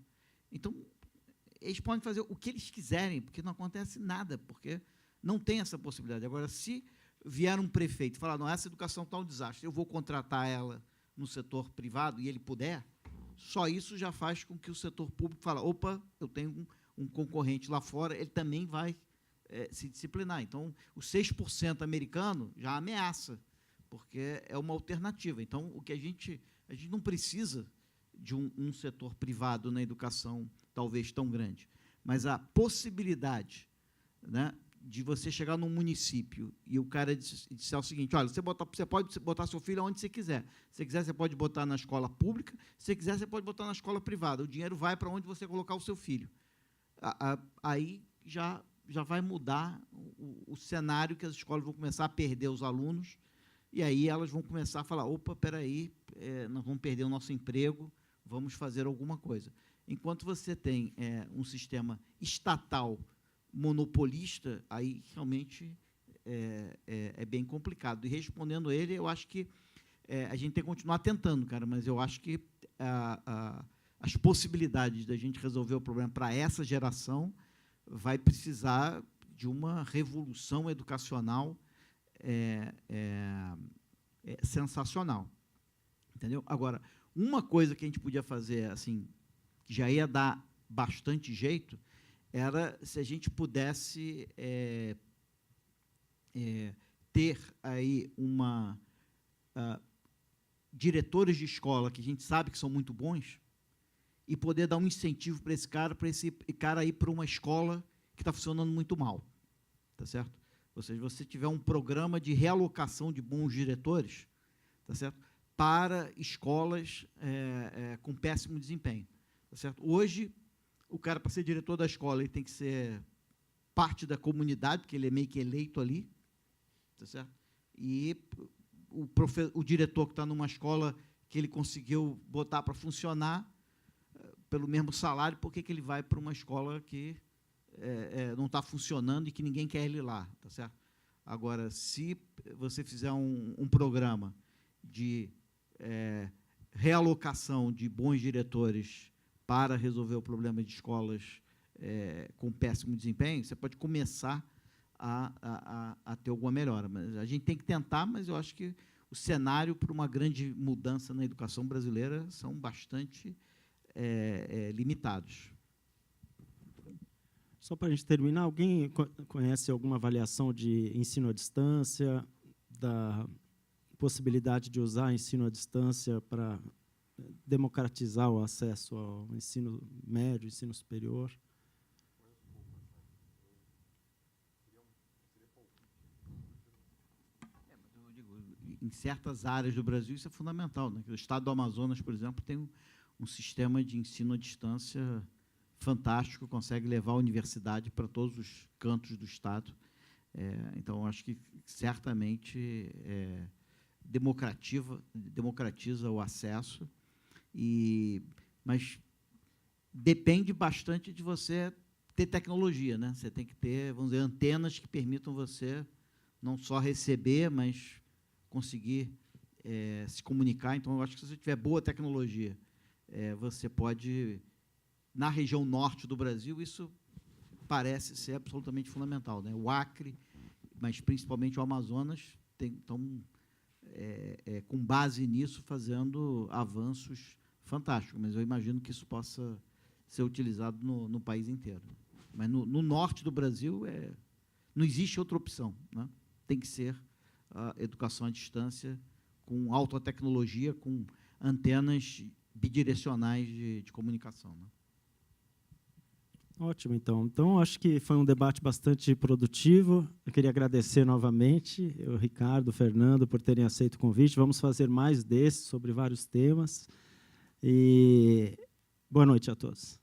Então, eles podem fazer o que eles quiserem, porque não acontece nada, porque não tem essa possibilidade. Agora, se vier um prefeito e falar, não, essa educação está um desastre, eu vou contratar ela no setor privado, e ele puder, só isso já faz com que o setor público fale, opa, eu tenho um concorrente lá fora, ele também vai se disciplinar. Então, o 6% americano já ameaça, porque é uma alternativa. Então, o que a gente não precisa de um setor privado na educação talvez tão grande, mas a possibilidade, né, de você chegar num município e o cara disser o seguinte, olha, você pode botar seu filho onde você quiser. Se você quiser, você pode botar na escola pública. Se você quiser, você pode botar na escola privada. O dinheiro vai para onde você colocar o seu filho. Aí já vai mudar o cenário, que as escolas vão começar a perder os alunos, e aí elas vão começar a falar, opa, espera aí, nós vamos perder o nosso emprego, vamos fazer alguma coisa. Enquanto você tem um sistema estatal monopolista, aí realmente é bem complicado. E respondendo ele, eu acho que a gente tem que continuar tentando, cara, mas eu acho que as possibilidades da gente resolver o problema para essa geração vai precisar de uma revolução educacional sensacional. Entendeu? Agora, uma coisa que a gente podia fazer, assim, que já ia dar bastante jeito, era se a gente pudesse ter aí diretores de escola que a gente sabe que são muito bons e poder dar um incentivo para esse cara ir para uma escola que está funcionando muito mal, tá certo? Ou seja, você tiver um programa de realocação de bons diretores, tá certo? Para escolas com péssimo desempenho, tá certo? Hoje, o cara, para ser diretor da escola, ele tem que ser parte da comunidade, porque ele é meio que eleito ali, tá certo? E o diretor que está numa escola que ele conseguiu botar para funcionar pelo mesmo salário, por que ele vai para uma escola que não está funcionando e que ninguém quer ele lá, tá certo? Agora, se você fizer um programa de realocação de bons diretores para resolver o problema de escolas com péssimo desempenho, você pode começar a ter alguma melhora. Mas a gente tem que tentar, mas eu acho que o cenário para uma grande mudança na educação brasileira são bastante limitados. Só para a gente terminar, alguém conhece alguma avaliação de ensino à distância, da possibilidade de usar ensino à distância para democratizar o acesso ao ensino médio, ensino superior? Em certas áreas do Brasil, isso é fundamental, né? O estado do Amazonas, por exemplo, tem um sistema de ensino à distância fantástico, consegue levar a universidade para todos os cantos do estado. Então, acho que certamente democratiza o acesso, mas depende bastante de você ter tecnologia, né? Você tem que ter, vamos dizer, antenas que permitam você não só receber, mas conseguir se comunicar. Então, eu acho que se você tiver boa tecnologia, você pode, na região norte do Brasil, isso parece ser absolutamente fundamental, né? O Acre, mas principalmente o Amazonas, estão, com base nisso, fazendo avanços fantásticos, mas eu imagino que isso possa ser utilizado no país inteiro. Mas no norte do Brasil, não existe outra opção, né? Tem que ser a educação à distância, com alta tecnologia, com antenas bidirecionais de comunicação, né? Ótimo, então. Então, acho que foi um debate bastante produtivo. Eu queria agradecer novamente o Ricardo, o Fernando, por terem aceito o convite. Vamos fazer mais desses sobre vários temas. E boa noite a todos.